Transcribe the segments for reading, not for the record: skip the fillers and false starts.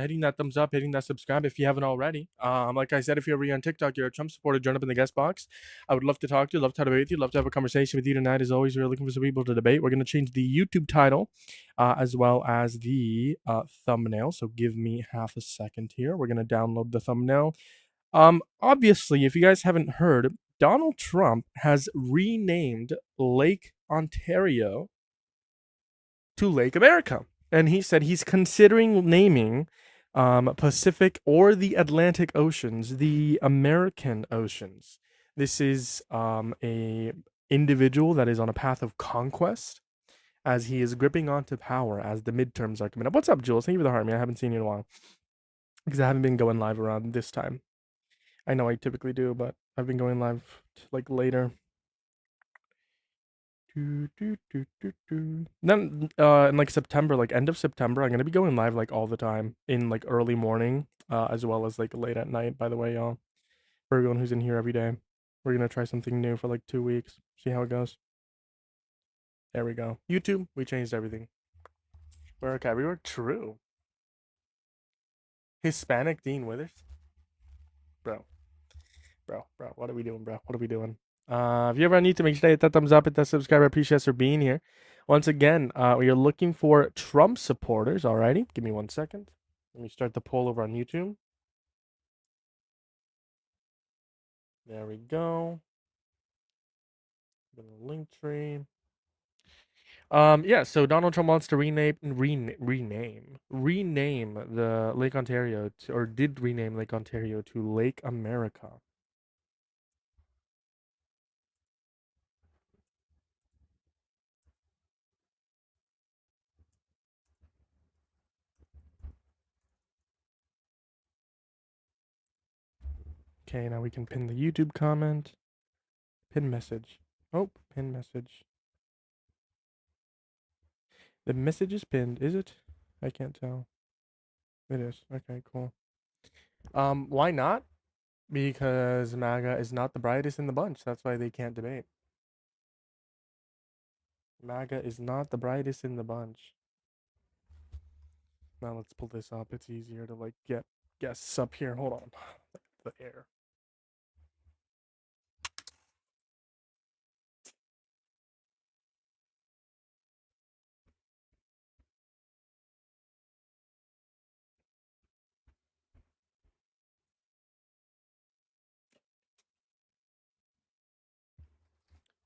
hitting that thumbs up, hitting that subscribe if you haven't already. Like I said, if you're ever on TikTok, you're a Trump supporter, join up in the guest box. I would love to talk to you, love to debate with you, love to have a conversation with you tonight. As always, we're looking for some people to debate. We're going to change the YouTube title as well as the thumbnail. So give me half a second here. We're going to download the thumbnail. Obviously, if you guys haven't heard, Donald Trump has renamed Lake Ontario to Lake America. And he said he's considering naming Pacific or the Atlantic Oceans the American Oceans. This is a individual that is on a path of conquest as he is gripping onto power as the midterms are coming up. What's up, Jules? Thank you for the heart, man. I haven't seen you in a while because I haven't been going live around this time. I know I typically do, but I've been going live like later. Then in like September, like end of September, I'm gonna be going live like all the time in like early morning, as well as like late at night. By the way, y'all, for everyone who's in here every day, we're gonna try something new for like 2 weeks. See how it goes. There we go. YouTube, we changed everything. We're okay. We were true. Hispanic Dean Withers, bro. What are we doing, bro? What are we doing? If you ever need to, make sure to hit that thumbs up, hit that subscribe. I appreciate us for being here. Once again, we are looking for Trump supporters. Alrighty, give me 1 second. Let me start the poll over on YouTube. There we go. Link tree. Yeah. So Donald Trump wants to rename the Lake Ontario to, or did rename Lake Ontario to Lake America. Okay, now we can pin the YouTube comment. Pin message. Oh, pin message. The message is pinned, is it? I can't tell. It is. Okay, cool. Why not? Because MAGA is not the brightest in the bunch. That's why they can't debate. MAGA is not the brightest in the bunch. Now let's pull this up. It's easier to like get guests up here. Hold on. The air.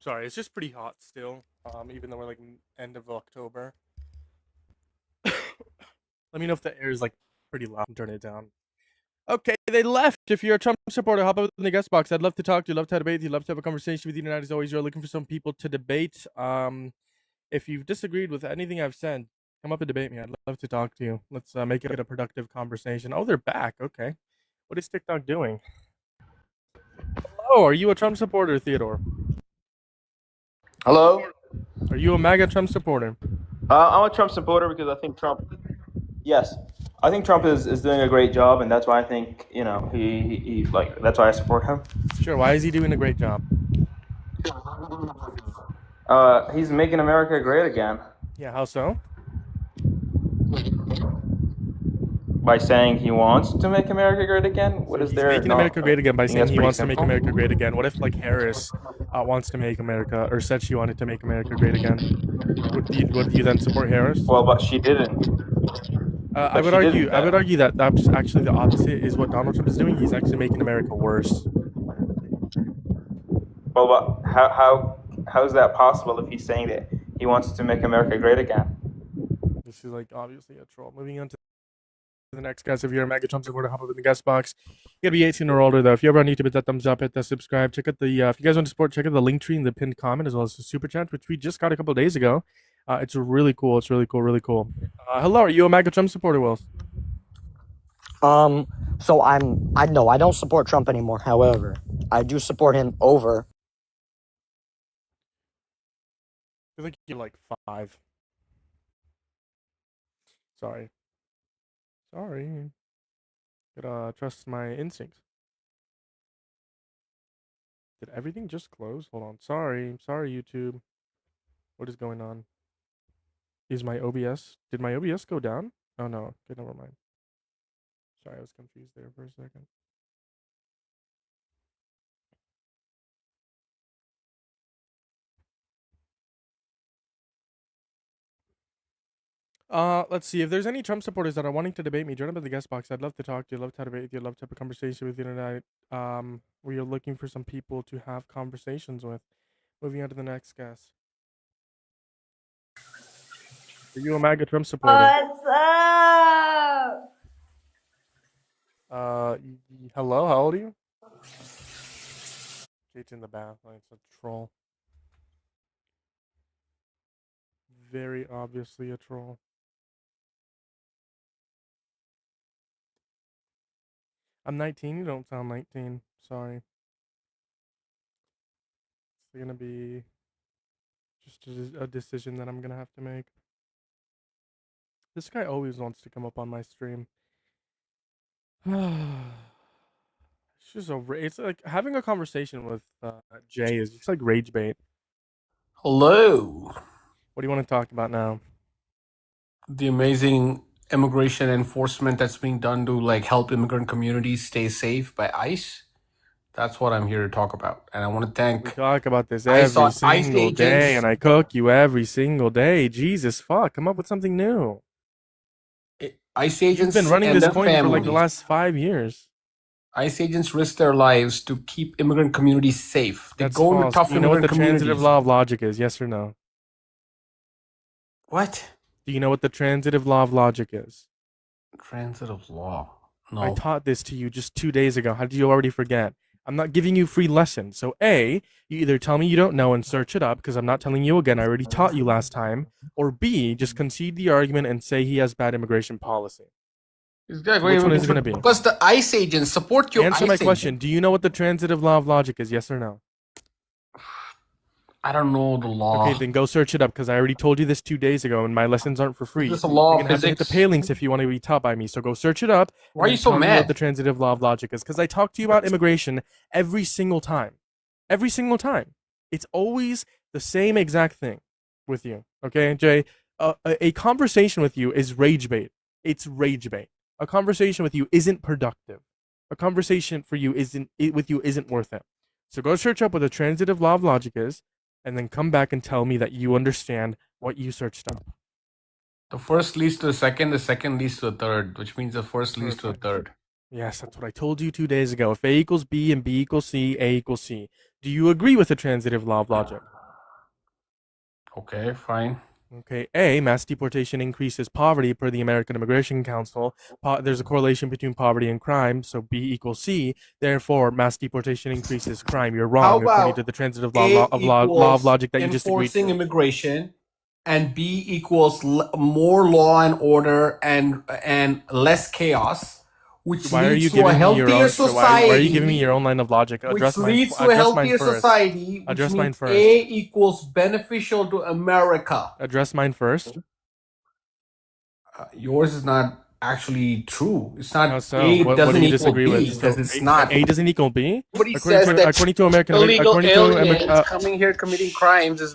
Sorry, it's just pretty hot still. Even though we're like end of October. Let me know if the air is like pretty loud. Turn it down. Okay, they left. If you're a Trump supporter, hop up in the guest box. I'd love to talk to you, love to debate with you, love to have a conversation with you tonight. As always, you're looking for some people to debate. If you've disagreed with anything I've said, come up and debate me. I'd love to talk to you. Let's make it a productive conversation. Oh, they're back. Okay. What is TikTok doing? Oh, are you a Trump supporter, Theodore? Hello? Are you a MAGA Trump supporter? I'm a Trump supporter because I think yes, I think Trump is doing a great job, and that's why I think, he like, that's why I support him. Sure. Why is he doing a great job? He's making America great again Yeah, how so? by saying he wants to make America great again. What So is he's there making not? America great again by I think saying that's he pretty wants to make simple. America great again. What if like Harris wants to make America, or said she wanted to make America great again? Would you then support Harris? Well, but she didn't. I But would she argue. didn't I would then. argue that that's actually the opposite is what Donald Trump is doing. He's actually making America worse. Well, but how is that possible if he's saying that he wants to make America great again? This is like obviously a troll. Moving on to the next guys. If you're a MAGA Trump supporter, hop up in the guest box. You gotta be 18 or older though. If you're ever on YouTube, hit that thumbs up, hit that subscribe. Check out the if you guys want to support, check out the link tree in the pinned comment as well as the super chat, which we just got a couple days ago. It's really cool. It's really cool. Really cool. Hello, are you a MAGA Trump supporter, Wills? So I don't support Trump anymore. However, I do support him over. I think you're like 5. Sorry. Gotta trust my instincts. Did everything just close? Hold on. Sorry, YouTube. What is going on? Is my OBS? Did my OBS go down? Oh no. Okay, never mind. Sorry, I was confused there for a second. Let's see. If there's any Trump supporters that are wanting to debate me, join up in the guest box. I'd love to talk to you. I'd love to debate with you. I'd love to have a conversation with you tonight. We are looking for some people to have conversations with. Moving on to the next guest. Are you a MAGA Trump supporter? What's up? Hello. How old are you? Jake's in the bath. Like, it's a troll. Very obviously a troll. I'm 19. You don't sound 19. Sorry. It's gonna be just a decision that I'm gonna have to make. This guy always wants to come up on my stream. It's just it's like having a conversation with Jay is just like rage bait. Hello. What do you want to talk about now? The amazing immigration enforcement that's being done to like help immigrant communities stay safe by ICE. That's what I'm here to talk about. And I want to We thank talk about this I saw every ICE single day, agents. and I cook you every single day. Jesus fuck, come up with something new. ICE You've agents been running and this their point for like the families. last 5 years. ICE agents risk their lives to keep immigrant communities safe. They That's go into false. tough Do you know what the immigrant transitive communities. law of logic is? Yes or no? What? Do you know what the transitive law of logic is? Transitive law. I No. taught this to you just 2 days ago. How did you already forget? I'm not giving you free lessons. So A, you either tell me you don't know and search it up because I'm not telling you again. I already taught you last time. Or B, just concede the argument and say he has bad immigration policy. Exactly. Which one is it gonna be? Because the ICE agents support your Answer ICE my agent. question. Do you know what the transitive law of logic is? Yes or no? I don't know the law. Okay, then go search it up because I already told you this 2 days ago and my lessons aren't for free. Is this a law You're of gonna have to hit the physics? pay links if you want to be taught by me. So go search it up. Why are and you then so tell me what mad? the transitive law of logic is? Because I talk to you about immigration every single time. Every single time. It's always the same exact thing with you. Okay, Jay? A conversation with you is rage bait. It's rage bait. A conversation with you isn't productive. A conversation for you isn't worth it. So go search up what the transitive law of logic is, and then come back and tell me that you understand what you searched up. The first leads to the second leads to the third, which means the first leads to the Perfect. third. Yes, that's what I told you 2 days ago. If A equals B and B equals C, A equals C. Do you agree with the transitive law of logic? Okay, fine. Okay, A, mass deportation increases poverty per the American Immigration Council. There's a correlation between poverty and crime, so B equals C. Therefore, mass deportation increases crime. You're How wrong according about to the transitive A law of equals logic that you just agreed enforcing to. immigration, and B equals more law and order and less chaos, which Why are you leads to a giving me your healthier own? So why are you giving me society, your own line of logic? which Address mine. leads to a Address mine healthier first. society, which Address mine means first. A equals beneficial to America. Address mine first. Yours is not actually true. It's How not so? A What do doesn't you equal disagree B with? because So it's not. A doesn't equal B. Nobody says that According to American illegal aliens American coming here committing crimes is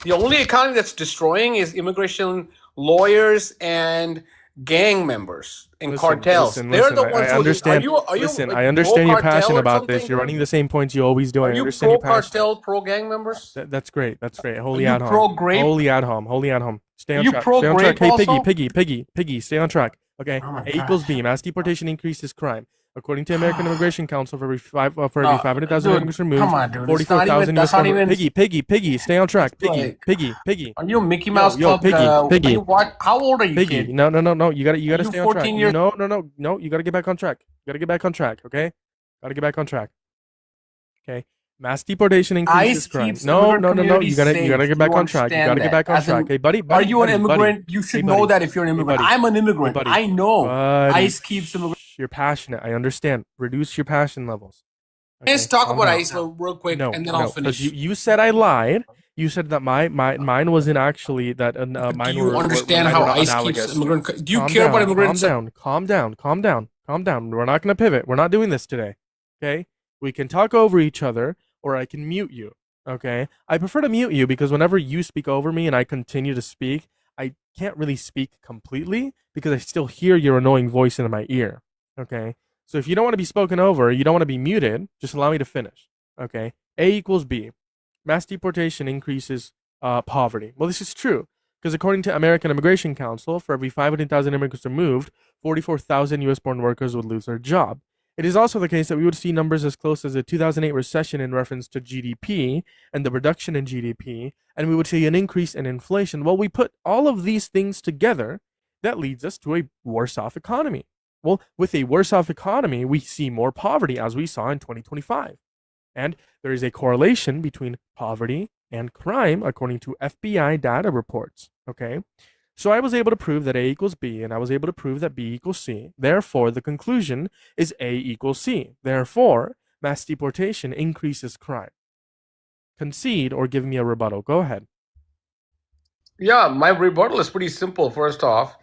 the only economy that's destroying is immigration lawyers and gang members and cartels. They're the ones I who understand. are you Listen, like, I understand you're pro-cartel passionate or about this. something? You're running the same points you always do. Are I you understand you're passionate. pro-cartel, pro-gang members? That's great. That's great. Are Holy you ad hom. pro-grape? Holy ad hom. Holy ad hom. Stay on Are you track. Stay on track. pro-grape Hey, also? Piggy, stay on track. Okay. Oh my A equals B. gosh. Mass deportation increases crime. According to American Immigration Council, for every 500,000 Dude, immigrants removed, come on, dude. It's not 44,000 even. U.S. That's not government. even. Piggy, stay on track. Like, Piggy. are you a Mickey Mouse Yo, Club? Piggy. What? How old are you, Piggy, kid? no. You gotta You stay on track. 14 years. No. You gotta get back on track. Okay? Gotta get back on track. Okay. Mass deportation increases ICE crime. keeps No. immigrant communities You safe. gotta get back on track. You gotta get back on As in, track. Hey, buddy. are you an buddy. immigrant? You should Hey, know buddy. that if you're an immigrant. buddy. I'm an immigrant. buddy. I know. Buddy, ICE keeps immigrants. You're passionate. I understand. Reduce your passion levels. Let's talk calm about down. ICE real quick, No, and then I'll because finish. you said I lied. You said that mine wasn't actually that. Mine Do you understand mine how were not ICE analogous. keeps immigrant? Do you Calm care down, about immigrants? Calm down. We're not gonna pivot. We're not doing this today. Okay? We can talk over each other, or I can mute you. Okay? I prefer to mute you because whenever you speak over me and I continue to speak, I can't really speak completely because I still hear your annoying voice in my ear. Okay. So if you don't want to be spoken over, you don't want to be muted, just allow me to finish. Okay. A equals B. Mass deportation increases poverty. Well, this is true because according to American Immigration Council, for every 500,000 immigrants removed, 44,000 US-born workers would lose their job. It is also the case that we would see numbers as close as the 2008 recession in reference to GDP and the reduction in GDP, and we would see an increase in inflation. Well, we put all of these things together, that leads us to a worse off economy. Well, with a worse off economy, we see more poverty as we saw in 2025. And there is a correlation between poverty and crime according to FBI data reports. Okay. So I was able to prove that A equals B, and I was able to prove that B equals C. Therefore, the conclusion is A equals C. Therefore, mass deportation increases crime. Concede or give me a rebuttal. Go ahead. Yeah, my rebuttal is pretty simple. First off,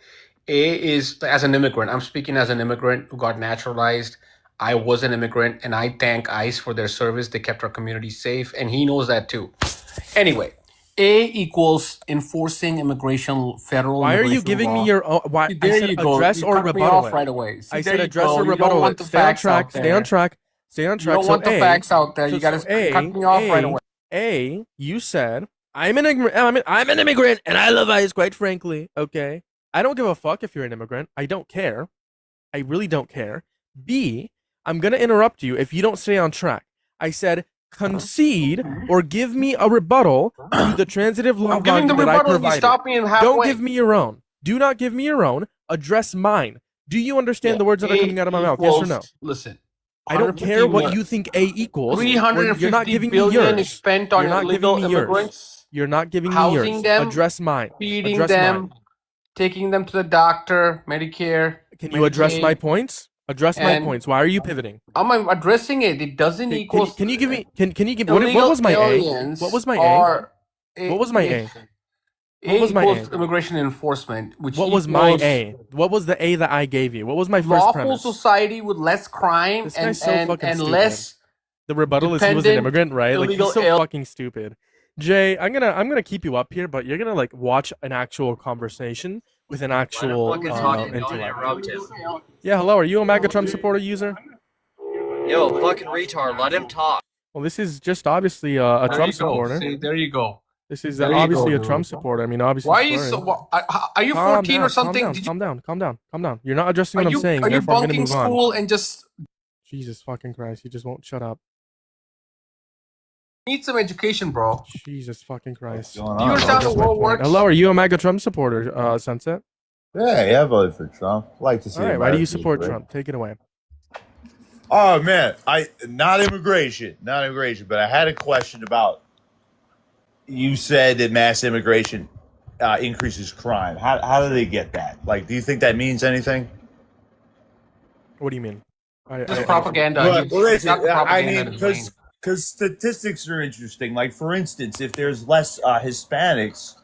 A is as an immigrant. I'm speaking as an immigrant who got naturalized. I was an immigrant, and I thank ICE for their service. They kept our community safe, and he knows that too. Anyway, A equals enforcing immigration, federal. Why are you immigration giving law. me your own? Why? There I said you go. address You or cut me rebuttal off it. right away. See, I there said you address go. or You don't rebuttal want it. the Stay on facts track. out Stay on there. track. Stay on You track. don't So want the A, facts out there. so, You got so to cut me off right away. A, you said I'm an immigrant and I love ICE. Quite frankly, okay. I don't give a fuck if you're an immigrant. I don't care. I really don't care. B, I'm gonna interrupt you if you don't stay on track. I said concede or give me a rebuttal to the transitive law I'm giving the that I rebuttal. You provided. stop me in halfway. Don't give me your own. Do not give me your own. Address mine. Do you understand the words that are coming out of my mouth? Yes or no? Listen, I don't care what you think A equals. You're not 350 giving me billion is yours. spent on You're not illegal giving me yours. immigrants, You're not giving me housing yours. them, Address mine. feeding Address them, mine. taking them to the doctor, Medicare. Can you address Medicaid. my points? Address my And- points. Why are you pivoting? I'm addressing it. It doesn't equal. Can you give me? Can you give? What was my A? What was my A? What was my A? What was my equals A? immigration enforcement, which What was my equals A? What was the A that I gave you? What was my first lawful premise? society with less crime This and guy's so fucking and stupid. less. The rebuttal is he was an dependent, immigrant, right? Like he's illegal so fucking stupid. Jay, I'm gonna keep you up here, but you're gonna like watch an actual conversation with an actual intellect. Yeah, hello. Are you a MAGA Trump supporter user? Yo, fucking retard, let him talk. Well, this is just obviously a Trump supporter. See, there you go. This is There you obviously go, a dude. Trump supporter. I mean, obviously. Why are you swearing. so? Are you Calm 14 down, or something? Calm down, calm down. You're not addressing Are what you I'm saying. are you Therefore, I'm gonna bunking move on. school and just Jesus fucking Christ! You just won't shut up. need some education, bro? Jesus fucking Christ! What's going Do you on? understand That's the my world point. works? Hello, are you a MAGA Trump supporter, Sunset? Yeah, I voted for Trump. Like to see. All right. Why do you America support great. Trump? Take it away. Oh man, not immigration, but I had a question about. You said that mass immigration increases crime. How do they get that? Like, do you think that means anything? What do you mean? Just propaganda. Well, He's listen, got the I propaganda mean, in his brain. because statistics are interesting. Like, for instance, if there's less Hispanics,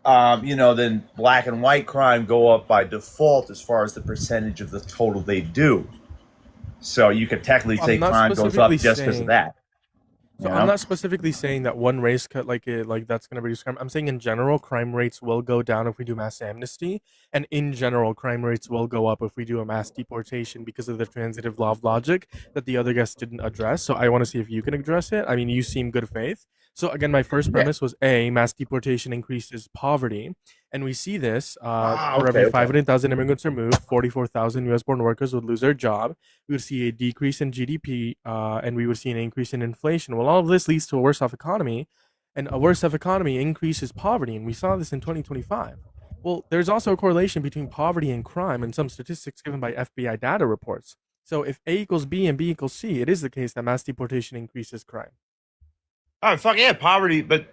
then black and white crime go up by default as far as the percentage of the total they do. So you could technically say I'm not crime goes up specifically just because saying- of that. So You I'm know? not specifically saying that one race cut like that's going to reduce crime. I'm saying in general, crime rates will go down if we do mass amnesty, and in general, crime rates will go up if we do a mass deportation because of the transitive law of logic that the other guests didn't address. So I want to see if you can address it. I mean, you seem good faith. So again, my first premise was A, mass deportation increases poverty, and we see this for every 500,000 immigrants removed, 44,000 U.S.-born workers would lose their job. We would see a decrease in GDP, and we would see an increase in inflation. Well, all of this leads to a worse-off economy, and a worse-off economy increases poverty, and we saw this in 2025. Well, there's also a correlation between poverty and crime in some statistics given by FBI data reports. So if A equals B and B equals C, it is the case that mass deportation increases crime. Oh, fuck yeah, poverty. But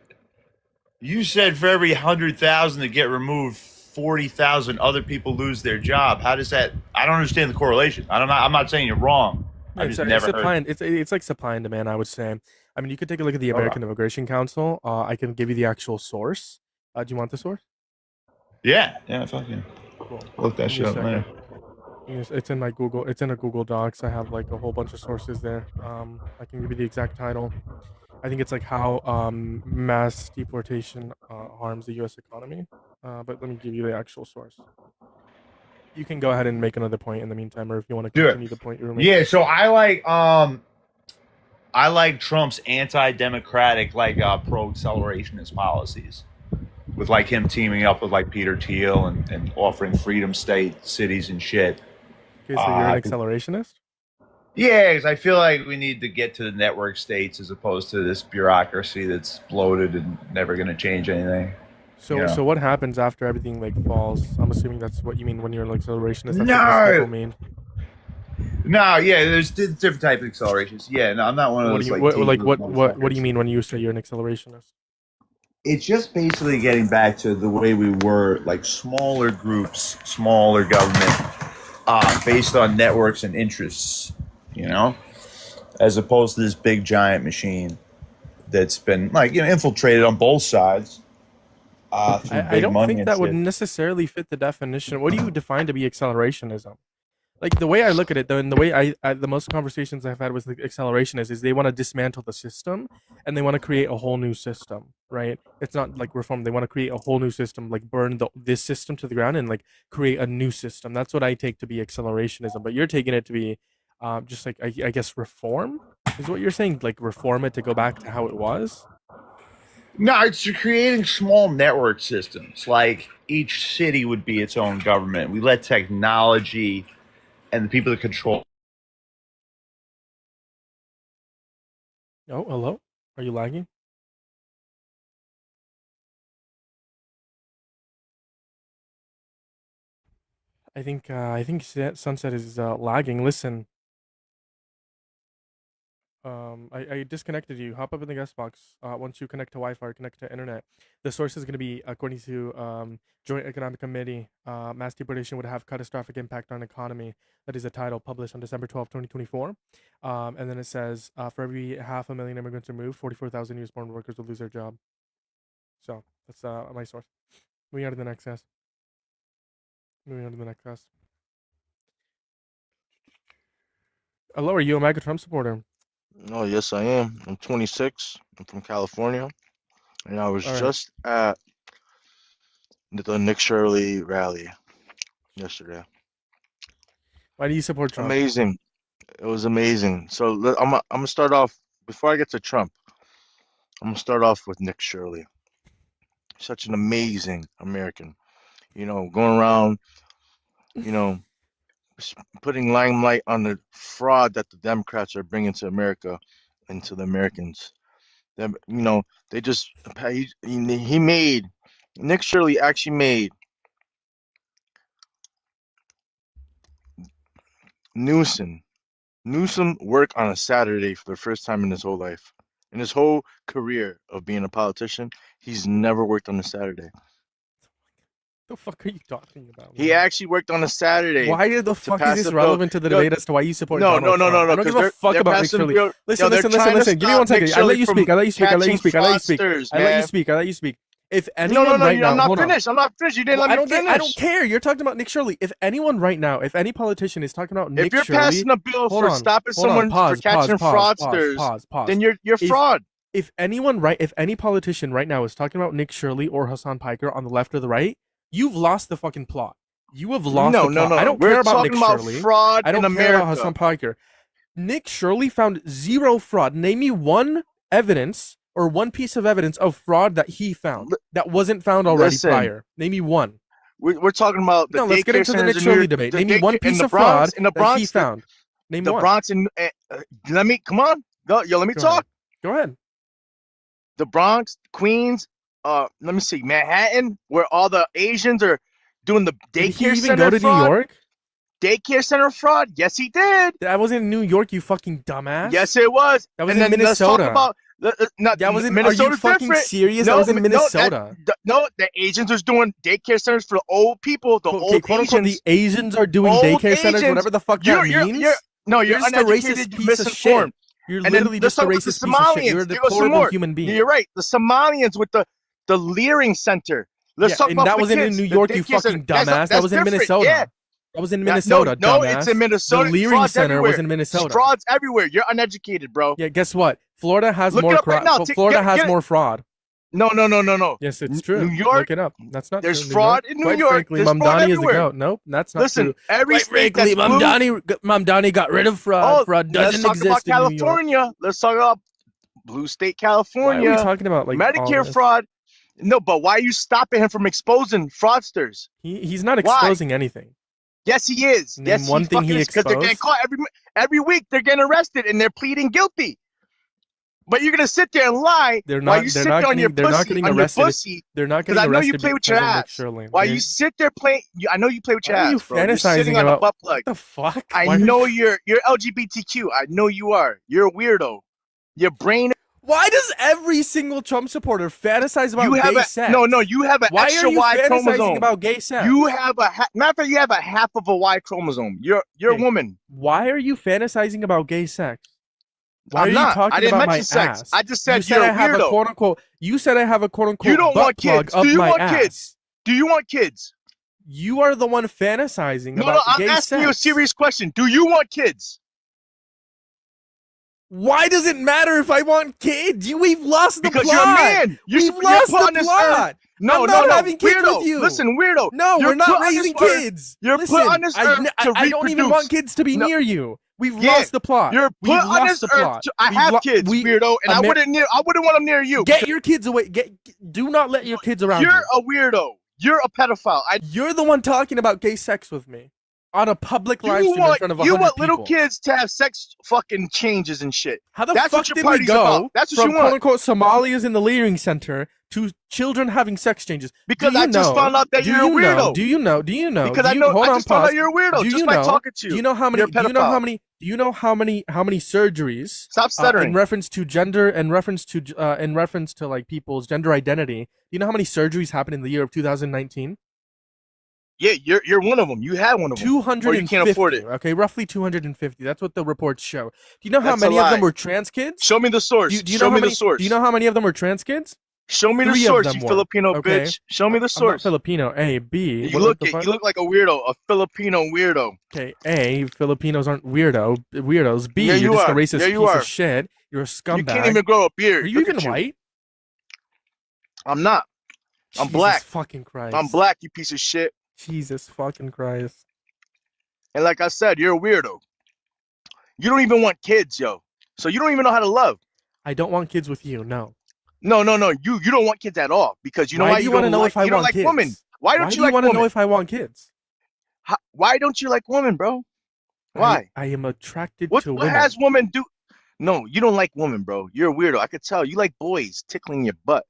you said for every 100,000 that get removed, 40,000 other people lose their job. How does that? I don't understand the correlation. I'm not saying you're wrong. I just never heard. It's like supply and demand, I would say. I mean, you could take a look at the American Immigration Council. I can give you the actual source. Do you want the source? Yeah, fuck yeah. Cool. Look that shit up, man. It's in my Google. It's in a Google Docs. I have like a whole bunch of sources there. I can give you the exact title. I think it's like how mass deportation harms the U.S. economy. but let me give you the actual source. You can go ahead and make another point in the meantime, or if you want to Do it. continue the point you were making. Yeah, so I like Trump's anti-democratic, like pro-accelerationist policies, with like him teaming up with like Peter Thiel and offering freedom state cities and shit. Okay, so you're an accelerationist? Yeah, because I feel like we need to get to the network states as opposed to this bureaucracy that's bloated and never going to change anything. So, so what happens after everything like falls? I'm assuming that's what you mean when you're an accelerationist. That's No. what these people mean. No, yeah, there's different type of accelerations. Yeah, no, I'm not one of those. What do you mean when you say you're an accelerationist? It's just basically getting back to the way we were, like smaller groups, smaller government, based on networks and interests, as opposed to this big giant machine that's been infiltrated on both sides. I don't think that would necessarily fit the definition. What do you define to be accelerationism? Like the way I look at it, though, and the way the most conversations I've had with the accelerationists is they want to dismantle the system and they want to create a whole new system, right? It's not like reform. They want to create a whole new system, like burn this system to the ground and like create a new system. That's what I take to be accelerationism. But you're taking it to be just like, I guess, reform is what you're saying, like reform it to go back to how it was. No, it's creating small network systems. Like each city would be its own government. We let technology and the people that control. Oh, hello? Are you lagging? I think Sunset is lagging. Listen. I disconnected you. Hop up in the guest box. Once you connect to Wi-Fi or connect to internet, the source is going to be according to Joint Economic Committee. Mass deportation would have catastrophic impact on economy. That is a title published on December 12, 2024. And then it says for every 500,000 immigrants removed, 44,000 U.S.-born workers will lose their job. So that's my source. Moving on to the next test. Hello, are you a MAGA Trump supporter? Oh, yes, I am. I'm 26. I'm from California. And I was just at the Nick Shirley rally yesterday. Why do you support Trump? Amazing. It was amazing. So I'm going to start off, before I get to Trump, I'm going to start off with Nick Shirley. Such an amazing American. Going around, putting limelight on the fraud that the Democrats are bringing to America and to the Americans. They just Nick Shirley actually made Newsom work on a Saturday for the first time in his whole life. In his whole career of being a politician, he's never worked on a Saturday. The fuck are you talking about? He actually worked on a Saturday. Why the fuck is this relevant to the debate as to why you support Donald Trump? No. I don't give a fuck about Nick Shirley. Listen. Give me 1 second. I let you speak. If anyone right now, I'm not finished. You didn't let me finish. I don't care. You're talking about Nick Shirley. If anyone right now, if any politician is talking about Nick Shirley, if you're passing a bill for stopping someone for catching fraudsters, then you're fraud. If any politician right now is talking about Nick Shirley or Hassan Piker on the left or the right, you've lost the fucking plot. You have lost the plot. I don't care about Nick Shirley. Fraud I don't in care America. about Hassan Piker. Nick Shirley found zero fraud. Name me one evidence or one piece of evidence of fraud that he found that wasn't found already prior. Name me one. We're talking about the let's get into the Nick Shirley debate. Name me one piece of fraud that he found. Name one. The Bronx and let me talk. Go ahead. The Bronx, Queens, let me see, Manhattan, where all the Asians are doing the daycare center fraud. Did he even go to New York? Daycare center fraud? Yes, he did. That wasn't in New York, you fucking dumbass. Yes, it was. That was in Minnesota. Let's talk about that was in Minnesota. Are you fucking serious? That was in Minnesota. The Asians are doing daycare centers for the old people. The old Asians. The Asians are doing daycare centers, whatever the fuck that means. You're just a racist piece of shit. You're literally just a racist piece of shit. You're a deplorable human being. You're right. The Somalians with the Leering Center. Let's talk about that wasn't in New York, you fucking dumbass. That was in Minnesota. Yeah. That was in Minnesota, dumbass. No, it's in Minnesota. The Leering Center was in Minnesota. Fraud's everywhere. You're uneducated, bro. Yeah, guess what? Florida has more fraud. Florida has more fraud. No. Yes, it's true. New York, Look it up. That's not there's true. fraud in New Quite York. frankly, There's fraud Mamdani is the everywhere. goat. Nope, that's not Listen, true. every Quite state frankly, that's blue. Mamdani got rid of fraud. Oh, Fraud doesn't let's talk about exist in New York. California. Let's talk about blue state Why are we California. talking about like all Medicare this? fraud. No, but why are you stopping him from exposing fraudsters? He's not Why? exposing anything. Yes, he is. Name Yes, one thing fucking he is, because they're getting exposed. caught every week. They're getting arrested and they're pleading guilty. But you're gonna sit there and lie They're while not. you They're sit not there on your getting. They're not pussy, getting on your arrested. pussy. They're not Because getting I know you arrested play with your because of Nick ass. Shirley. While you sit there playing, I know you play with your Why are you ass, bro. You're sitting fantasizing on a about butt plug. what the fuck? I Why are know you- you're LGBTQ. I know you are. You're a weirdo. Your brain. Why does every single Trump supporter fantasize about You have gay a sex? no. You have an Why extra are you Y fantasizing chromosome. about gay sex? You have matter of fact, you have a half of a Y chromosome. You're Okay. a woman. Why are you fantasizing about gay sex? Why I'm are you not. talking I didn't about mention my sex. ass? I just said you said you're I a have a weirdo. quote unquote. You said I have a quote unquote You don't butt want plug kids. up Do you my want ass. kids? Do you want kids? You are the one fantasizing No, about I'm gay asking sex. you a serious question. Do you want kids? Why does it matter if I want kids? We've lost the Because plot. you're a man. We've lost put on the this plot. earth. No, I'm not no. having kids Weirdo. with you. Listen, weirdo. No, You're we're not put on raising this earth- kids. You're Listen, put on this earth to I don't even reproduce. want kids to be No. near you. We've Yeah, lost the plot. You're We've put on lost this the earth. plot. I have kids, weirdo, and I wouldn't want them near you. Get your kids away. Do not let your kids around You're you. a weirdo. You're a pedophile. You're the one talking about gay sex with me on a public live You stream in want front of 100 little people. kids to have sex fucking changes and shit. How the That's fuck what your did we party's go about. That's what from you want. quote unquote Somalias in the Leering Center to children having sex changes? Because I just found out that you're a weirdo. Do you know? Because I just found out you're a weirdo just by talking to you. Do you know how many? You're a Do you know how pedophile. many? Do you know how many surgeries? Stop stuttering. In reference to gender, in reference to like people's gender identity. Do you know how many surgeries happened in the year of 2019? Yeah, you're one of them. You had one of them. 250. Or you can't afford it. Okay, roughly 250. That's what the reports show. Do you know how That's a many of them lie. were trans kids? Show me the source. Do you Show know me how the source. Do you know how many of them were trans kids? Show me the 3 of source, them you were. Filipino Okay. bitch. Show me the I'm not source. Filipino. A, B. You what the fuck? look like a weirdo, a Filipino weirdo. Okay, A, Filipinos aren't weirdos. B, Yeah, you're you just a are. racist Yeah, you piece are. of shit. You're a scumbag. You can't even grow a beard. Are you Look even at white? I'm not. I'm Jesus black. fucking Christ. I'm black, you piece of shit. Jesus fucking Christ. And like I said, you're a weirdo. You don't even want kids, yo. So you don't even know how to love. I don't want kids with you, no. No. You don't want kids at all because you know Why why do you don't want to know like, if I you don't want like kids? women. Why don't you like want to women? know if I want kids? Why don't you like women, bro? Why? I am attracted What to women. has women do? No, you don't like women, bro. You're a weirdo. I could tell. You like boys tickling your butt.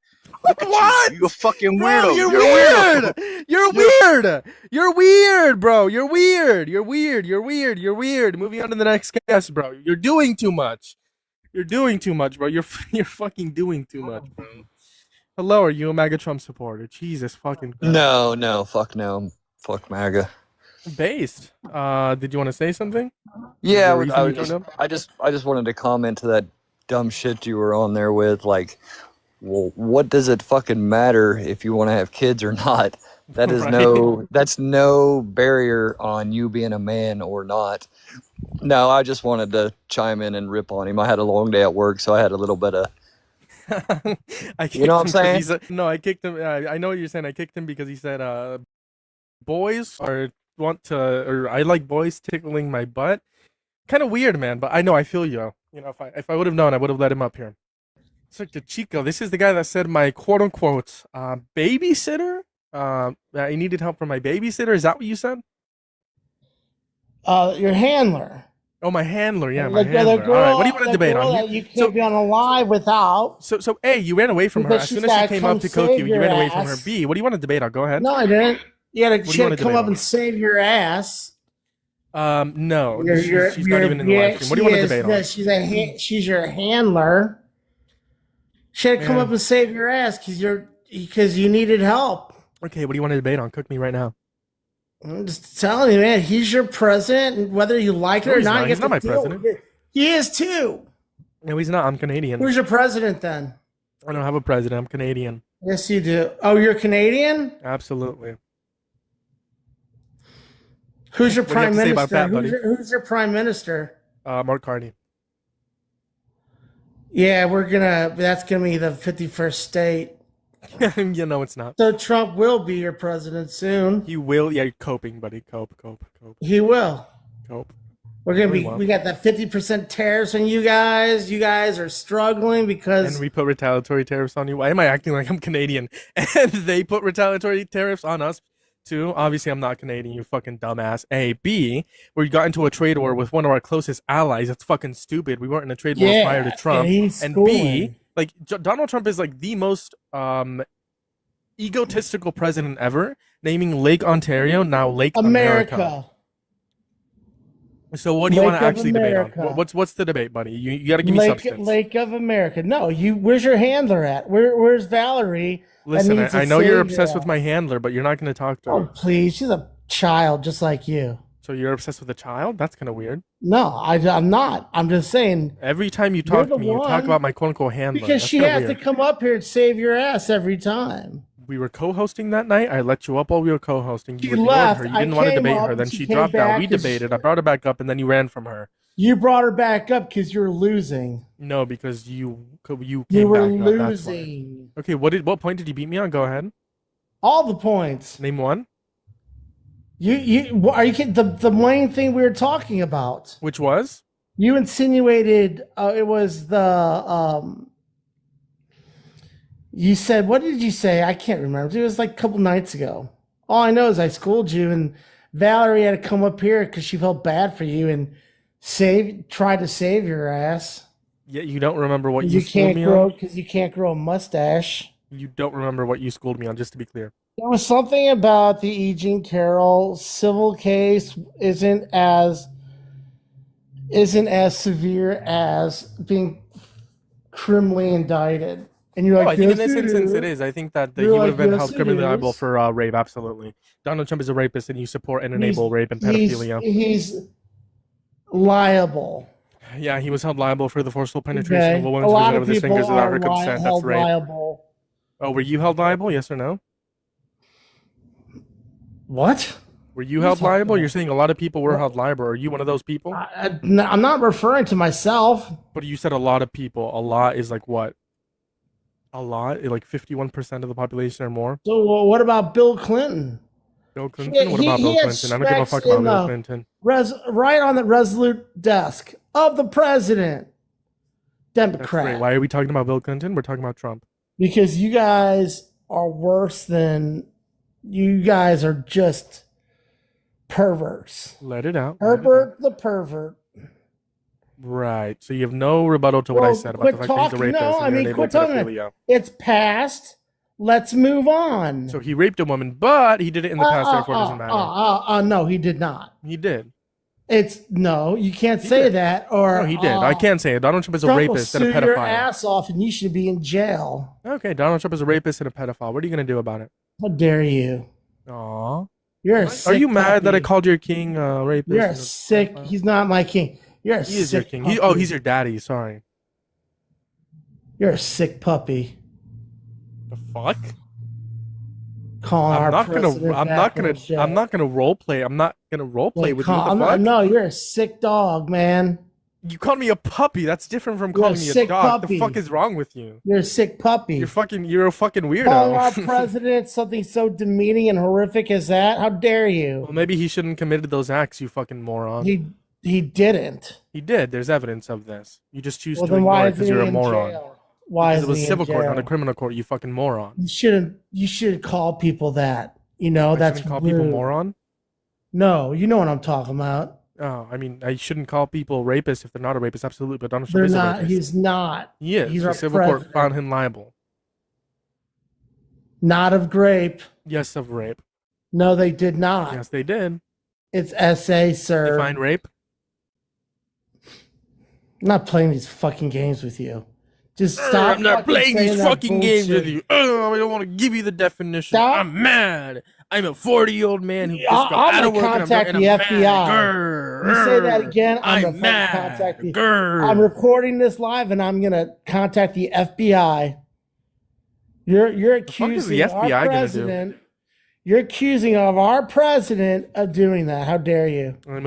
Look at What? you. You're a fucking Bro, weirdo. you're a weird. weirdo. You're weird. You're weird, bro. You're weird. You're weird. You're weird. You're weird. Moving on to the next guest, bro. You're doing too much. You're doing too much, bro. You're fucking doing too much, bro. Hello, are you a MAGA Trump supporter? Jesus fucking Christ. No, fuck no. Fuck MAGA. Based. Did you want to say something? Yeah, Is there a reason you joined up? I just wanted to comment to that dumb shit you were on there with, like, well, what does it fucking matter if you want to have kids or not? That is Right. that's no barrier on you being a man or not. No, I just wanted to chime in and rip on him. I had a long day at work, so I had a little bit of. You know what I'm saying? No, I kicked him. I know what you're saying. I kicked him because he said, boys or I like boys tickling my butt. Kind of weird, man. But I know, I feel you. You know, if I would have known, I would have let him up here. It's like the Chico. This is the guy that said my quote unquote babysitter. I needed help from my babysitter. Is that what you said? Your handler. Oh, my handler. Yeah, The- my the handler. girl- All right. What do you want to the debate girl on? that you can't be on a live without. So A, you ran away from her Because as she's soon as she gotta came come up to cook save you. You your ran away from her. ass. B, what do you want to debate on? Go ahead. No, I didn't. You had What do to you wanna come debate up on? and save your ass. No, You're- she's not even in the live stream. What do you want to debate on? She's your handler. She had to come Yeah. up and save your ass because you needed help. Okay, what do you want to debate on? Cook me right now. I'm just telling you, man. He's your president, and whether you like it No, or he's not, not. you He's have not to my deal president. with it. He is too. No, he's not. I'm Canadian. Who's your president then? I don't have a president. I'm Canadian. Yes, you do. Oh, you're Canadian? Absolutely. Who's your What do you have prime to say about minister? that, buddy? Who's your prime minister? Mark Carney. Yeah, that's gonna be the 51st state. You know it's not. So Trump will be your president soon. He will. Yeah, you're coping, buddy. Cope. He will. Cope. We're gonna No, he be. won't. We got that 50% tariffs on you guys. You guys are struggling because And we put retaliatory tariffs on you. Why am I acting like I'm Canadian? And they put retaliatory tariffs on us too. Obviously, I'm not Canadian. You fucking dumbass. A. B. We got into a trade war with one of our closest allies. That's fucking stupid. We weren't in a trade war prior to Trump. And B. Like Donald Trump is like the most egotistical president ever, naming Lake Ontario now Lake America. So what do you want to actually debate on? What's the debate, buddy? You got to give me substance. Lake of America. No, where's your handler at? Where's Valerie? Listen, I know you're obsessed with my handler, but you're not going to talk to her. Oh, please. She's a child just like you. So you're obsessed with a child? That's kind of weird. No, I'm not. I'm just saying. Every time you talk to me, you talk about my quote-unquote handler. Because she has to come up here and save your ass every time. We were co-hosting that night. I let you up while we were co-hosting. You She left. her. You didn't want to debate her. Then she dropped out. We debated. I brought her back up, and then you ran from her. You brought her back up because you were losing. No, because you came You back were up, losing. Okay, what point did you beat me on? Go ahead. All the points. Name one. Are you kidding? The main thing we were talking about. Which was? You insinuated it was the you said, what did you say? I can't remember. It was like a couple nights ago. All I know is I schooled you, and Valerie had to come up here because she felt bad for you and tried to save your ass. Yeah, you don't remember what you schooled can't me grow on? because you can't grow a mustache. You don't remember what you schooled me on, just to be clear. There was something about the E. Jean Carroll civil case isn't as severe as being criminally indicted. And you're like, I think in yes, this instance is. it is. I think that he You're would like, have been yes, held it criminally is. liable for rape, absolutely. Donald Trump is a rapist, and you support and enable rape and pedophilia. He's liable. Yeah, he was held liable for the forceful penetration Okay. of a A woman's lot vagina of with his people fingers without are her consent. That's held rape. liable. Oh, were you held liable? Yes or no? What? Were you held liable? You're saying a lot of people were held liable. Are you one of those people? I'm not referring to myself. But you said a lot of people. A lot is like what? A lot? Like 51% of the population or more? So what about Bill Clinton? Bill Clinton? What about Bill Clinton? I don't give a fuck about Bill Clinton. Right on the resolute desk of the president. That's Democrat. great. Why are we talking about Bill Clinton? We're talking about Trump. Because you guys are worse than you guys are just perverts. Let it out. Herbert the pervert. Right. So you have no rebuttal to what I said about the fact that he's a rapist. No, I mean, quit talking. pedophilia. It's past. Let's move on. So he raped a woman, but he did it in the past, therefore it doesn't matter. No, he did not. He did. You can't say that. Or No, he did. I can't say it. Donald Trump is a Trump rapist will and a sue your pedophile. ass off, and you should be in jail. Okay, Donald Trump is a rapist and a pedophile. What are you gonna do about it? How dare you? Aw. You're a Are sick you mad that I puppy. called your king rapist? You're and a sick. pedophile? He's not my king. You're a He is your sick king. puppy. He's your daddy. Sorry. You're a sick puppy. The fuck? Calling I'm our not gonna. president I'm back not on gonna. the show. I'm not gonna role play. I'm not gonna role play with you. What the fuck? No, you're a sick dog, man. You called me a puppy. That's different from You're calling a me a sick dog. puppy. The fuck is wrong with you? You're a sick puppy. You're a fucking Calling our weirdo. president something so demeaning and horrific as that? How dare you? Well, maybe he shouldn't have committed those acts. You fucking moron. He didn't. He did. There's evidence of this. You just choose Well, to then ignore why it is because he you're a in moron. jail? Why Because is it was he in civil court, jail? not a criminal court. You fucking moron. You should call people that. You know, that's shouldn't call rude. people moron. No, you know what I'm talking about. Oh, I mean, I shouldn't call people rapists if they're not a rapist. Absolutely, but Donald They're Trump is a not. rapist. He's not. He is. He's The our civil court president. found him liable. Not of grape. Yes, of rape. No, they did not. Yes, they did. It's SA, sir. Define rape. I'm not playing these fucking games with you. Just stop. I'm not fucking playing these saying that fucking games with bullshit. you. I don't want to give you the definition. Stop. I'm mad. I'm a 40-year-old man who just I'm got out gonna of work contact and the I'm FBI. mad. Grr, You say that again, I'm I'm gonna mad. fucking contact the. Grr. I'm recording this live, and I'm gonna contact the FBI. You're fuck is accusing the our FBI gonna do? president. You're accusing of our president of doing that. How dare you? I'm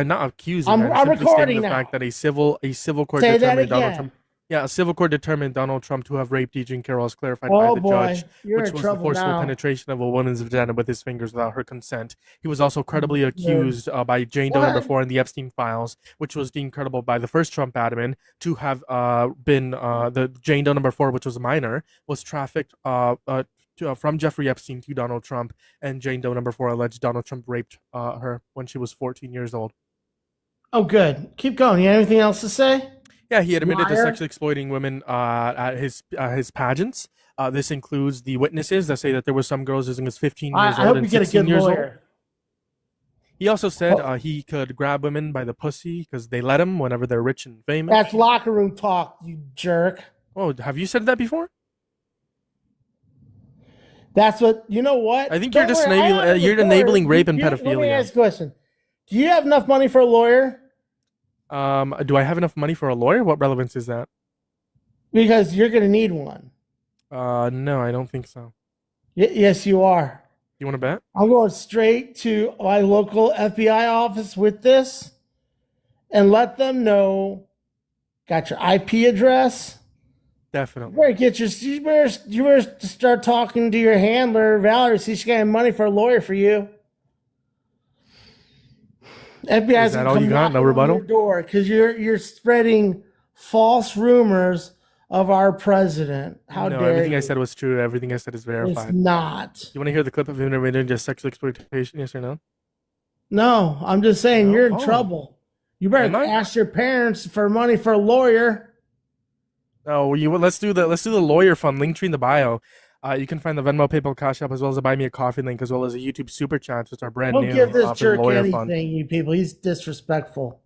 not accusing. I'm simply stating recording the now. fact that a civil court Say that determined Donald again. Trump. Yeah, a civil court determined Donald Trump to have raped E. Jean Carroll as clarified Oh by the boy, judge, you're which in was the trouble forceful now. penetration of a woman's vagina with his fingers without her consent. He was also credibly Good. accused by Jane Doe number What? 4 in the Epstein files, which was deemed credible by the first Trump admin to have been the Jane Doe number 4, which was a minor, was trafficked from Jeffrey Epstein to Donald Trump, and Jane Doe number 4 alleged Donald Trump raped her when she was 14 years old. Oh, good. Keep going. You have anything else to say? Yeah, he admitted to Liar. sexually exploiting women at his pageants. This includes the witnesses that say that there were some girls as young as 15 years I old hope and you get a 16 good years old. lawyer. He also said he could grab women by the pussy because they let him whenever they're rich and famous. That's locker room talk, you jerk. Oh, have you said that before? That's what, you know what? I think Don't you're just worry, I have it you're before. enabling rape and Let me pedophilia. ask you a question. Do you have enough money for a lawyer? Do I have enough money for a lawyer? What relevance is that? Because you're going to need one. No, I don't think so. Yes, you are. You want to bet? I'm going straight to my local FBI office with this and let them know. Got your IP address. Definitely. You better start talking to your handler, Valerie. See, she got money for a lawyer for you. FBI Is that all you got? No rebuttal? door because you're spreading false rumors of our president. How no, dare everything you? I said was true. Everything I said is verified. It's not. You want to hear the clip of him admitting to sexual exploitation? Yes or no? No, I'm just saying No? you're in Oh. trouble. You better Am I? ask your parents for money for a lawyer. Oh, let's do the lawyer fund. Linktree in the bio. You can find the Venmo, PayPal, Cash App, as well as the Buy Me a Coffee link, as well as the YouTube Super Chats, which are brand Don't new. give this for the jerk lawyer anything, fund. you people. He's disrespectful.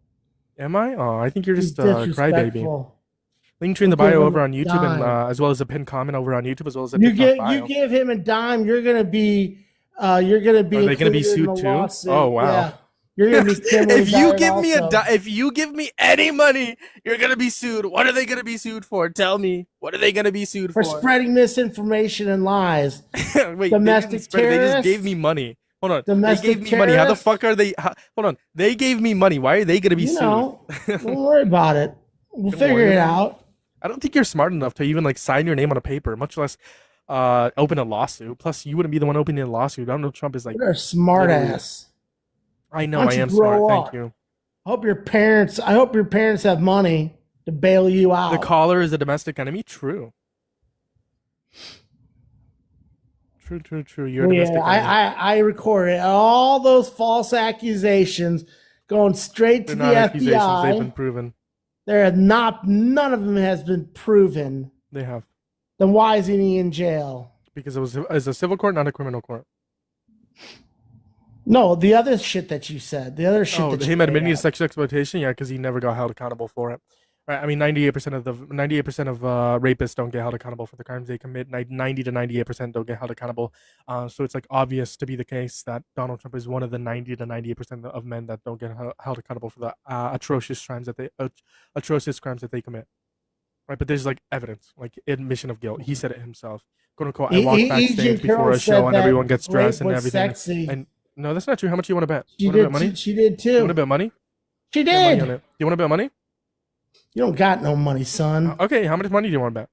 Am I? Oh, I think you're He's just a crybaby. disrespectful. Linktree in the Don't give bio him over a on YouTube, and dime. as well as a pinned comment over on YouTube, as well as a You TikTok bio. give him a dime, you're gonna be Are they going to be included in sued the too? lawsuit. Oh wow. Yeah. You're gonna be criminally If you indicted give me also. if you give me any money, you're gonna be sued. What are they gonna be sued for? Tell me. What are they gonna be sued for for? spreading misinformation and lies. Wait, Domestic they didn't spread it, they just gave terrorists? me money. Hold on. Domestic they gave me money. How the terrorists? fuck are they? Hold on. They gave me money. Why are they gonna be You sued? know, don't worry about it. We'll Don't figure worry it about out. I don't think you're smart enough to even like sign your name on a paper, much less open a lawsuit. Plus, you wouldn't be the one opening a lawsuit. Donald Trump is like. You're a smart literally- ass. I know Why don't I you am grow smart. up? Thank you. I hope your parents have money to bail you out. The caller is a domestic enemy. True. True. You're a domestic enemy. I recorded all those false accusations going straight to They're the not accusations. They've been FBI. proven. None of them has been proven. They have. Then why isn't he in jail? Because it's a civil court, not a criminal court. No, the other shit that you said, the other shit Oh, that you him made admitting to up. sexual exploitation, yeah, because he never got held accountable for it. Right? I mean, 98% of rapists don't get held accountable for the crimes they commit. 90 to 98% don't get held accountable. So it's like obvious to be the case that Donald Trump is one of the 90 to 98% of men that don't get held accountable for the atrocious crimes that they commit. Right? But there's like evidence, like admission of guilt. He said it himself. "Quote unquote." I walked backstage before a show and everyone gets dressed and everything. Sexy. And no, that's not true. How much do you want to bet? She You want to did. bet money? She did You too. want to bet money? She Bet money did. on it. You want to bet money? You don't got no money, son. Okay, how much money do you want to bet?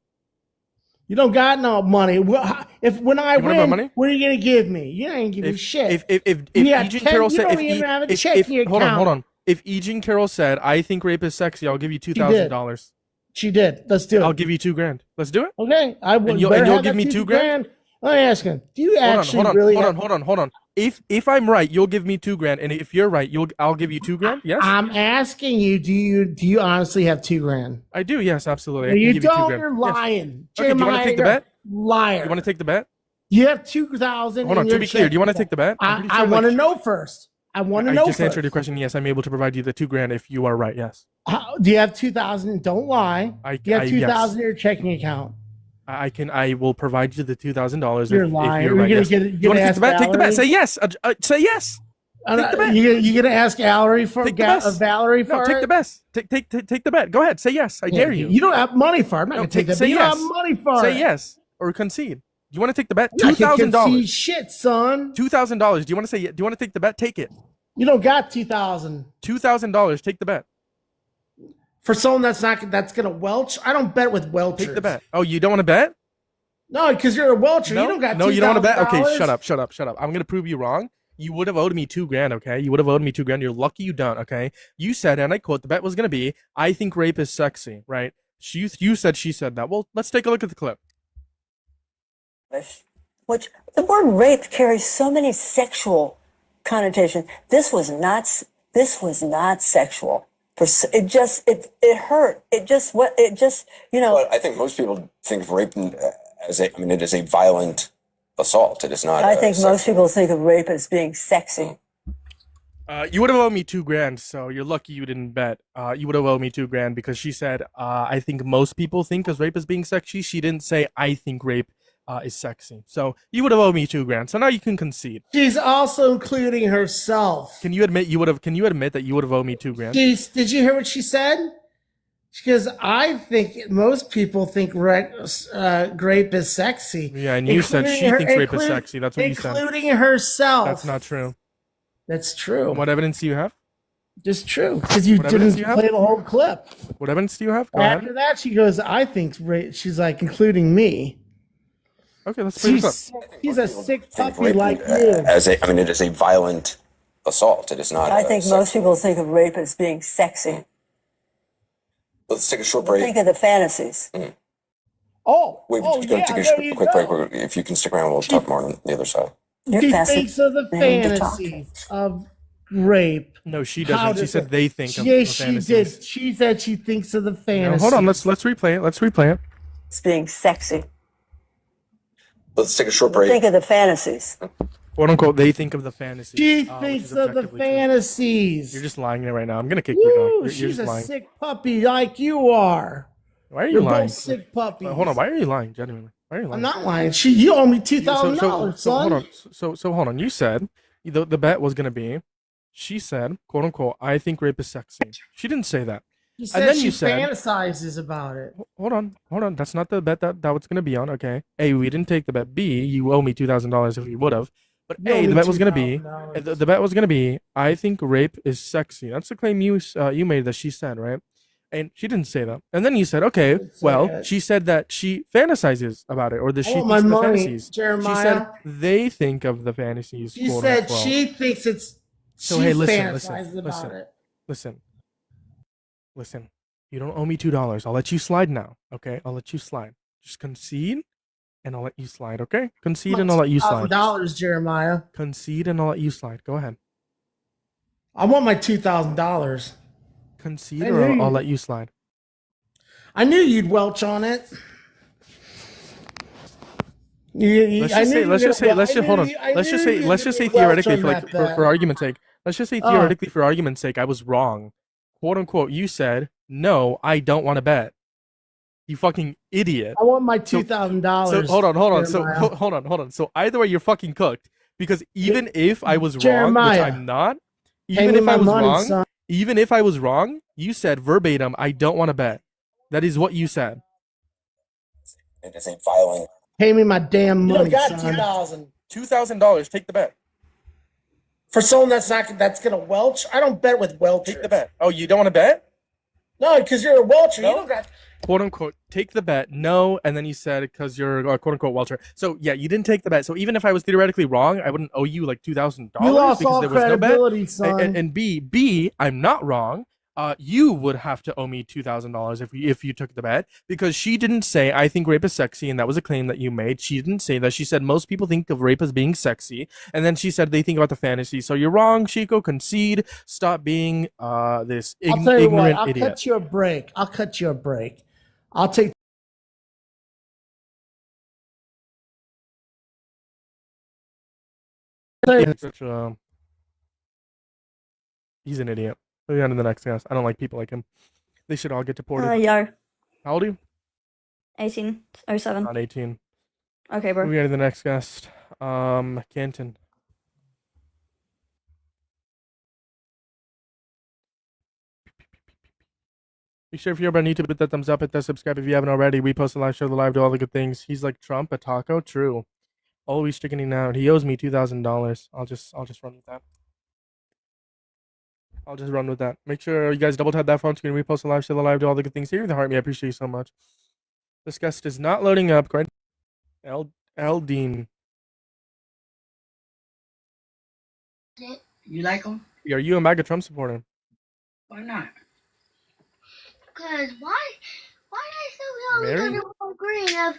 You don't got no money. When I You wanna bet win, money? what are you gonna give me? You ain't gonna give me shit. If You got Eugene 10 Carroll you said, don't even have a checking hold account. on. If Eugene Carroll said, "I think rape is sexy," I'll give you $2,000. She did. Let's do it. I'll give you $2,000. Let's do it. Okay, I will. And you'll give me $2,000? Let me ask him. Do you actually Hold really? on. If I'm right, you'll give me $2,000, and if you're right, I'll give you $2,000. Yes, I'm asking you. Do you honestly have $2,000? I do. Yes, absolutely. I No, can you give you don't. $2,000. You're Yes. lying. Okay, do you want to Jeremiah, take the you're a bet? Liar. You want to take the bet? You have 2,000. Hold on. To be clear, do you want to take the bet? I want to know first. I want to know I just first. answered your question. Yes, I'm able to provide you the $2,000 if you are right. Yes. Do you have 2,000? Don't lie. Do you have yes. 2,000 in your checking account? I will provide you the $2,000 You're if lying. you're You're right. gonna Yes. get- You you're want to gonna take the bet? ask Take the bet. Valerie? Say yes. Say yes. Take the bet. You gonna ask Valerie for Take the best. Valerie for No, take it? the best. Take the bet. Go ahead. Say yes. I dare you. You don't have money for it. I'm not No, gonna take that. say But you yes. don't have money for it. Say yes or concede. You want to take the bet? I can concede $2,000. shit, son. $2,000. Do you want to say? Do you want to take the bet? Take it. You don't got 2,000. $2,000. Take the bet. For someone that's gonna welch, I don't bet with welchers. Take the bet. Oh, you don't want to bet? No, because you're a welcher. No, You don't got no, you don't want to bet. Okay, $2,000. shut up. I'm gonna prove you wrong. You would have owed me $2,000. Okay, you would have owed me $2,000. You're lucky you don't. Okay, you said, and I quote, the bet was gonna be, "I think rape is sexy." Right? You said she said that. Well, let's take a look at the clip. Which the word rape carries so many sexual connotations. This was not sexual. It hurt. It just Well, I think most people think of rape as it is a violent assault. It is not. I think most people think of rape as being sexy. You would have owed me $2,000, so you're lucky you didn't bet. You would have owed me $2,000 because she said, "I think most people think of rape as being sexy." She didn't say, "I think rape is sexy." So you would have owed me $2,000. So now you can concede. She's also including herself. Can you admit you would have? Can you admit that you would have owed me $2,000? Did you hear what she said? Because I think most people think rape is sexy. Yeah, and you said she thinks rape is sexy. That's what you said. Including herself. That's not true. That's true. What evidence do you have? Just true. Because you didn't play the whole clip. What evidence do you have? Go After ahead. that, she goes, I think rape. She's like, including me. Okay, let's play this up. He's a sick puppy Rape like you. it is a violent assault. It is not. I think most people think of rape as being sexy. Let's take a short break. Think of the fantasies. Oh, We're going to take a quick break. If you can stick around, we'll talk more on the other side. She thinks of the fantasies of rape. No, she doesn't. She said they think of Yes, the she fantasies. did. She said she thinks of the fantasies. Hold on, let's replay it. Let's replay it. It's being sexy. Let's take a short break. Think of the fantasies. "Quote unquote," they think of the fantasies. She which thinks is of the objectively true. fantasies. You're just lying right now. I'm gonna kick you down. Woo, You're she's just a lying. sick puppy like you are. Why are you You're lying? both sick puppies. Hold on. Why are you lying? Genuinely. Why are you lying? I'm not lying. You owe me $2,000, So son. hold on. So hold on. You said the bet was gonna be. She said, "Quote unquote," "I think rape is sexy." She didn't say that. She And said then she you said, fantasizes about it. Hold on. That's not the bet that was gonna be on. Okay. A, we didn't take the bet. B, you owe me $2,000 if we would have. But You owe A, me the bet was gonna be. $2,000. The bet was gonna be. I think rape is sexy. That's the claim you made that she said, right? And she didn't say that. And then you said, okay, well, it. she said that she fantasizes about it, or that she want thinks my of the money, fantasies. Jeremiah. She said they think of the fantasies. She quote said unquote. she thinks it's. So she hey, listen, fantasizes about it. listen. You don't owe me $2. I'll let you slide now. Okay, I'll let you slide. Just concede, and I'll let you slide. Okay, concede, and I'll let you slide. $2,000, Jeremiah. Concede, and I'll let you slide. Go ahead. I want my $2,000. Concede, or I'll let you slide. I knew you'd welch on it. Let's just say theoretically for argument's sake. Let's just say theoretically for argument's sake, I was wrong. "Quote unquote," you said, "No, I don't want to bet." You fucking idiot. I want my $2,000. So hold on. Jeremiah. Hold on. So either way, you're fucking cooked. Because even if I was wrong, Jeremiah, which I'm not, pay even me if my I was money, wrong, son. even if I was wrong, you said verbatim, "I don't want to bet." That is what you said. It is a violent. Pay me my damn money, got son. $2,000. Take the bet. For someone that's gonna welch, I don't bet with welchers. Take the bet. Oh, you don't want to bet? No, because you're a welcher. No? You don't got. "Quote unquote," take the bet. No, and then you said because you're a quote unquote welcher. So yeah, you didn't take the bet. So even if I was theoretically wrong, I wouldn't owe you like $2,000 You lost because all there was no bet. credibility, son. And B, I'm not wrong. You would have to owe me $2,000 if you took the bet, because she didn't say "I think rape is sexy," and that was a claim that you made. She didn't say that. She said most people think of rape as being sexy, and then she said they think about the fantasy. So you're wrong, Chico. Concede. Stop being this I'll tell you what. ignorant I'll idiot. cut you a break. I'll take. He's an idiot. Moving on to the next guest. I don't like people like him. They should all get deported. Yo, How old are you? 1807. Not 18. Okay, bro. Moving on to the next guest. Canton. Be sure if you're on YouTube, hit that thumbs up, hit that subscribe if you haven't already. We post a live, share the live, do all the good things. He's like Trump, a taco. True. Always chickening out. He owes me $2,000. I'll just run with that. I'll just run with that. Make sure you guys double tap that phone screen, repost the live, share the live, do all the good things here. The heart me, I appreciate you so much. This guest is not loading up. Correct? Eldine. You like him? Are you a MAGA Trump supporter? Why not? Cause why I still only Mary? go to one green of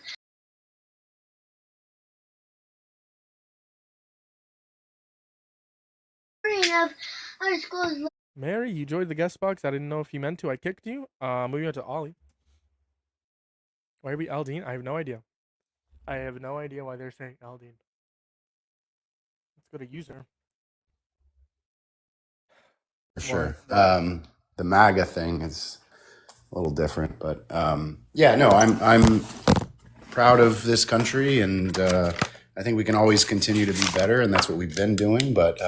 other schools? Mary, you joined the guest box. I didn't know if you meant to. I kicked you. Moving on to Ollie. Why are we Aldine? I have no idea. I have no idea why they're saying Aldine. Let's go to user. For sure. The MAGA thing is a little different, but yeah, no, I'm proud of this country, and I think we can always continue to be better, and that's what we've been doing. But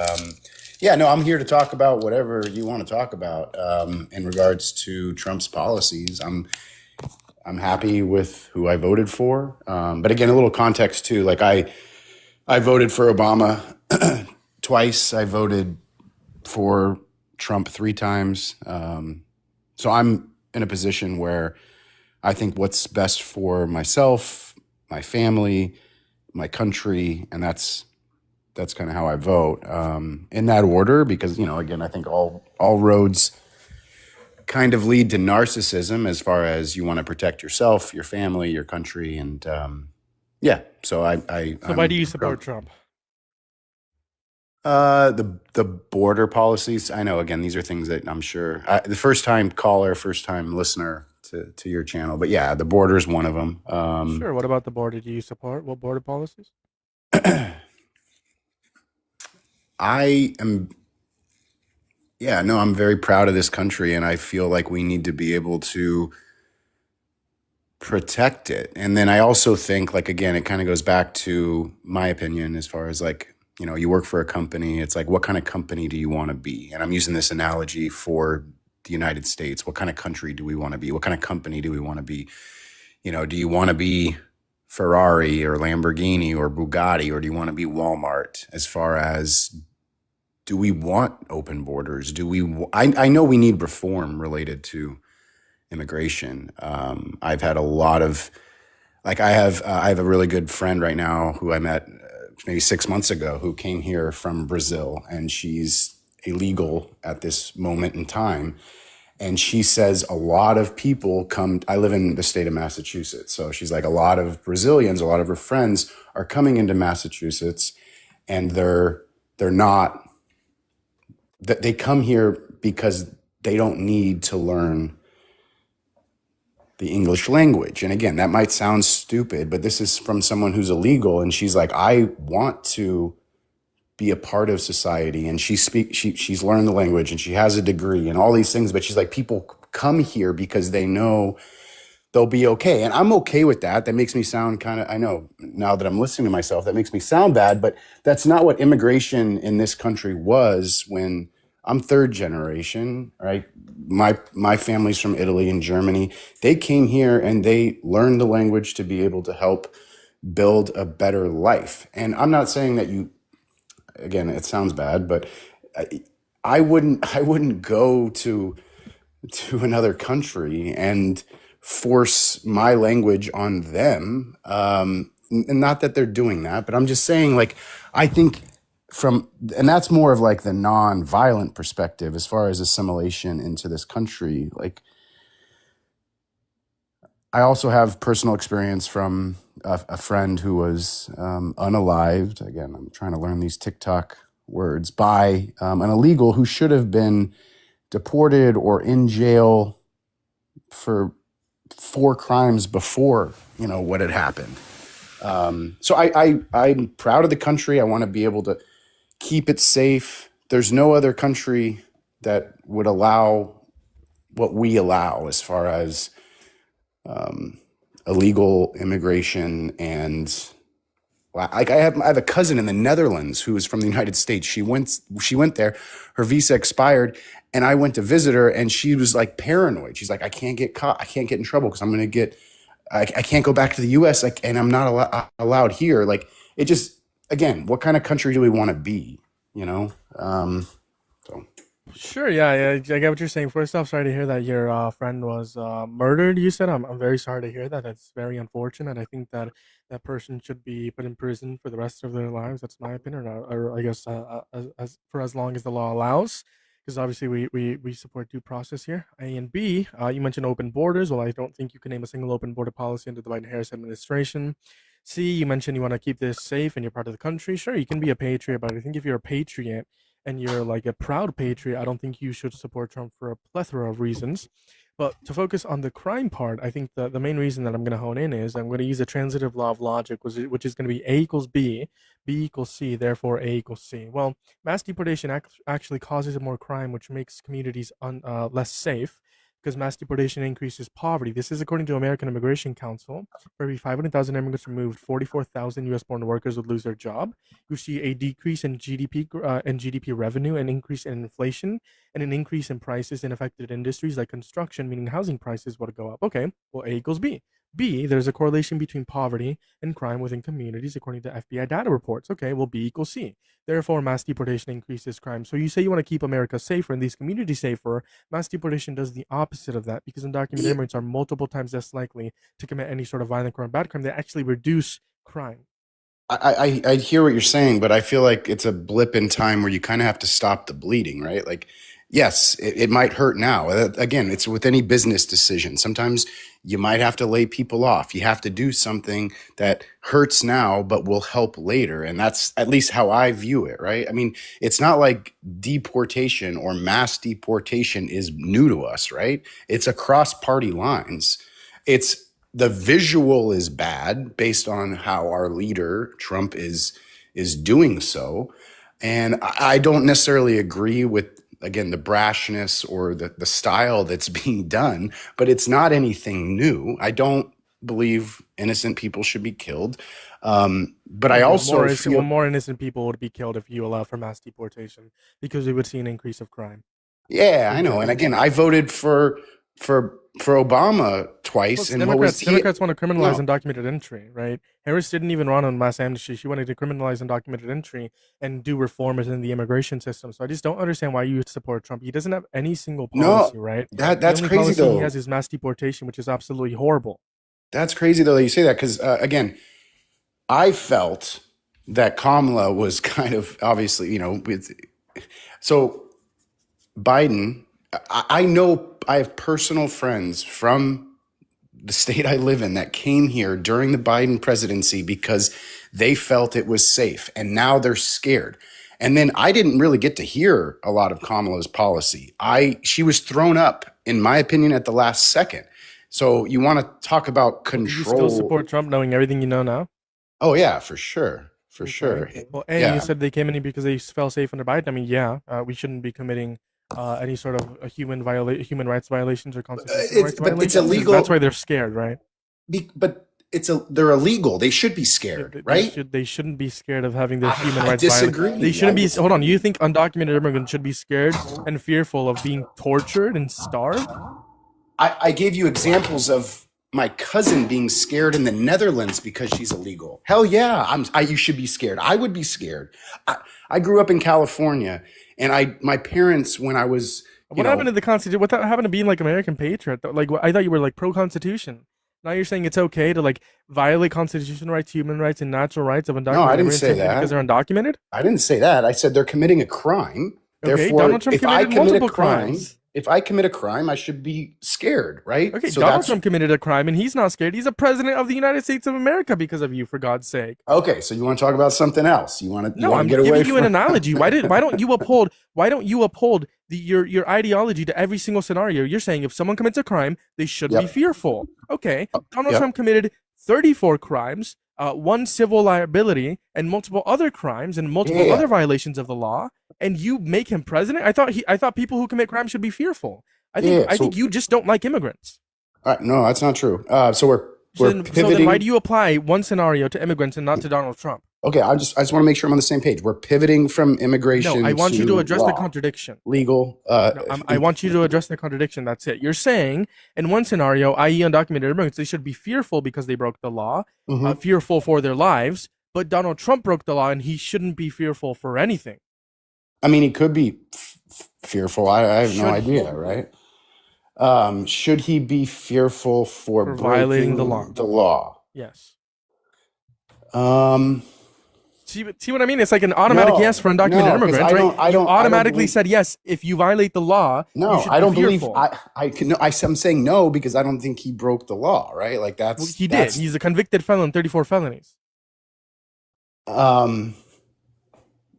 yeah, no, I'm here to talk about whatever you want to talk about in regards to Trump's policies. I'm happy with who I voted for, but again, a little context too. Like I voted for Obama twice. I voted for Trump 3 times. So I'm in a position where I think what's best for myself, my family, my country, and that's kind of how I vote in that order. Because again, I think all roads kind of lead to narcissism as far as you want to protect yourself, your family, your country, and yeah. So So why do you support Trump? The border policies. I know, again, these are things that I'm sure the first time caller, first time listener to your channel, but yeah, the border is one of them. Sure. What about the border? Do you support what border policies? I'm very proud of this country, and I feel like we need to be able to protect it. And then I also think, like, again, it kind of goes back to my opinion as far as like, you work for a company. It's like, what kind of company do you want to be? And I'm using this analogy for the United States. What kind of country do we want to be? What kind of company do we want to be? Do you want to be Ferrari or Lamborghini or Bugatti, or do you want to be Walmart? As far as, do we want open borders? I know we need reform related to immigration. I've had a lot of, like, I have a really good friend right now who I met maybe 6 months ago, who came here from Brazil, and she's illegal at this moment in time. And she says a lot of people come, I live in the state of Massachusetts. So she's like, a lot of Brazilians, a lot of her friends are coming into Massachusetts, and they're not, that they come here because they don't need to learn the English language. And again, that might sound stupid, but this is from someone who's illegal. And she's like, I want to be a part of society. And she's learned the language, and she has a degree and all these things. But she's like, people come here because they know they'll be okay. And I'm okay with that. That makes me sound kind of, I know now that I'm listening to myself, that makes me sound bad, but that's not what immigration in this country was. When I'm 3rd generation, right? My family's from Italy and Germany. They came here and they learned the language to be able to help build a better life. And I'm not saying that again, it sounds bad, but I wouldn't go to another country and force my language on them. And not that they're doing that, but I'm just saying, like, I think and that's more of like the non-violent perspective as far as assimilation into this country. Like, I also have personal experience from a friend who was unalived. Again, I'm trying to learn these TikTok words, by an illegal who should have been deported or in jail for 4 crimes before, what had happened. So I'm proud of the country. I want to be able to keep it safe. There's no other country that would allow what we allow as far as illegal immigration. And like, I have a cousin in the Netherlands who is from the United States. She went there, her visa expired, and I went to visit her, and she was like paranoid. She's like, I can't get caught. I can't get in trouble because I'm going to I can't go back to the US, and I'm not allowed here. Like, it just, again, what kind of country do we want to be? So. Sure, yeah, I get what you're saying. First off, sorry to hear that your friend was murdered. You said I'm very sorry to hear that. That's very unfortunate. I think that that person should be put in prison for the rest of their lives. That's my opinion, or I guess as for as long as the law allows. Because obviously we support due process here. A and B. You mentioned open borders. Well, I don't think you can name a single open border policy under the Biden-Harris administration. C. You mentioned you want to keep this safe and you're part of the country. Sure, you can be a patriot, but I think if you're a patriot and you're like a proud patriot, I don't think you should support Trump for a plethora of reasons. But to focus on the crime part, I think the main reason that I'm going to hone in is I'm going to use a transitive law of logic, which is going to be A equals B, B equals C, therefore A equals C. Well, mass deportation actually causes more crime, which makes communities less safe because mass deportation increases poverty. This is according to American Immigration Council. For every 500,000 immigrants removed, 44,000 U.S.-born workers would lose their job. You see a decrease in GDP revenue, an increase in inflation, and an increase in prices in affected industries like construction, meaning housing prices would go up. Okay, well, A equals B. B, there's a correlation between poverty and crime within communities according to FBI data reports. Okay, well, B equals C. Therefore, mass deportation increases crime. So you say you want to keep America safer and these communities safer. Mass deportation does the opposite of that because undocumented immigrants are multiple times less likely to commit any sort of violent crime, bad crime. They actually reduce crime. I hear what you're saying, but I feel like it's a blip in time where you kind of have to stop the bleeding, right? Like, yes, it might hurt now. Again, it's with any business decision. Sometimes you might have to lay people off. You have to do something that hurts now, but will help later. And that's at least how I view it, right? I mean, it's not like deportation or mass deportation is new to us, right? It's across party lines. It's the visual is bad based on how our leader Trump is doing so, and I don't necessarily agree with again the brashness or the style that's being done, but it's not anything new. I don't believe innocent people should be killed, but I also feel more innocent people would be killed if you allow for mass deportation because we would see an increase of crime. yeah, I know. And again, I voted for Obama twice, Plus, and Democrats want to criminalize No. undocumented entry, right? Harris didn't even run on mass amnesty. She wanted to criminalize undocumented entry and do reforms in the immigration system. So I just don't understand why you would support Trump. He doesn't have any single policy, right? That's the only crazy policy though. he has is mass deportation, which is absolutely horrible. That's crazy though that you say that because again, I felt that Kamala was kind of obviously, so Biden. I know I have personal friends from the state I live in that came here during the Biden presidency because they felt it was safe, and now they're scared. And then I didn't really get to hear a lot of Kamala's policy. She was thrown up, in my opinion, at the last second. So you want to talk about control? Do you still support Trump, knowing everything you know now? Oh yeah, for sure, for sure. Well, A, you said they came in because they felt safe under Biden. I mean, yeah, we shouldn't be committing any sort of human rights violations or constitutional rights violations. It's illegal. That's why they're scared, right? But they're illegal. They should be scared, right? They shouldn't be scared of having their human rights disagree. violated. They shouldn't be. Hold on. You think undocumented immigrants should be scared and fearful of being tortured and starved? I gave you examples of my cousin being scared in the Netherlands because she's illegal. Hell yeah, you should be scared. I would be scared. I grew up in California, and my parents, when I was what happened to the Constitution? What happened to being like American patriot? Like I thought you were like pro-Constitution. Now you're saying it's okay to like violate constitutional rights, human rights, and natural rights of undocumented No, I didn't say that because they're undocumented. I didn't say that. I said they're committing a crime. Okay, Therefore, Donald Trump committed multiple crimes. If I commit a crime, I should be scared, right? Okay, so Donald Trump committed a crime and he's not scared. He's a president of the United States of America because of you, for God's sake. Okay, so you want to talk about something else? You want to? No, I'm giving you an analogy. Why don't you uphold your ideology to every single scenario? You're saying if someone commits a crime, they should be fearful. Okay, Donald Trump committed 34 crimes, one civil liability, and multiple other crimes and multiple other violations of the law. And you make him president? I thought people who commit crimes should be fearful. I think you just don't like immigrants. No, that's not true. So then why do you apply one scenario to immigrants and not to Donald Trump? Okay, I just want to make sure I'm on the same page. We're pivoting from immigration. No, I want you to address law. the contradiction. Legal. I want you to address the contradiction. That's it. You're saying in one scenario, i.e., undocumented immigrants, they should be fearful because they broke the law, fearful for their lives. But Donald Trump broke the law, and he shouldn't be fearful for anything. I mean, he could be Fearful. I have Should no he? idea, right? Should he be fearful for violating the breaking law? the law? Yes. Um, See what I mean? It's like an automatic yes for undocumented no, 'cause immigrants, I right? don't- I You don't- I don't automatically believe- said yes. If you violate the law, you no, should I don't be believe. fearful. I'm saying no because I don't think he broke the law, right? Like Well, that's he did. that's- He's a convicted felon, 34 felonies.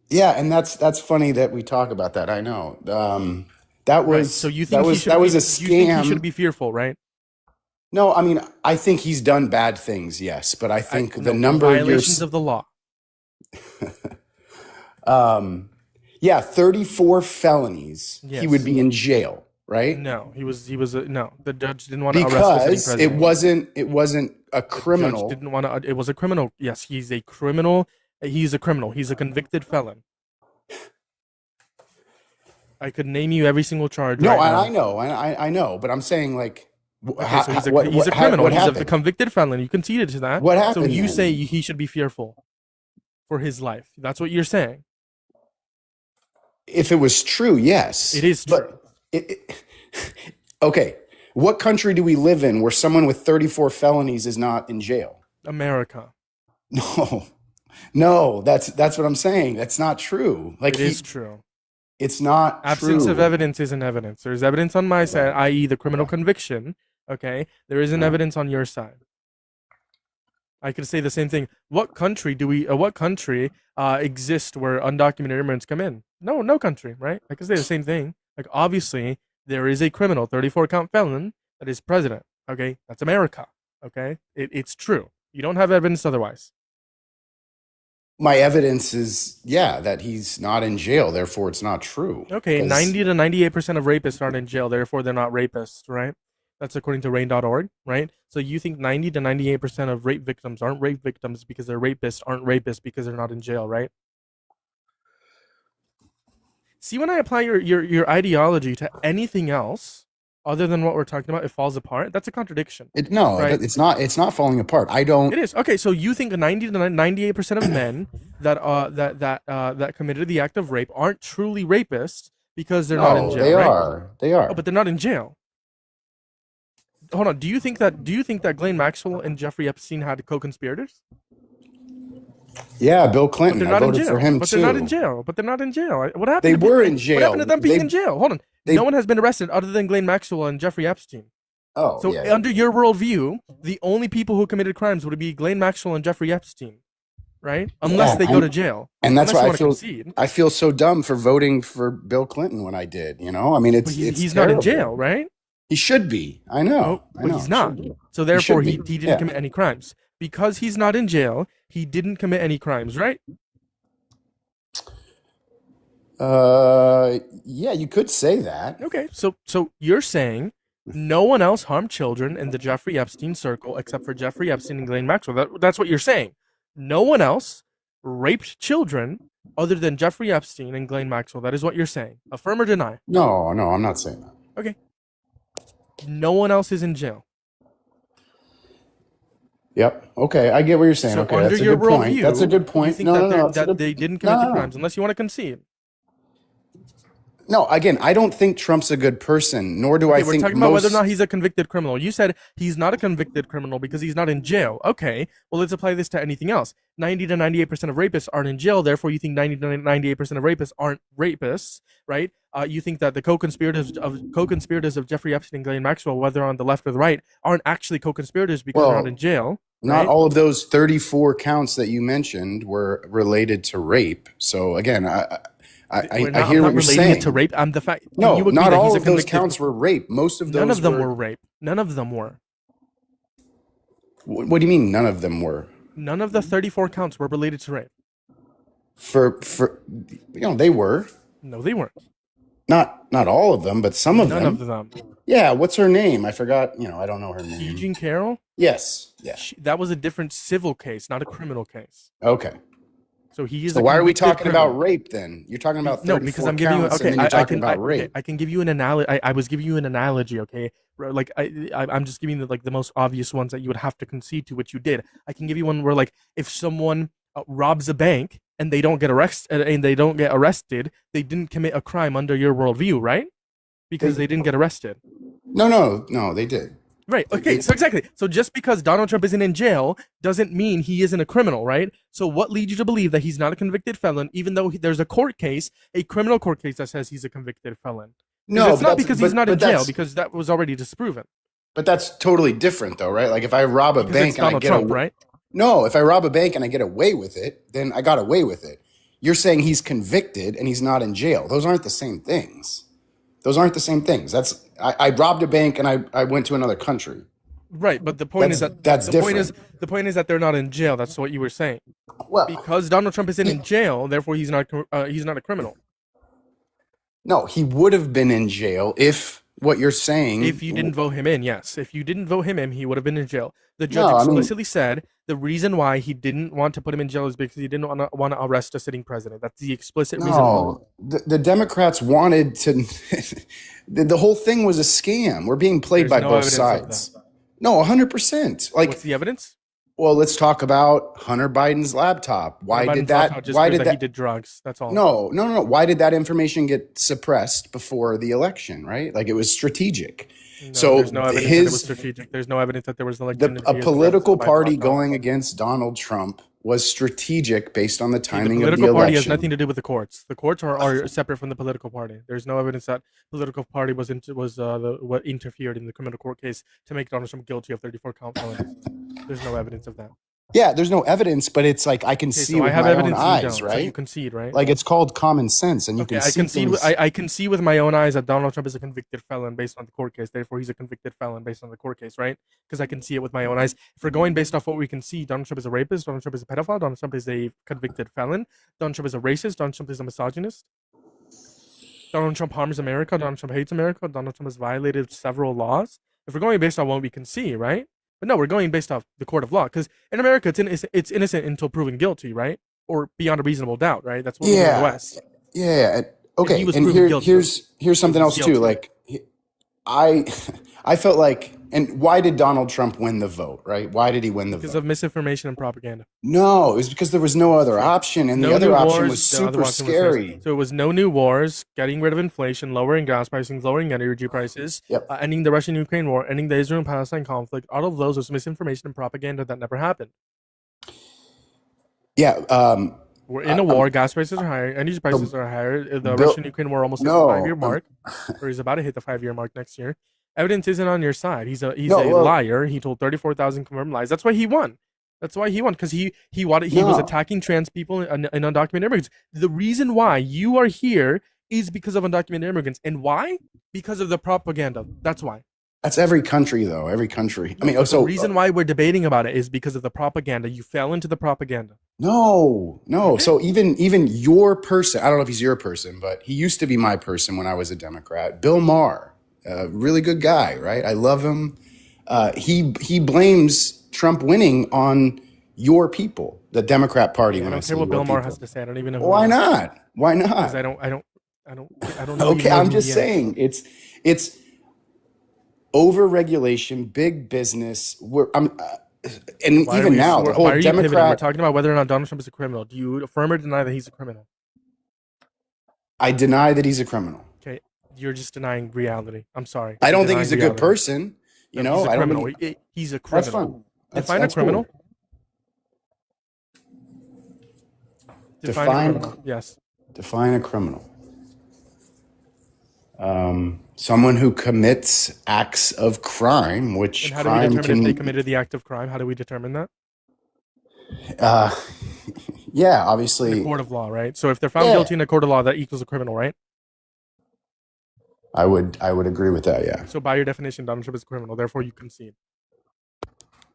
Yeah, and that's funny that we talk about that. I know. That was Right. So you think that was he should that was be, a you think scam. he should be fearful, right? No, I mean I think he's done bad things, yes, but I think the No, number violations of the law. yeah, 34 felonies. He Yes. would be in jail, right? No, he was no. The judge didn't want to arrest the Because sitting it president. wasn't a criminal. Judge didn't want to. It was a criminal. Yes, he's a criminal. He's a criminal. He's a convicted felon. I could name you every single charge. No, right now. I know, but I'm saying like Okay, so he's a criminal. What He's a happened? convicted felon. You conceded to that. What So happened you then? say he should be fearful for his life. That's what you're saying. If it was true, yes. It is true. But okay, what country do we live in where someone with 34 felonies is not in jail? America. No, that's what I'm saying. That's not true. Like It is true. It's not Absence true. of evidence isn't evidence. There's evidence on my side, i.e., the criminal conviction. Okay, there isn't evidence on your side. I could say the same thing. What country exists where undocumented immigrants come in? No country, right? I could say the same thing. Like obviously, there is a criminal, 34 count felon that is president. Okay, that's America. Okay, it's true. You don't have evidence otherwise. My evidence is that he's not in jail, therefore it's not true. Okay, 'Cause- 90 to 98% of rapists aren't in jail, therefore they're not rapists, right? That's according to rain.org, right? So you think 90 to 98% of rape victims aren't rape victims because they're rapists, aren't rapists because they're not in jail, right? See, when I apply your ideology to anything else other than what we're talking about, it falls apart. That's a contradiction. It's not falling apart. I don't. It is. Okay, so you think 90 to 98% of men that committed the act of rape aren't truly rapists because they're not in jail, they right? are. They are. Oh, but they're not in jail. Hold on. Do you think that Ghislaine Maxwell and Jeffrey Epstein had co-conspirators? Yeah, Bill But Clinton. they're I not in voted jail. for him But too. they're not in jail. But they're not in jail. What happened? They to were people- in jail. What happened to them being They- in jail? Hold on. No one has been arrested other than Ghislaine Maxwell and Jeffrey Epstein. Oh, So yeah. under your worldview, the only people who committed crimes would be Ghislaine Maxwell and Jeffrey Epstein, right? Unless Yeah, they go to jail. And that's Unless you why wanna concede. I feel so dumb for voting for Bill Clinton when I did. You know, I mean, But he's not in terrible. jail, right? He should be. I know. I But know. he's not. Should be. So therefore, he should be. didn't Yeah. commit any crimes. Because he's not in jail, he didn't commit any crimes, right? Yeah, you could say that. Okay, so you're saying no one else harmed children in the Jeffrey Epstein circle except for Jeffrey Epstein and Ghislaine Maxwell. That's what you're saying. No one else raped children other than Jeffrey Epstein and Ghislaine Maxwell. That is what you're saying. Affirm or deny? No, I'm not saying that. Okay. No one else is in jail. Yep. Okay, I get what you're saying. So Okay, under that's a your good point. worldview, That's a good you point. think No, that, that's a good- they didn't commit the No. crimes, unless you want to concede. No, again, I don't think Trump's a good person, nor do I We're think talking about whether or not he's a convicted criminal. You said he's not a convicted criminal because he's not in jail. Okay, well, let's apply this to anything else. 90 to 98% of rapists aren't in jail. Therefore, you think 90 to 98% of rapists aren't rapists, right? You think that the co-conspirators of Jeffrey Epstein and Ghislaine Maxwell, whether on the left or the right, aren't actually co-conspirators because they're Well, not in jail. Not right? all of those 34 counts that you mentioned were related to rape. So again, I We're not, hear I'm what not you're relating saying. it to rape. I'm the fact. No, you agree not that he's all a of those convicted- counts were rape. Most of those None of them were rape. None of them were. What do you mean? None of them were. None of the 34 counts were related to rape. For they were. No, they weren't. Not all of them, but some of None them. of them. Yeah, what's her name? I forgot. I don't know her name. Eugene Carroll? Yes. Yeah. That was a different civil case, not a criminal case. Okay. So he is. So a why are we convicted talking criminal. about rape then? You're talking about 34 No, because I'm giving you. counts, Okay, and then you're I talking can. about rape. I can give you an analogy. I was giving you an analogy. Okay, like I'm just giving the most obvious ones that you would have to concede to, which you did. I can give you one where if someone robs a bank, and they don't get arrested, they didn't commit a crime under your worldview, right? Because they didn't get arrested. No, they did. Right. Okay. So exactly. So just because Donald Trump isn't in jail doesn't mean he isn't a criminal, right? So what leads you to believe that he's not a convicted felon, even though there's a court case, a criminal court case that says he's a convicted felon? No, it's not because he's not in jail, because that was already disproven. But that's totally different, though, right? Like if I rob a bank and I get Trump, right? No, if I rob a bank and I get away with it, then I got away with it. You're saying he's convicted and he's not in jail. Those aren't the same things. I robbed a bank and I went to another country. Right, but the point is that the point is that they're not in jail. That's what you were saying. Well, because Donald Trump isn't in jail, therefore he's not a criminal. No, he would have been in jail if what you're saying. If you didn't vote him in, yes. If you didn't vote him in, he would have been in jail. The judge explicitly said the reason why he didn't want to put him in jail is because he didn't want to arrest a sitting president. That's the explicit reason. No, the Democrats wanted to. The whole thing was a scam. We're being played by both sides. No, 100%. Like, what's the evidence? Well, let's talk about Hunter Biden's laptop. Why did that he did drugs? That's all. No. Why did that information get suppressed before the election? Right? Like it was strategic. No, so there's no evidence that it was strategic. There's no evidence that there was a political party going against Donald Trump was strategic based on the timing of the election. The political party has nothing to do with the courts. The courts are separate from the political party. There's no evidence that political party what interfered in the criminal court case to make Donald Trump guilty of 34 count felonies. There's no evidence of that. Yeah, there's no evidence, but it's like I can see with my own eyes, right? So you concede, right? Like it's called common sense, and you can see things. I can see with my own eyes that Donald Trump is a convicted felon based on the court case. Therefore, he's a convicted felon based on the court case, right? Because I can see it with my own eyes. If we're going based off what we can see, Donald Trump is a rapist. Donald Trump is a pedophile. Donald Trump is a convicted felon. Donald Trump is a racist. Donald Trump is a misogynist. Donald Trump harms America. Donald Trump hates America. Donald Trump has violated several laws. If we're going based on what we can see, right? But no, we're going based off the court of law, because in America, it's innocent until proven guilty, right? Or beyond a reasonable doubt, right? That's what we do in the West. Yeah. Okay. And here's something else too. Like, I felt like, and why did Donald Trump win the vote, right? Why did he win the vote? Because of misinformation and propaganda. No, it was because there was no other option, and the other option was super scary. So it was no new wars, getting rid of inflation, lowering gas pricing, lowering energy prices, ending the Russian-Ukraine war, ending the Israel-Palestine conflict. All of those was misinformation and propaganda that never happened. Yeah. We're in a war. Gas prices are higher. Energy prices are higher. The Russian-Ukraine war almost hit the 5-year mark, or he's about to hit the 5-year mark next year. Evidence isn't on your side. He's a liar. He told 34,000 confirmed lies. That's why he won. Because he was attacking trans people and undocumented immigrants. The reason why you are here is because of undocumented immigrants. And why? Because of the propaganda. That's why. That's every country, though. Every country. I mean, the reason why we're debating about it is because of the propaganda. You fell into the propaganda. No. So even your person, I don't know if he's your person, but he used to be my person when I was a Democrat. Bill Maher. Really good guy, right? I love him. He blames Trump winning on your people, the Democrat Party. I don't care what Bill Maher has to say. I don't even know. Why not? Because I don't know. Okay, I'm just saying it's overregulation, big business. Even now, the whole Democrat. We're talking about whether or not Donald Trump is a criminal. Do you affirm or deny that he's a criminal? I deny that he's a criminal. Okay. You're just denying reality. I'm sorry. I don't think he's a good person. You know, he's a criminal. He's a criminal. That's fine. Define a criminal. Cool. Define a criminal. Yes. Define a criminal. Someone who commits acts of crime, which and how do we determine if they committed the act of crime? How do we determine that? Yeah, obviously. In a court of law, right? So if they're found guilty in a court of law, that equals a criminal, right? I would agree with that, yeah. So by your definition, Donald Trump is a criminal, therefore you concede.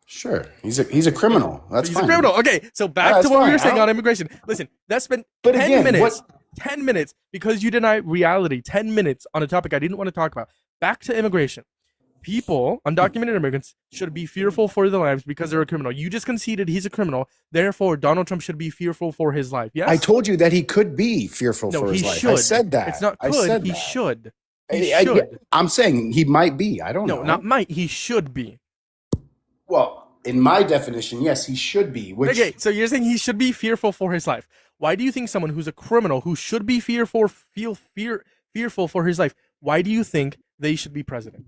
Sure. He's a criminal. That's he's fine. He's a criminal. Okay, so back to what we were saying on immigration. Listen, that's been 10 minutes. 10 minutes because you deny reality. 10 minutes on a topic I didn't want to talk about. Back to immigration. People, undocumented immigrants, should be fearful for their lives because they're a criminal. You just conceded he's a criminal. Therefore, Donald Trump should be fearful for his life. Yes? I told you that he could be fearful for his life. Should. I said that. It's not could. He should. I'm saying he might be. I don't know. No, not might. He should be. Well, in my definition, yes, he should be. Okay, so you're saying he should be fearful for his life. Why do you think someone who's a criminal, who should be fearful for his life, why do you think they should be president?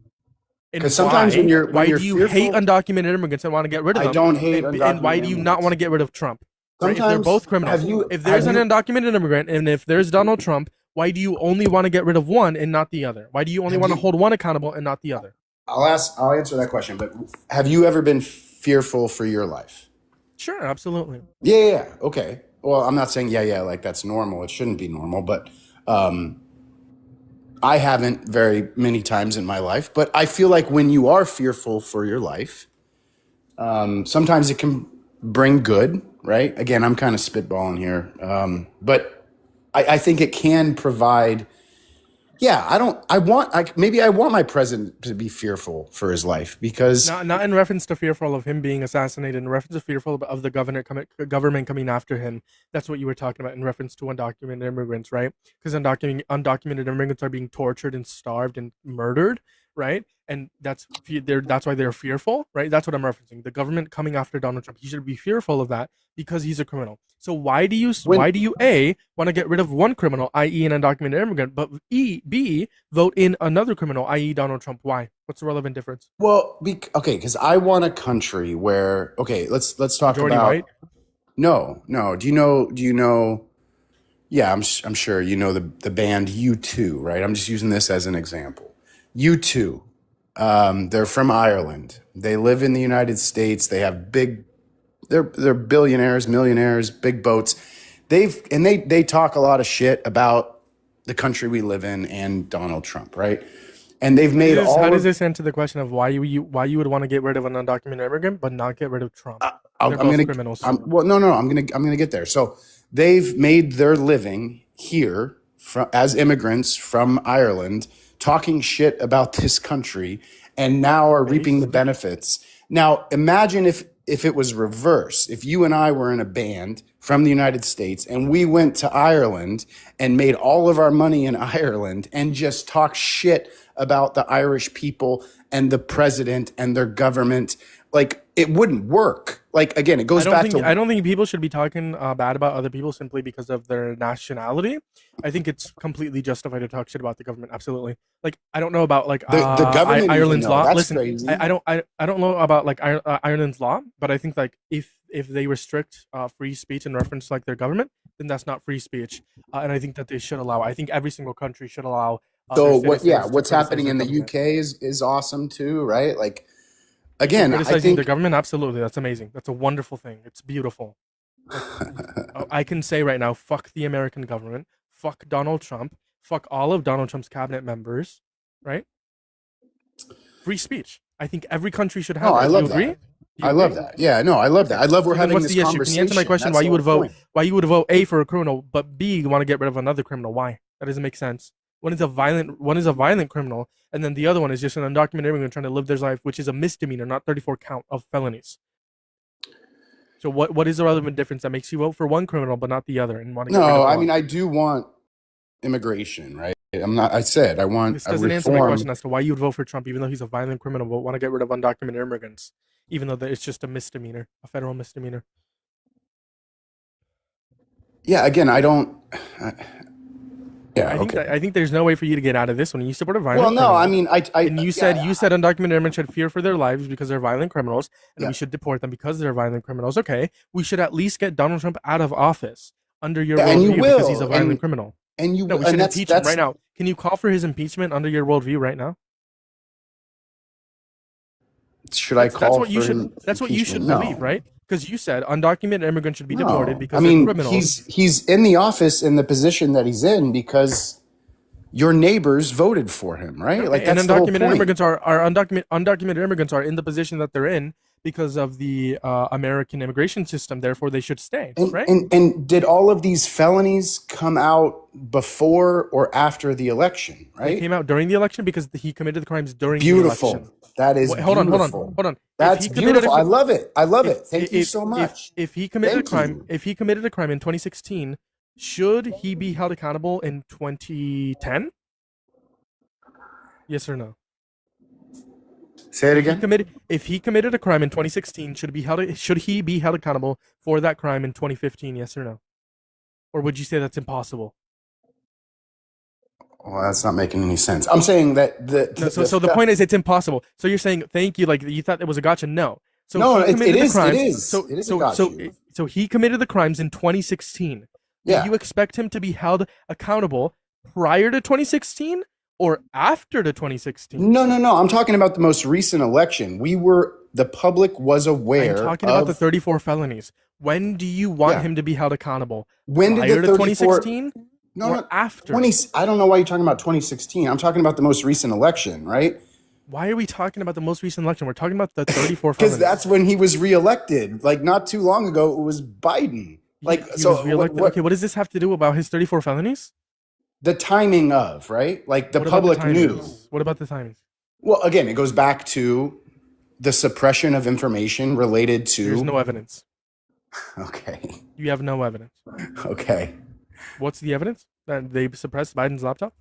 Because sometimes when you're why do you fearful, hate undocumented immigrants and want to get rid of them? I don't hate undocumented And why do you not want to get rid of Trump? Right? If they're Sometimes both criminals. If there's an undocumented immigrant and if there's Donald Trump, why do you only want to get rid of one and not the other? Why do you only want to hold one accountable and not the other? I'll answer that question. But have you ever been fearful for your life? Sure, absolutely. Yeah. Okay. Well, I'm not saying like that's normal. It shouldn't be normal, but I haven't very many times in my life. But I feel like when you are fearful for your life, sometimes it can bring good, right? Again, I'm kind of spitballing here, but I think it can provide. Yeah, I want my president to be fearful for his life because not in reference to fearful of him being assassinated, in reference to fearful of the government coming after him. That's what you were talking about in reference to undocumented immigrants, right? Because undocumented immigrants are being tortured and starved and murdered, right? And that's why they're fearful, right? That's what I'm referencing. The government coming after Donald Trump. He should be fearful of that because he's a criminal. So why do you A, want to get rid of one criminal, i.e. an undocumented immigrant, but B, vote in another criminal, i.e. Donald Trump? Why? What's the relevant difference? Well, because I want a country where let's talk Majority about white? No. Do you know? Yeah, I'm sure you know the band U2, right? I'm just using this as an example. U2, they're from Ireland. They live in the United States. They have they're billionaires, millionaires, big boats. They talk a lot of shit about the country we live in and Donald Trump, right? And they've made How does this answer the question of why you would want to get rid of an undocumented immigrant but not get rid of Trump? I'm gonna get there. So they've made their living here as immigrants from Ireland, talking shit about this country, and now are reaping the benefits. Now imagine if it was reverse. If you and I were in a band from the United States and we went to Ireland and made all of our money in Ireland and just talk shit about the Irish people and the president and their government, like it wouldn't work. Like again, it goes back to. I don't think people should be talking bad about other people simply because of their nationality. I think it's completely justified to talk shit about the government. Absolutely. Like I don't know about like the government Ireland's law. That's Listen, crazy. I don't know about like Ireland's law, but I think like if they restrict free speech in reference to like their government, then that's not free speech, and I think that they should allow. I think every single country should allow. So what's happening in the UK is awesome too, right? Like again, criticizing I think the government, absolutely, that's amazing. That's a wonderful thing. It's beautiful. I can say right now, fuck the American government, fuck Donald Trump, fuck all of Donald Trump's cabinet members, right? Free speech. I think every country should have. I love you agree? that. I love that. Yeah, no, I love that. I love we're having what's this the issue? conversation. Can you answer my question? That's the whole point. Why you would vote A for a criminal, but B you want to get rid of another criminal? Why? That doesn't make sense. One is a violent criminal, and then the other one is just an undocumented immigrant trying to live their life, which is a misdemeanor, not 34 count of felonies. So what is the relevant difference that makes you vote for one criminal but not the other and want to get rid of one? I mean I do want immigration, right? I said I want This doesn't answer my question as to why you would vote for Trump, even though he's a violent criminal, but want to get rid of undocumented immigrants, even though it's just a misdemeanor, a federal misdemeanor. Yeah, again, I don't. I think there's no way for you to get out of this one. You support a violent. Well, no, criminal, I mean, and you said undocumented immigrants should fear for their lives because they're violent criminals, and we should deport them because they're violent criminals. Okay, we should at least get Donald Trump out of office under your worldview because he's a violent criminal. And you, no, we should impeach him right now. Can you call for his impeachment under your worldview right now? Should I call? That's what you should believe, right? Because you said undocumented immigrants should be deported because they're criminals. He's in the office in the position that he's in because your neighbors voted for him, right? Okay, like that's and undocumented immigrants undocumented immigrants are in the position that they're in because of the American immigration system. Therefore, they should stay, right? And did all of these felonies come out before or after the election? Right? They came out during the election because he committed the crimes during the election. That is hold beautiful. on. That's beautiful. I love it. Thank you so much. If he committed a crime, in 2016, should he be held accountable in 2010? Yes or no? Say it again. If he committed a crime in 2016, should he be held accountable for that crime in 2015? Yes or no? Or would you say that's impossible? Well, that's not making any sense. I'm saying that So the point is, it's impossible. So you're saying, thank you, like you thought it was a gotcha. No. So no, he committed the it crimes. is. It is a gotcha. So he committed the crimes in 2016. Yeah. Do you expect him to be held accountable prior to 2016 or after the 2016? No. I'm talking about the most recent election. The public was aware. I'm talking about the 34 felonies. When do you want him to be held accountable? When prior did the 2016? No, after. I don't know why you're talking about 2016. I'm talking about the most recent election, right? Why are we talking about the most recent election? We're talking about the 34 felonies. Because that's when he was reelected. Like not too long ago, it was Biden. Like he was reelected. Okay, what does this have to do about his 34 felonies? The timing of, right? Like the public knew. What about the timings? Well, again, it goes back to the suppression of information related to. There's no evidence. Okay. You have no evidence. Okay. What's the evidence that they suppressed Biden's laptop?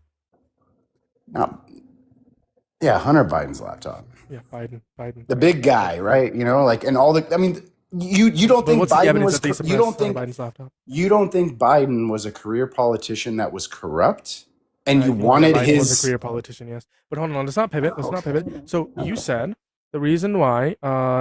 Yeah, Hunter Biden's laptop. Yeah, Biden. The big guy, right? You know, like, and all the. I mean, you don't think Biden was. You don't think Biden's laptop? You don't think Biden was a career politician that was corrupt, and you wanted Biden his. Was a career politician, yes. But hold on, let's not pivot. So you said the reason why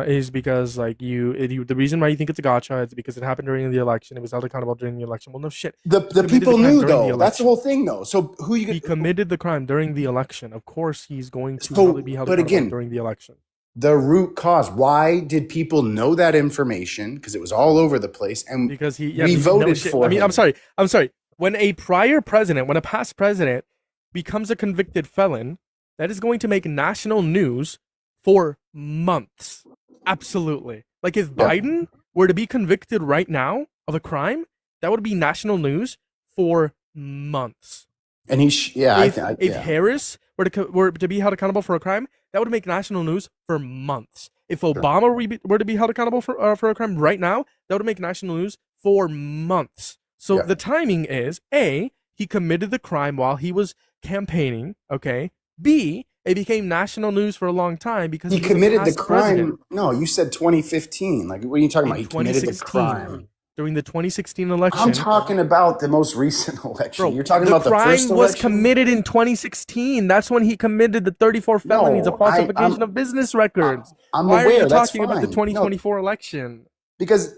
is because like the reason why you think it's a gotcha is because it happened during the election. It was held accountable during the election. Well, no shit. The people knew though. That's the whole thing though. So who you? He committed the crime during the election. Of course, he's going to probably be held accountable during the election. The root cause. Why did people know that information? Because it was all over the place, and because we voted for. I mean, I'm sorry. When a past president becomes a convicted felon, that is going to make national news for months. Absolutely. Like if Biden were to be convicted right now of a crime, that would be national news for months. And if Harris were to be held accountable for a crime, that would make national news for months. If Obama were to be held accountable for a crime right now, that would make national news for months. So the timing is A, he committed the crime while he was campaigning. Okay. B, it became national news for a long time because he committed the crime. President. No, you said 2015. Like, what are you talking about? He committed the crime during the 2016 election. I'm talking about the most recent election. Bro, you're talking about the first election. The crime was committed in 2016. That's when he committed the 34 felonies of falsification of business records. I'm Why aware. are you talking about the 2024 election? Because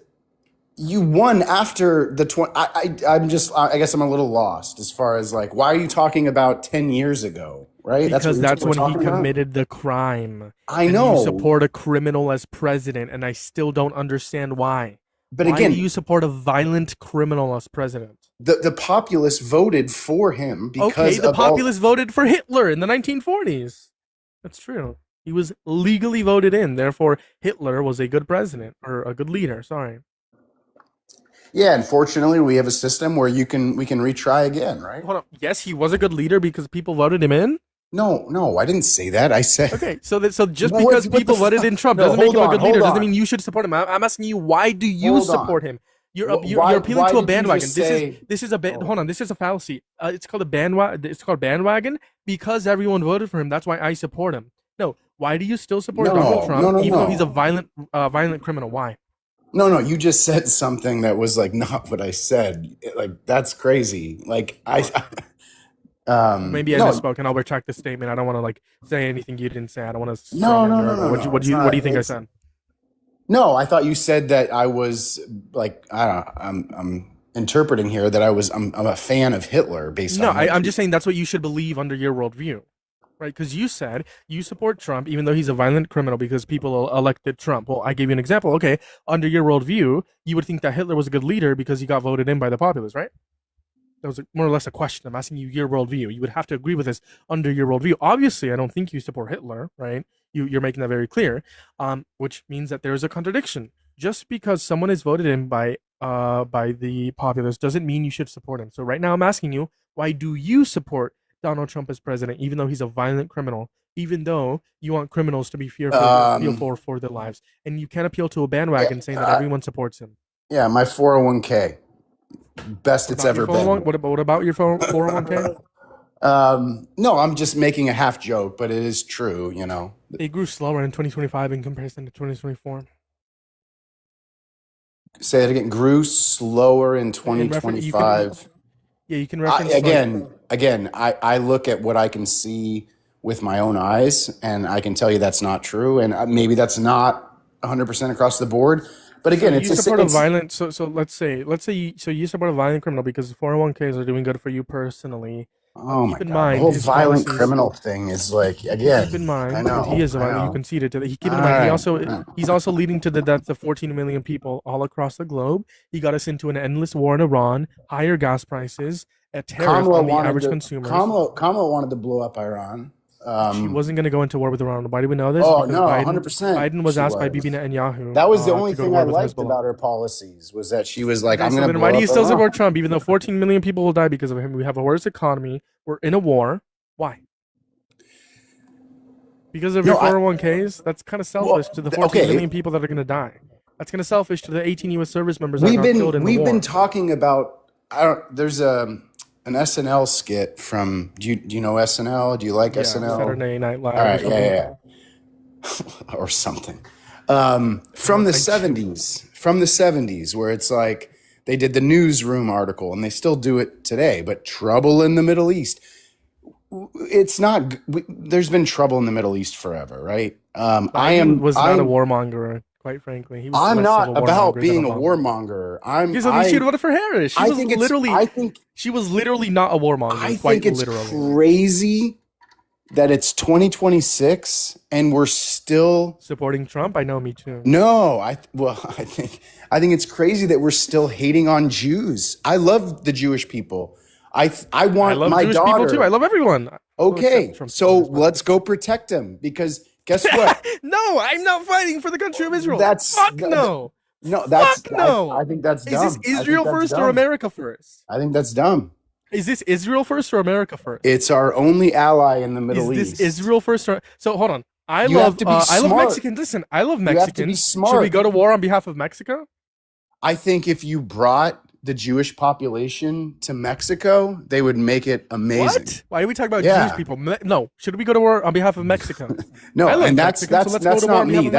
you won after the 20. I guess I'm a little lost as far as like, why are you talking about 10 years ago? Right? Because that's when he committed the crime. I know. You support a criminal as president, and I still don't understand why. But why again, do you support a violent criminal as president? The populace voted for him because the populace voted for Hitler in the 1940s. That's true. He was legally voted in. Therefore, Hitler was a good president or a good leader. Sorry. Yeah, unfortunately, we have a system where we can retry again, right? Hold on. Yes, he was a good leader because people voted him in. No, I didn't say that. I said okay. So just because people voted in Trump doesn't make him a good leader. Doesn't mean you should support him. I'm asking you, why do you support him? You're appealing to a bandwagon. This is hold on. This is a fallacy. It's called a bandwagon. It's called bandwagon because everyone voted for him. That's why I support him. No, why do you still support Donald Trump even though he's a violent criminal? Why? No, you just said something that was like not what I said. Like that's crazy. Like maybe I misspoke, and I'll retract the statement. I don't want to like say anything you didn't say. I don't want to. No. What do you think I said? No, I thought you said that I was like I'm interpreting here that I'm a fan of Hitler based on. No, I'm just saying that's what you should believe under your worldview, right? Because you said you support Trump even though he's a violent criminal because people elected Trump. Well, I gave you an example. Okay, under your worldview, you would think that Hitler was a good leader because he got voted in by the populace, right? That was more or less a question. I'm asking you your worldview. You would have to agree with this under your worldview. Obviously, I don't think you support Hitler, right? You're making that very clear, which means that there is a contradiction. Just because someone is voted in by the populace doesn't mean you should support him. So right now I'm asking you, why do you support Donald Trump as president, even though he's a violent criminal, even though you want criminals to be fearful for their lives? And you can't appeal to a bandwagon saying that everyone supports him. Yeah, my 401k. Best it's ever been. What about your 401k? No, I'm just making a half joke, but it is true, you know. It grew slower in 2025 in comparison to 2024. Say it again. Grew slower in In reference, you can 2025. you can I, reference like again, I look at what I can see with my own eyes, and I can tell you that's not true, and maybe that's not 100% across the board. But so again, you support a it's violent so let's say you support a violent criminal because the 401ks are doing good for you personally. oh my Keep in god, the mind whole his violent policies. criminal thing is like Keep in again. I mind that he know, is a I violent. You know. conceded to that. Keep in All mind right. he's also leading to the deaths of 14 million people all across the globe. He got us into an endless war in Iran, higher gas prices, a tariff on the average consumers. Kamala wanted to blow up Iran. She wasn't going to go into war with Iran. Why do we know this? Oh Because no, 100%. Biden was She asked by Bibi was. Netanyahu That was the to only go to thing I war with liked Hezbollah. about her policies was that she was like, Okay, "I'm so going to then blow why do up you still Iran." support Trump, even though 14 million people will die because of him? We have a worse economy. We're in a war. Why? Because of your No, I 401ks? That's kind of selfish to the 14 million okay. people that are going to die. That's kind of selfish to the 18 U.S. service members that got killed in the We've been war. talking about. I don't. There's an SNL skit from. Do you know SNL? Do you like Yeah, SNL? Saturday Night Live. All or right, something. yeah. Or something. From the 70s. From the 70s, where it's like they did the newsroom article, and they still do it today. But trouble in the Middle East. It's not. There's been trouble in the Middle East forever, right? Biden was not a warmonger, quite frankly. He was I'm less of not a about warmonger being than a Obama. warmonger. Because at least she voted for Harris. I think She was literally not a warmonger. I quite think it's literally. crazy that it's 2026 and we're still supporting Trump. I know, me too. No, I think it's crazy that we're still hating on Jews. I love the Jewish people. I want I love my Jewish daughter. people too. I love everyone. Okay, so let's go protect them because guess what? No, I'm not fighting for the country of Israel. That's Fuck no. No, that's Fuck no. I think that's dumb. Is this Israel first or America first? I think that's dumb. Is this Israel first or America first? It's our only ally in the Middle East. Is this Israel first or so? Hold on. I You have to be I love smart. Mexicans. Listen, I love You have to Mexicans. be smart. Should we go to war on behalf of Mexico? I think if you brought the Jewish population to Mexico, they would make it amazing. What? Why are we talking about Yeah. Jewish people? No. Should we go to war on behalf of Mexico? No, I love and that's Mexicans, so let's go to war not on behalf me. of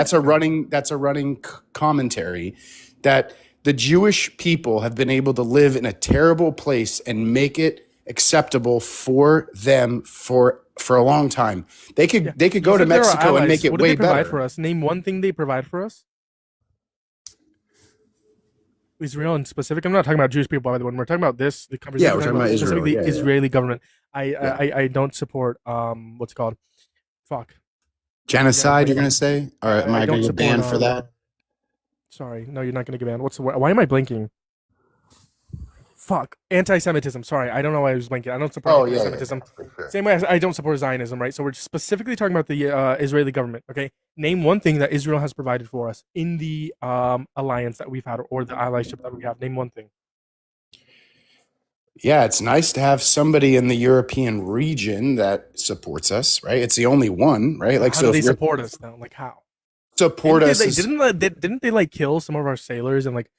That's a running commentary that the Jewish people have been able to live in a terrible place and make it acceptable for them for a long time. They could go to Mexico and make it what way do they provide better. for us? Name one thing they provide for us. Israel in specific. I'm not talking about Jewish people, by the way. When we're talking about this, the conversation. Yeah, we're talking about Israel. Specifically, Yeah, yeah. Israeli government. I don't support what's it called? Fuck. Genocide, you're gonna say? Or am I don't gonna get banned support, for that? Sorry, no, you're not gonna get banned. What's the word? Why am I blinking? Fuck. Anti-Semitism. Sorry, I don't know why I was blinking. I don't support Oh, yeah, anti-Semitism. for sure. Same way as I don't support Zionism, right? So we're specifically talking about the Israeli government. Okay, name one thing that Israel has provided for us in the alliance that we've had or the allyship that we have. Name one thing. Yeah, it's nice to have somebody in the European region that supports us, right? It's the only one, right? Like, How so do they if you're support us though? Like how? support us, Didn't they like kill some of our sailors in like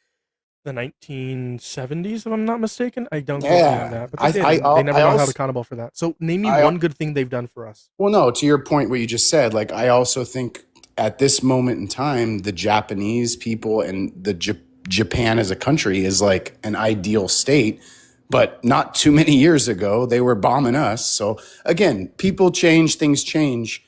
the 1970s, if I'm not mistaken? I don't quote me on that, but they never got held accountable for that. So name me one good thing they've done for us. Well, no, to your point, what you just said, like I also think at this moment in time, the Japanese people and the Japan as a country is like an ideal state. But not too many years ago, they were bombing us. So again, people change, things change.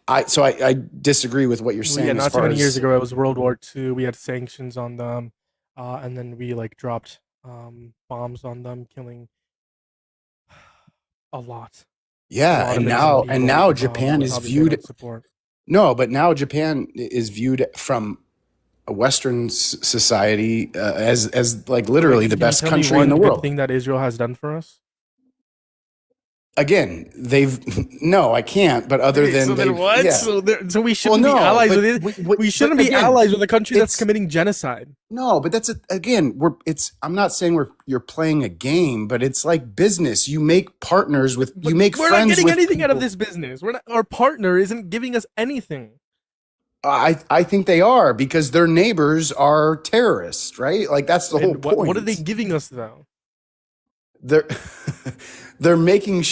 I disagree with what you're saying. Yeah, not too many years ago, it was World War II. We had sanctions on them, and then we like dropped bombs on them, killing a lot. Yeah, and now Japan is viewed. Support. No, but now Japan is viewed from a Western society as like literally the best country in the world. Good thing that Israel has done for us. Again, no, I can't. But other than so then what? Yeah. So we shouldn't be allies with it. We shouldn't be allies with a country that's committing genocide. No, but that's I'm not saying you're playing a game, but it's like business. You make partners with. You make friends. We're not getting with anything out of people. this business. Our partner isn't giving us anything. I think they are because their neighbors are terrorists, right? Like that's the whole point. What are they giving us though? They're making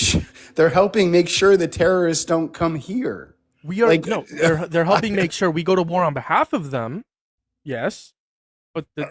they're helping make sure the terrorists don't come here. We are they're helping make sure we go to war on behalf of them. Yes. But the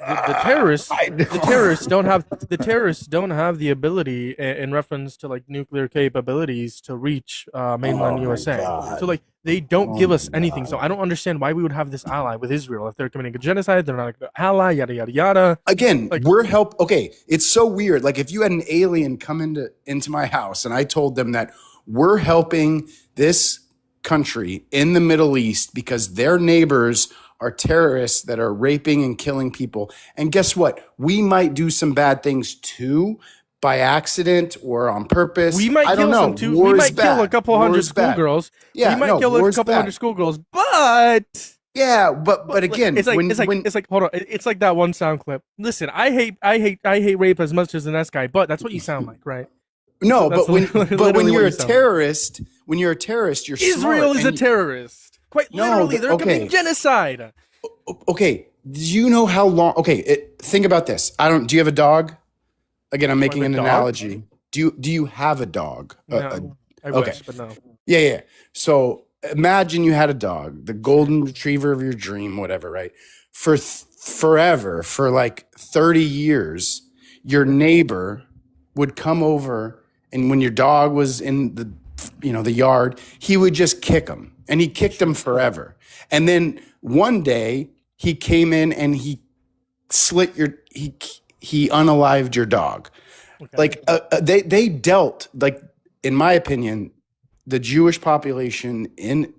terrorists don't have the ability in reference to like nuclear capabilities to reach mainland USA. God. So like they don't give us anything. So I don't understand why we would have this ally with Israel if they're committing a genocide. They're not an ally. Yada yada yada. Again, Like, we're help. Okay, it's so weird. Like if you had an alien come into my house and I told them that we're helping this country in the Middle East because their neighbors are terrorists that are raping and killing people. And guess what? We might do some bad things too by accident or on purpose. we might I don't kill know. some too. War We is might kill a bad. couple War hundred is bad. schoolgirls. Yeah, We might no, kill war a is couple bad. hundred schoolgirls, but Yeah, but again, it's like when it's like hold on. It's like that one sound clip. Listen, I hate rape as much as the next guy, but that's what you sound like, right? no, That's but when literally you're what a you sound like. terrorist, you're Israel smart is a and terrorist. Quite No, literally, they're okay. committing genocide. Okay, do you know how long? Okay, think about this. Do you have a dog? Again, I'm making have an a dog? analogy. Do you have a dog? No, I okay. wish, but no. Yeah. So imagine you had a dog, the golden retriever of your dream, whatever, right? For forever, for like 30 years, your neighbor would come over, and when your dog was in the yard, he would just kick him, and he kicked him forever. And then one day he came in and he unalived your dog. Okay. Like they dealt, like, in my opinion, the Jewish population in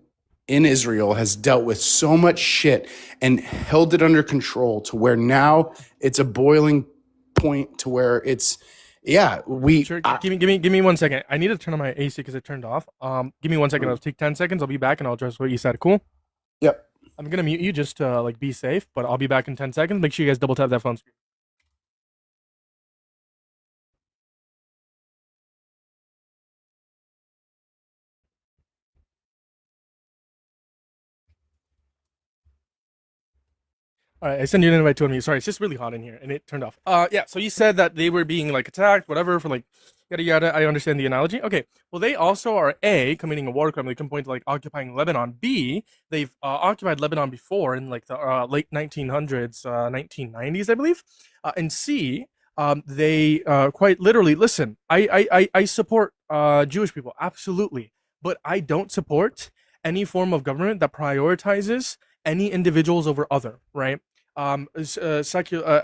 Israel has dealt with so much shit and held it under control to where now it's a boiling point to where it's Sure, give me 1 second. I need to turn on my AC because it turned off. Give me 1 second. I'll take 10 seconds. I'll be back and I'll address what you said. Cool. Yep. I'm gonna mute you just to like be safe, but I'll be back in 10 seconds. Make sure you guys double tap that phone screen. All right, I sent you an invite to me. Sorry, it's just really hot in here, and it turned off. Yeah. So you said that they were being like attacked, whatever, for like yada yada. I understand the analogy. Okay. Well, they also are committing a war crime. They can point to like occupying Lebanon. B, they've occupied Lebanon before in like the late 1900s, 1990s, I believe. And C, they quite literally listen. I support Jewish people absolutely, but I don't support any form of government that prioritizes any individuals over other, right? Secular,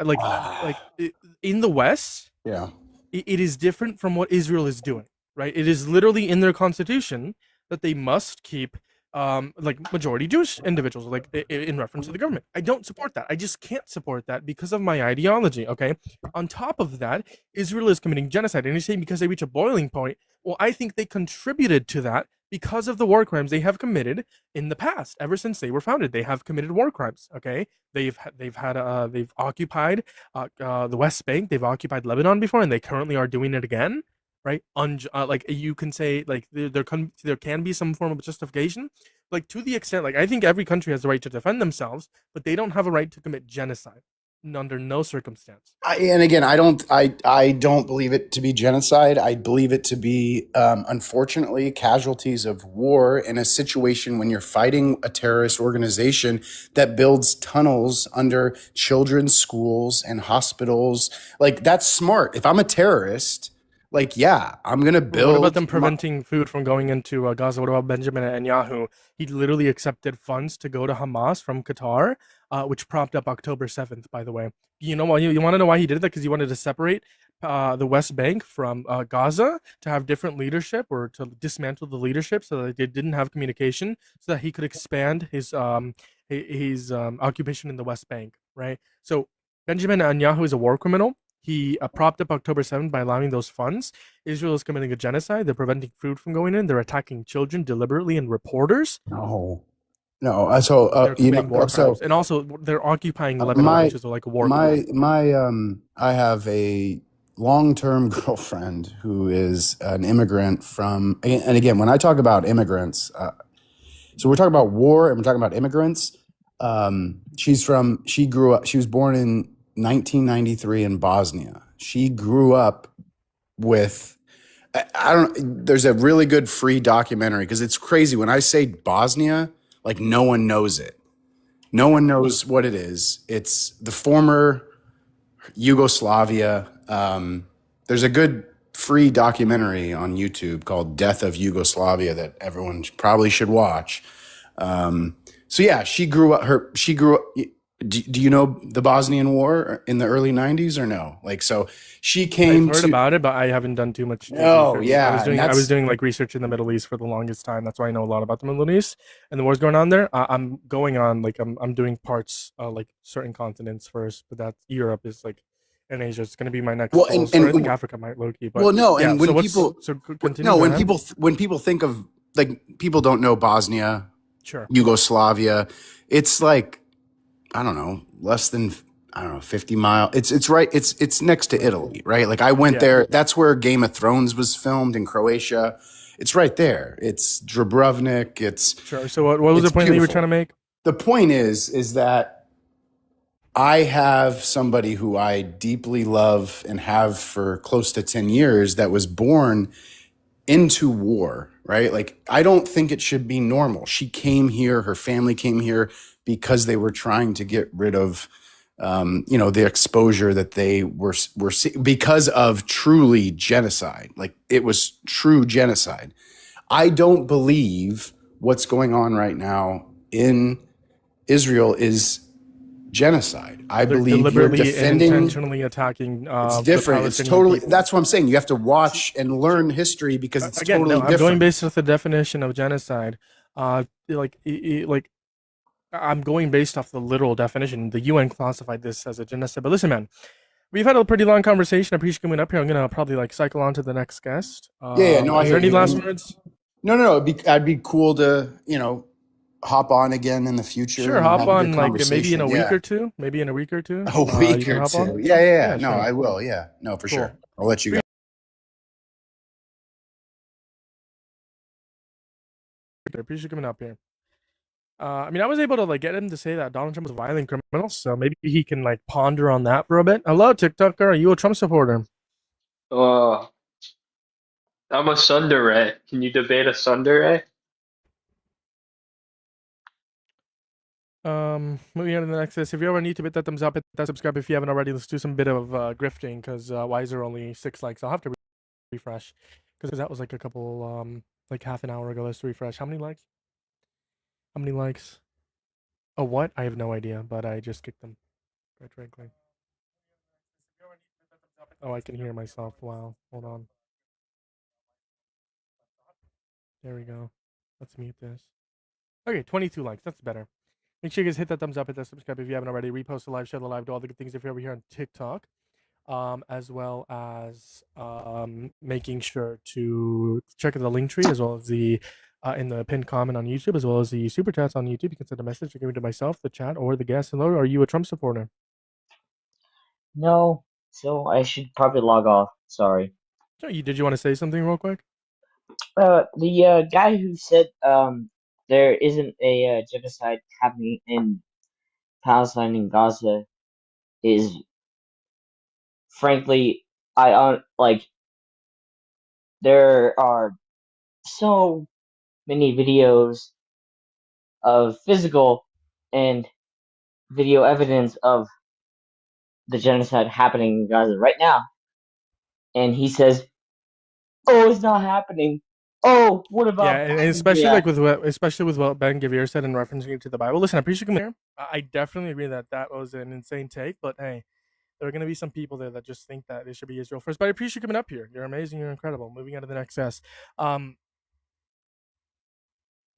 in the West, Yeah. it is different from what Israel is doing, right? It is literally in their constitution that they must keep like majority Jewish individuals, like in reference to the government. I don't support that. I just can't support that because of my ideology. Okay. On top of that, Israel is committing genocide, and you're saying because they reach a boiling point. Well, I think they contributed to that because of the war crimes they have committed in the past. Ever since they were founded, they have committed war crimes. Okay, they've occupied the West Bank, they've occupied Lebanon before, and they currently are doing it again. Right? Like you can say, like there can be some form of justification, like to the extent, like I think every country has the right to defend themselves, but they don't have a right to commit genocide under no circumstance. And again, I don't believe it to be genocide. I believe it to be, unfortunately, casualties of war in a situation when you're fighting a terrorist organization that builds tunnels under children's schools and hospitals. Like, that's smart. If I'm a terrorist, like, yeah, I'm gonna build. What about them preventing food from going into Gaza? What about Benjamin Netanyahu? He literally accepted funds to go to Hamas from Qatar, which propped up October 7th, by the way. You know why? You want to know why he did that? Because he wanted to separate the West Bank from Gaza, to have different leadership, or to dismantle the leadership so that they didn't have communication, so that he could expand his occupation in the West Bank, right? So Benjamin Netanyahu is a war criminal. He propped up October 7th by allowing those funds. Israel is committing a genocide. They're preventing food from going in. They're attacking children deliberately and reporters. No. They're So committing war crimes. And also they're occupying Lebanon, which is like a war crime. I have a long-term girlfriend who is an immigrant from, and again, when I talk about immigrants, so we're talking about war and we're talking about immigrants. She grew up, she was born in 1993 in Bosnia. She grew up with, there's a really good free documentary, because it's crazy when I say Bosnia, like no one knows it. No one knows what it is. It's the former Yugoslavia. There's a good free documentary on YouTube called Death of Yugoslavia that everyone probably should watch. So yeah, she grew up. Do you know the Bosnian War in the early '90s or no? Like, so she I've came heard to. about it, but I haven't done too much No, research. yeah, and I was that's doing like research in the Middle East for the longest time. That's why I know a lot about the Middle East and the wars going on there. I'm going on like I'm doing parts like certain continents first, but that Europe is like in Asia. It's gonna be my next well, goal. So I think Africa might low key, but well, no, yeah. and So when what's people so continue? no, Go when ahead. people think of, like, people don't know Bosnia, Sure. Yugoslavia. It's like, I don't know, less than, I don't know, 50 miles. It's right. It's next to Italy, right? Like, I went Yeah. there. That's where Game of Thrones was filmed, in Croatia. It's right there. It's Dubrovnik. It's Sure. So what was the point that you were trying to make? The point is that I have somebody who I deeply love and have for close to 10 years that was born into war, right? Like, I don't think it should be normal. She came here, her family came here because they were trying to get rid of, the exposure that they were because of truly genocide. Like, it was true genocide. I don't believe what's going on right now in Israel is genocide. I They're believe you're deliberately and defending. intentionally attacking It's the different. It's Palestinian totally. people. That's what I'm saying. You have to watch and learn history because it's Again, totally no, I'm different. going based off the definition of genocide. Like I'm going based off the literal definition. The UN classified this as a genocide. But listen, man, we've had a pretty long conversation. I appreciate you coming up here. I'm gonna probably like cycle on to the next guest. Yeah. No, I Is hear there any you. last words? No. I'd be cool to hop on again in the future. Sure, and hop have a on good like maybe in conversation. a Yeah. week or two. Maybe in a week or two. A You week can or hop two. on? Yeah. No, sure. I will. Yeah. No, for Cool. sure. I'll let you go. I appreciate you coming up here. I mean, I was able to like get him to say that Donald Trump was a violent criminal, so maybe he can like ponder on that for a bit. Hello, TikToker. Are you a Trump supporter? I'm a Sunday. Can you debate a Sunday? Moving on to the next list. If you ever need to hit that thumbs up, hit that subscribe if you haven't already. Let's do some bit of grifting because why is there only 6 likes? I'll have to refresh because that was like a couple like half an hour ago. Let's refresh. How many likes? How many likes? Oh, what? I have no idea, but I just kicked them. Quite frankly. Oh, I can hear myself. Wow. Hold on. There we go. Let's mute this. Okay, 22 likes. That's better. Make sure you guys hit that thumbs up, hit that subscribe if you haven't already. Repost the live, share the live, do all the good things if you're over here on TikTok. As well as making sure to check the link tree as well as the in the pinned comment on YouTube, as well as the super chats on YouTube. You can send a message to give it to myself, the chat, or the guest. Hello, are you a Trump supporter? No, so I should probably log off. Sorry. Did you want to say something real quick? The guy who said there isn't a genocide happening in Palestine and Gaza is, frankly, like, there are so many videos of physical and video evidence of the genocide happening in Gaza right now, and he says, "Oh, it's not happening. Oh, what Yeah, about and Biden?" especially Yeah. like with what Ben Gavir said in referencing it to the Bible. Listen, I appreciate you coming here. I definitely agree that that was an insane take, but hey, there are going to be some people there that just think that it should be Israel first. But I appreciate you coming up here. You're amazing. You're incredible. Moving on to the next guest.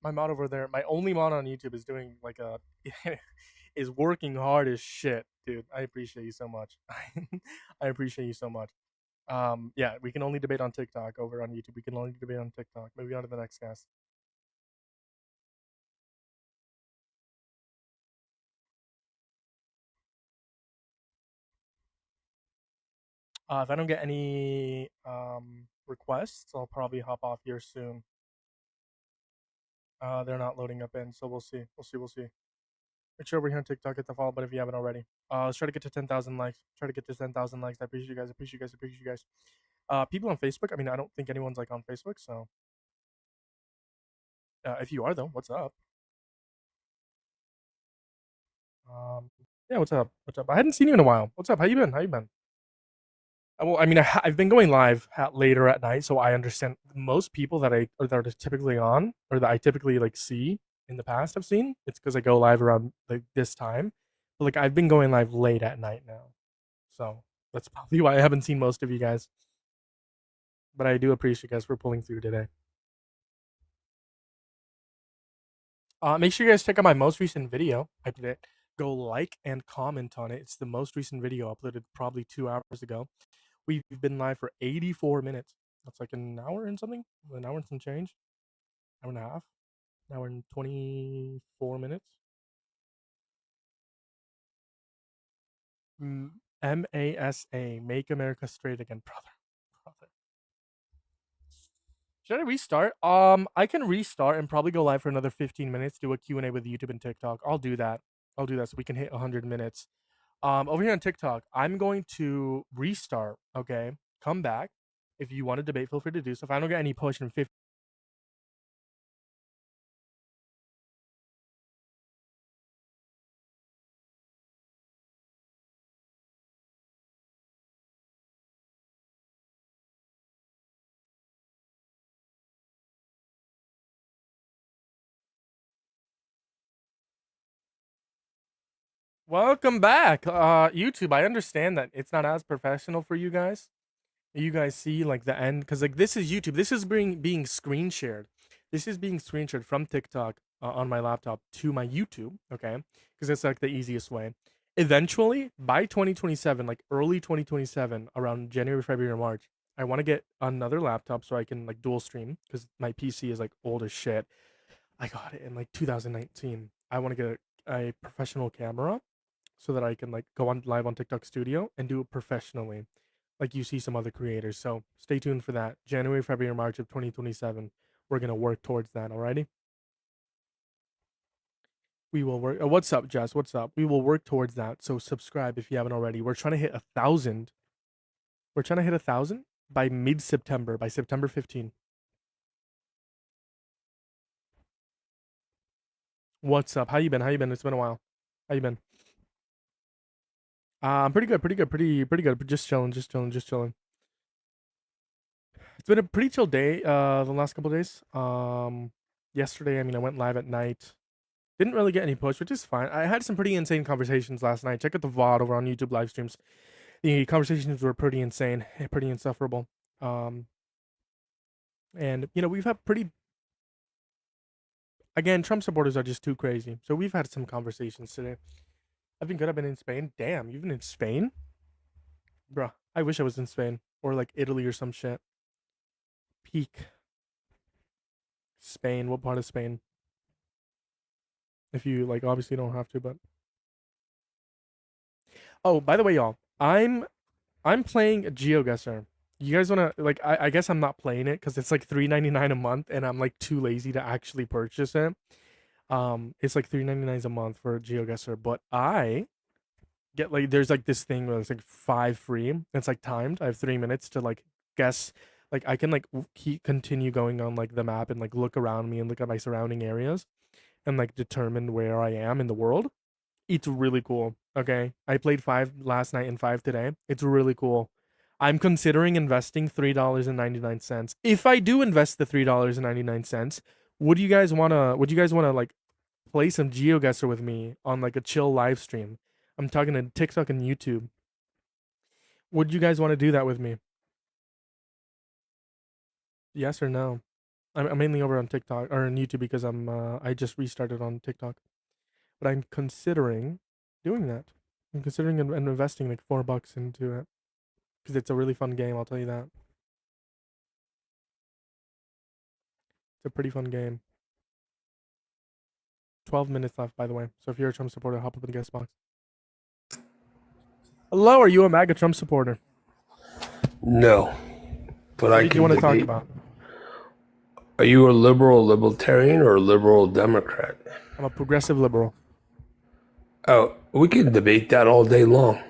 My mod over there, my only mod on YouTube is doing like a is working hard as shit, dude. I appreciate you so much. I appreciate you so much. Yeah, we can only debate on TikTok. Over on YouTube, we can only debate on TikTok. Moving on to the next guest. If I don't get any requests, I'll probably hop off here soon. They're not loading up in, so we'll see. We'll see. Make sure we're here on TikTok, hit the follow button if you haven't already. Let's try to get to 10,000 likes. Try to get to 10,000 likes. I appreciate you guys. Appreciate you guys. People on Facebook. I mean, I don't think anyone's like on Facebook, so if you are though, what's up? Yeah, what's up? What's up? I hadn't seen you in a while. What's up? How you been? How you been? Well, I mean, I've been going live later at night, so I understand most people that that are typically on or that I typically like see in the past. I've seen it's because I go live around like this time, but like I've been going live late at night now, so that's probably why I haven't seen most of you guys. But I do appreciate you guys for pulling through today. Make sure you guys check out my most recent video. I did it. Go like and comment on it. It's the most recent video uploaded probably 2 hours ago. We've been live for 84 minutes. That's like an hour and something, an hour and some change, hour and a half, an hour and 24 minutes. MASA, Make America Straight Again, brother. Should I restart? I can restart and probably go live for another 15 minutes, do a Q&A with YouTube and TikTok. I'll do that. So we can hit 100 minutes. Over here on TikTok, I'm going to restart, okay? Come back. If you want to debate, feel free to do so. If I don't get any push in 50. Welcome back, YouTube. I understand that it's not as professional for you guys. You guys see like the end because like this is YouTube. This is being screen shared. This is being screen shared from TikTok on my laptop to my YouTube. Okay, because it's like the easiest way. Eventually, by 2027, like early 2027, around January, February, or March, I want to get another laptop so I can like dual stream because my PC is like old as shit. I got it in like 2019. I want to get a professional camera so that I can like go on live on TikTok Studio and do it professionally, like you see some other creators. So stay tuned for that. January, February, March of 2027. We're gonna work towards that. Alrighty. We will work. What's up, Jess? What's up? We will work towards that. So subscribe if you haven't already. We're trying to hit 1,000. We're trying to hit 1,000 by mid-September, by September 15. What's up? How you been? How you been? It's been a while. How you been? Pretty good, pretty good. Just chilling. It's been a pretty chill day, the last couple days. Yesterday, I mean, I went live at night. Didn't really get any push, which is fine. I had some pretty insane conversations last night. Check out the VOD over on YouTube live streams. The conversations were pretty insane, pretty insufferable. And you know, we've had pretty. Again, Trump supporters are just too crazy. So we've had some conversations today. I've been good. I've been in Spain. Damn, you've been in Spain? Bruh, I wish I was in Spain. Or like Italy or some shit. Peak. Spain. What part of Spain? If you like, obviously don't have to, but. Oh, by the way, y'all, I'm playing GeoGuessr. You guys wanna like? I guess I'm not playing it because it's like $3.99 a month, and I'm like too lazy to actually purchase it. It's like $3.99 a month for GeoGuessr, but I get like there's like this thing where it's like 5 free. It's like timed. I have 3 minutes to like guess. Like I can like continue going on like the map and like look around me and look at my surrounding areas, and like determine where I am in the world. It's really cool. Okay, I played 5 last night and 5 today. It's really cool. I'm considering investing $3.99. If I do invest the $3.99, would you guys wanna like play some GeoGuessr with me on like a chill live stream? I'm talking to TikTok and YouTube. Would you guys want to do that with me? Yes or no? I'm mainly over on TikTok or on YouTube because I just restarted on TikTok, but I'm considering doing that. I'm considering investing like $4 into it because it's a really fun game. I'll tell you that. It's a pretty fun game. 12 minutes left, by the way. So if you're a Trump supporter, hop up in the guest box. Hello, are you a MAGA Trump supporter? No, but what I do can you want to talk debate. about? Are you a liberal libertarian or a liberal Democrat? I'm a progressive liberal. Oh, we can debate that all day long.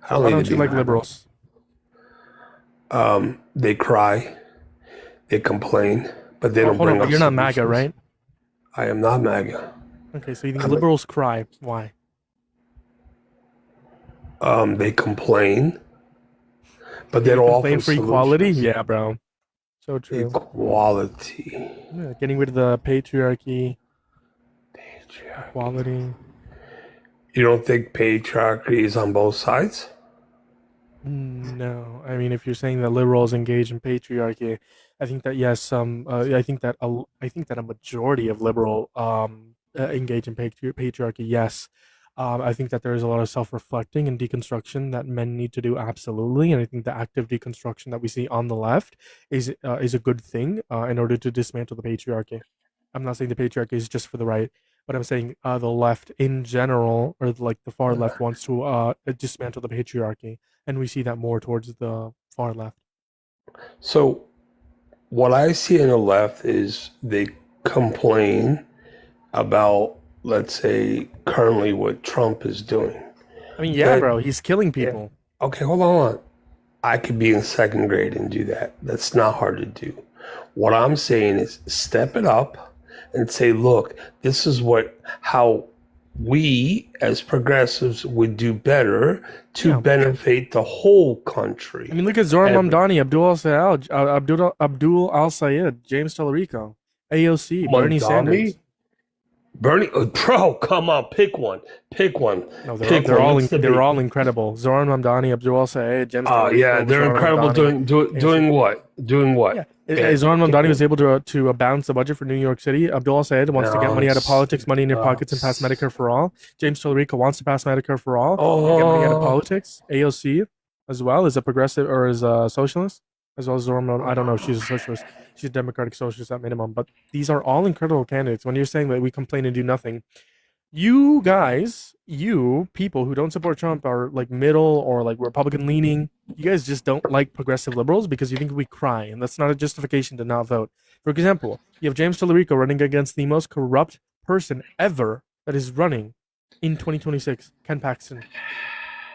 I don't Why need don't to you be like liberals? They cry, they complain, but they don't Hold on, bring but up you're not MAGA, solutions. right? I am not MAGA. Okay, so you think I'm liberals cry? Why? They complain, but they You don't complain offer for equality? solutions. Yeah, bro. So true. Equality. Yeah, getting rid of the patriarchy. Equality. You don't think patriarchy is on both sides? No, I mean, if you're saying that liberals engage in patriarchy, I think that yes, I think that a majority of liberal engage in patriarchy. Yes, I think that there is a lot of self-reflecting and deconstruction that men need to do absolutely, and I think the active deconstruction that we see on the left is a good thing in order to dismantle the patriarchy. I'm not saying the patriarchy is just for the right, but I'm saying the left in general, or like the far left, wants to dismantle the patriarchy, and we see that more towards the far left. So what I see on the left is they complain about, let's say, currently what Trump is doing. I mean, yeah, bro, he's killing people. Okay, hold on. I could be in second grade and do that. That's not hard to do. What I'm saying is step it up and say, look, this is how we as progressives would do better to benefit the whole country. I mean, look at Zoran Mamdani, Abdul Al Sayed, James Tallarico, AOC, Bernie Sanders. Bernie, bro, come on, pick one. No, they're all incredible. Zoran Mamdani, Abdul Al Sayed, James Tallarico. Yeah, they're Zoran incredible. Mamdani, Doing what? Doing what? Yeah. Zoran Mamdani was able to balance the budget for New York City. Abdul Al Sayed wants to get money out of politics, money in their pockets, and pass Medicare for all. James Tallarico wants to pass Medicare for all, get money out of politics. AOC as well is a progressive or is a socialist, as well as Zoran. I don't know if she's a socialist. She's a democratic socialist at minimum. But these are all incredible candidates. When you're saying that we complain and do nothing, you guys, you people who don't support Trump are like middle or like Republican leaning. You guys just don't like progressive liberals because you think we cry, and that's not a justification to not vote. For example, you have James Tallarico running against the most corrupt person ever that is running in 2026, Ken Paxton.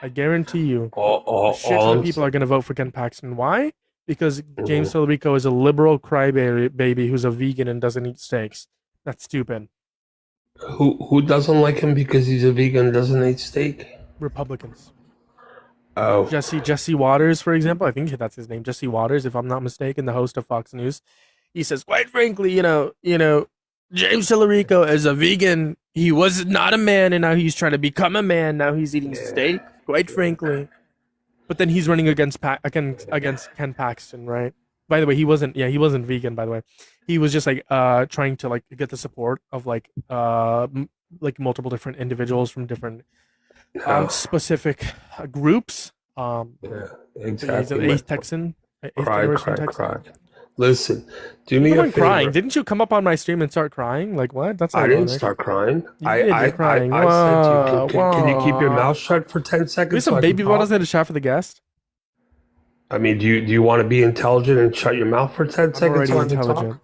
I guarantee you, a shit ton of people are going to vote for Ken Paxton. Why? Because James Tallarico is a liberal crybaby who's a vegan and doesn't eat steaks. That's stupid. Who doesn't like him because he's a vegan and doesn't eat steak? Republicans. Oh. Jesse Waters, for example, I think that's his name, Jesse Waters, if I'm not mistaken, the host of Fox News. He says, quite frankly, James Tallarico is a vegan. He was not a man, and now he's trying to become a man. Now he's eating steak, quite frankly. But then he's running against Ken Paxton, right? By the way, he wasn't vegan, by the way. He was just like trying to like get the support of like multiple different individuals from different specific groups. Exactly. He's Texan. Cry. Listen, do me a favor. Crying. Didn't you come up on my stream and start crying? Like what? That's I didn't start crying. I crying. I said to you, can you keep your mouth shut for 10 seconds? There's some baby bottles in the shot for the guest. I mean, do you want to be intelligent and shut your mouth for 10 seconds so I can talk?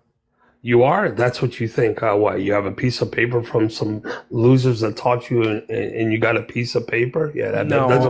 You are? That's what you think. What? You have a piece of paper from some losers that taught you and you got a piece of paper? Yeah,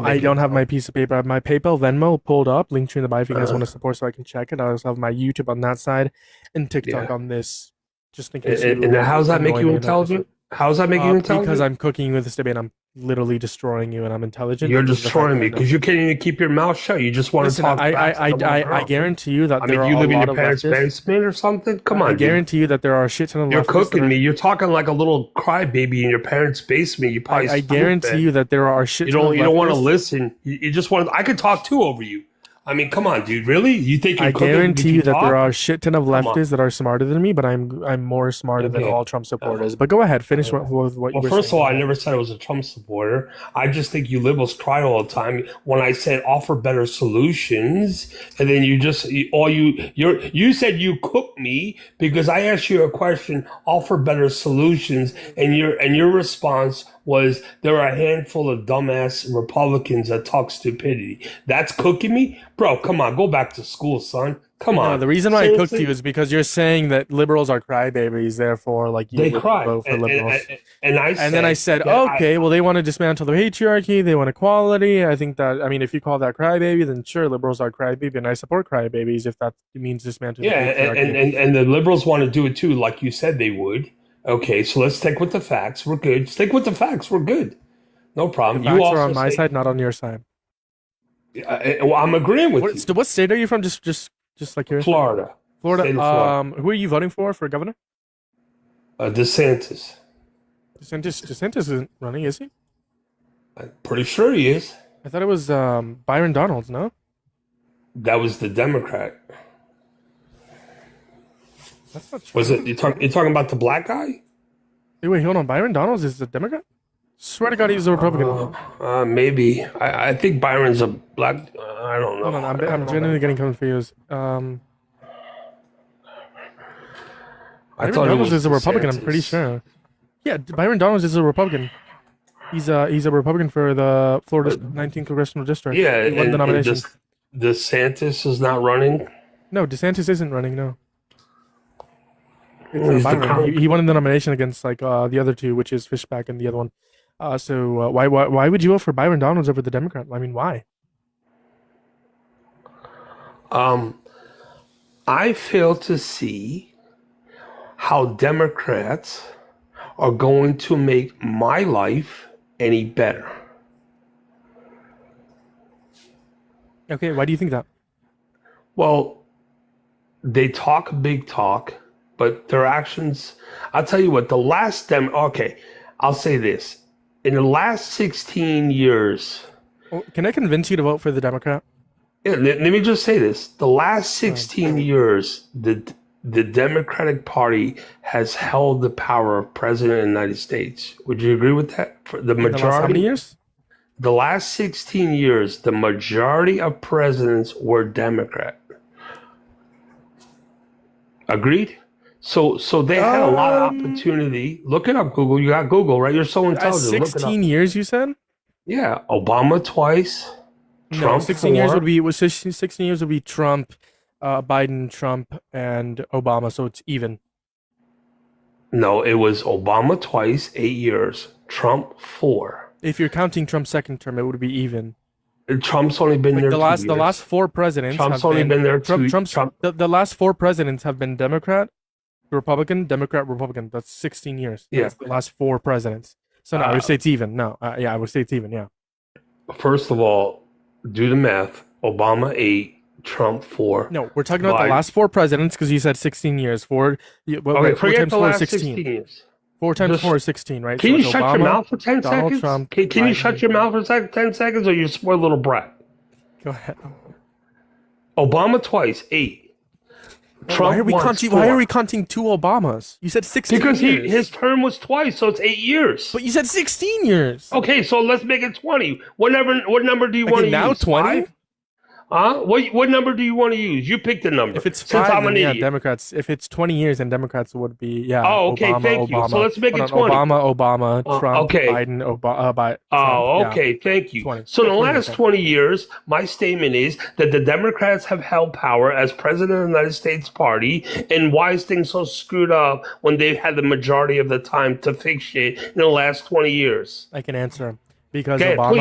I don't have my piece of paper. I have my PayPal, Venmo pulled up. Link to in the bio if you guys want to support so I can check it. I also have my YouTube on that side and TikTok on this. Just in case. And how does that make you intelligent? How does that make you intelligent? Because I'm cooking with this debate. I'm literally destroying you and I'm intelligent. You're destroying me because you can't even keep your mouth shut. You just want to talk. I guarantee you that there are you live a in lot your of parents' leftists. basement or something? Come on, I guarantee you that there are a shit ton of You're leftists cooking me. You're talking like a little crybaby in your parents' basement. You probably I guarantee you that there are shit You ton of don't want to leftists. listen. You just want. I could talk too over you. I mean, come on, dude. Really? You think you're I cooking? guarantee you that talk? there are a shit ton of Come on. leftists that are smarter than me, but I'm more smarter than all Trump supporters. But go ahead, finish with what you were saying. First of all, I never said I was a Trump supporter. I just think you liberals cry all the time when I said offer better solutions, and then you said you cook me because I asked you a question, offer better solutions, and your response was there are a handful of dumbass Republicans that talk stupidity. That's cooking me? Bro, come on, go back to school, son. Come on. No, the reason why Seriously? I cooked you is because you're saying that liberals are crybabies, therefore, like you They would cry. vote for liberals. And then I said, okay, well, they want to dismantle the patriarchy, they want equality. I think that, I mean, if you call that crybaby, then sure, liberals are crybaby, and I support crybabies if that means dismantling the patriarchy. and the liberals want to do it too, like you said they would. Okay, so let's stick with the facts. We're good. Stick with the facts. We're good. No problem. The You facts are also on my say, side, not on your side. well, I'm agreeing with you. What state are you from? Just like curious. Florida. Florida. State of Florida. Who are you voting for governor? DeSantis. DeSantis isn't running, is he? I'm pretty sure he is. I thought it was Byron Donalds. No, That was the Democrat. that's not true. Was it? You talking about the black guy? Wait, hold on. Byron Donalds is a Democrat? Swear to God, he's a Republican. Maybe. I think Byron's a black. I don't know. Hold on, I'm genuinely getting confused. I Byron thought it Donalds was is a Republican. I'm DeSantis. pretty sure. Yeah, Byron Donalds is a Republican. He's a Republican for the Florida 19th congressional district. Yeah, he won the nomination. DeSantis is not running. No, DeSantis isn't running. No. It's, He's the Byron. current- He won the nomination against the other two, which is Fishback and the other one. So why would you vote for Byron Donalds over the Democrat? I mean, why? I fail to see how Democrats are going to make my life any better. Okay, why do you think that? Well, they talk big talk, but their actions, I'll tell you what, okay, I'll say this. In the last 16 years, Well, can I convince you to vote for the Democrat? yeah, let me just say this. The last 16 years, the Democratic Party has held the power of president of the United States. Would you agree with that? For the In the last majority, how many years? the last 16 years, the majority of presidents were Democrat. Agreed? So they had a lot of opportunity. Look it up, Google. You got Google, right? You're so intelligent. Look it up. 16 years, you said? Yeah, Obama twice. No, Trump 16 years 4. would be 16 years would be Trump, Biden, Trump, and Obama. So it's even. No, it was Obama twice, 8 years. Trump 4. If you're counting Trump's second term, it would be even. And Trump's only been Like there the 2 last years. the last four presidents Trump's have only been there Trump, two- Trump's Trump- the last four presidents have been Democrat, Republican, Democrat, Republican. That's 16 years. Yeah. That's the last four presidents. So no, I would say it's even. No, yeah, I would say it's even. Yeah. First of all, do the math. Obama 8, Trump 4. No, we're talking about the Biden- last four presidents because you said 16 years. Four. Okay, Four forget times the four is last 16. 16 years. 4 times Just- 4 is 16, right? Can So you it's shut Obama, your mouth for 10 Donald seconds? Trump, Can you Biden. shut your mouth for 10 seconds or you spoiled little brat? Go ahead. Obama twice, 8. Trump why are we once, counting? 4. Why are we counting two Obamas? You said 16 Because years. his term was twice, so it's 8 years. But you said 16 years. Okay, so let's make it 20. What number do you Okay, want to now use? 20? 5? Huh? What number do you want to use? You pick the number. If it's Since 5, I'm an then yeah, idiot. Democrats. If it's 20 years, then Democrats would be Oh, okay, Obama, thank you. Obama. So let's make Hold it on, 20. Obama, Trump, okay. Biden, Biden. Oh, okay, thank you. 20. So in the 20, last okay. 20 years, my statement is that the Democrats have held power as president of the United States Party, and why is things so screwed up when they've had the majority of the time to fix shit in the last 20 years? I can answer because Okay, Obama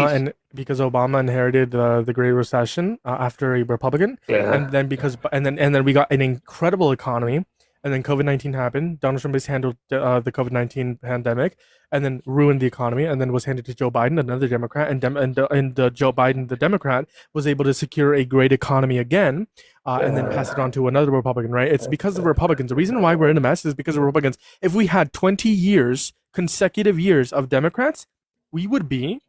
please. Obama inherited the Great Recession after a Republican, Yeah. and then we got an incredible economy, and then COVID-19 happened. Donald Trump mishandled the COVID-19 pandemic, and then ruined the economy, and then was handed to Joe Biden, another Democrat, and Joe Biden, the Democrat, was able to secure a great economy again, and then pass it on to another Republican. Right? It's because of Republicans. The reason why we're in a mess is because of Republicans. If we had 20 years, consecutive years of Democrats, we would be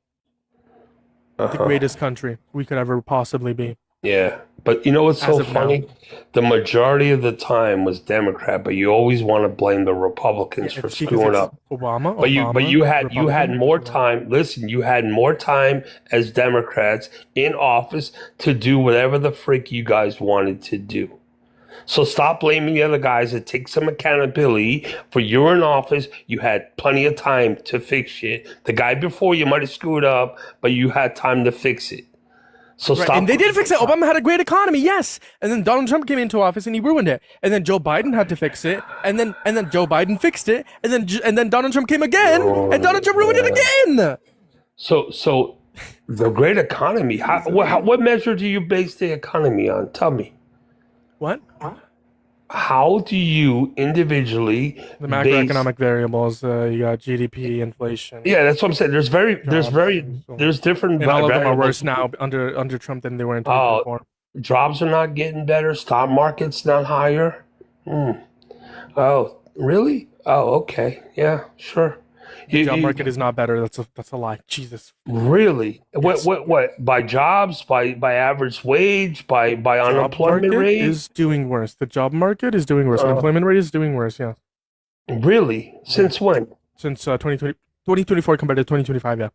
the greatest country we could ever possibly be. Yeah, but you know what's As so of now. funny? The majority of the time was Democrat, but you always want to blame the Republicans for It's because screwing it's up. Obama. But you had Republican. more time. Listen, you had more time as Democrats in office to do whatever the freak you guys wanted to do. So stop blaming the other guys and take some accountability for you're in office. You had plenty of time to fix shit. The guy before you might have screwed up, but you had time to fix it. So Right, stop. and they did fix it. Obama had a great economy, yes. And then Donald Trump came into office and he ruined it. And then Joe Biden had to fix it. And then Joe Biden fixed it. And then Donald Trump came again. And Donald Trump ruined it again. So the great economy. What measure do you base the economy on? Tell me. What? how do you individually The base? macroeconomic variables, you got GDP, inflation, Yeah, that's what I'm saying. There's different and all of them are variables. worse now under Trump than they were in Oh, 2024. jobs are not getting better. Stock market's not higher. Hmm. Oh, really? Oh, okay. Yeah, sure. The job market is not better. That's a lie. Jesus. Really? Yes. What? By jobs? By average wage? By Job unemployment market rate? is doing worse. The job market is doing worse. Uh, Unemployment rate is doing worse. Yeah. Really? Since when? Since 2024 compared to 2025. Yeah.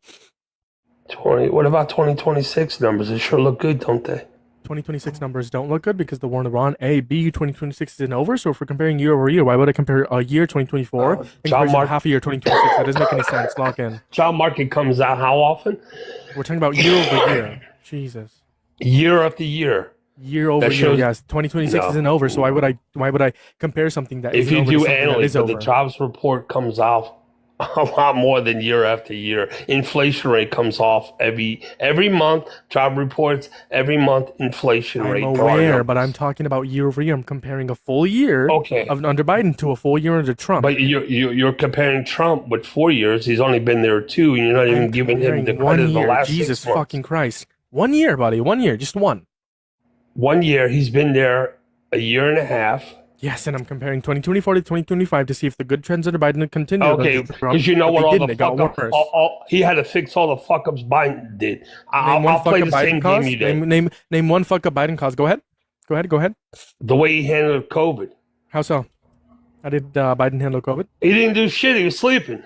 20. What about 2026 numbers? They sure look good, don't they? 2026 numbers don't look good because the war in Iran. A, B, 2026 isn't over. So if we're comparing year over year, why would I compare a year 2024 and half a year 2026? That doesn't make any sense. Lock in. Job market comes out how often? We're talking about year over year. Jesus. Year after year. Year over year. Yes. 2026 isn't over. So why would I compare something that if isn't you over do to something that annually, is but over? the jobs report comes out a lot more than year after year. Inflation rate comes off every month. Job reports every month. Inflation rate. I'm aware, but I'm talking about year over year. I'm comparing a full year of under Biden to a full year under Trump. But you're comparing Trump with 4 years. He's only been there 2, and you're not even giving him the credit of the last Jesus 6 months. fucking Christ. 1 year, buddy. 1 year. Just one. 1 year. He's been there a year and a half. Yes, and I'm comparing 2024 to 2025 to see if the good trends under Biden continue. Okay, because you know what all the fuck ups. He had to fix all the fuck ups Biden did. I'll play the same game you did. Name one fuck up Biden caused. Go ahead. Go ahead. The way he handled COVID. How so? How did Biden handle COVID? He didn't do shit. He was sleeping.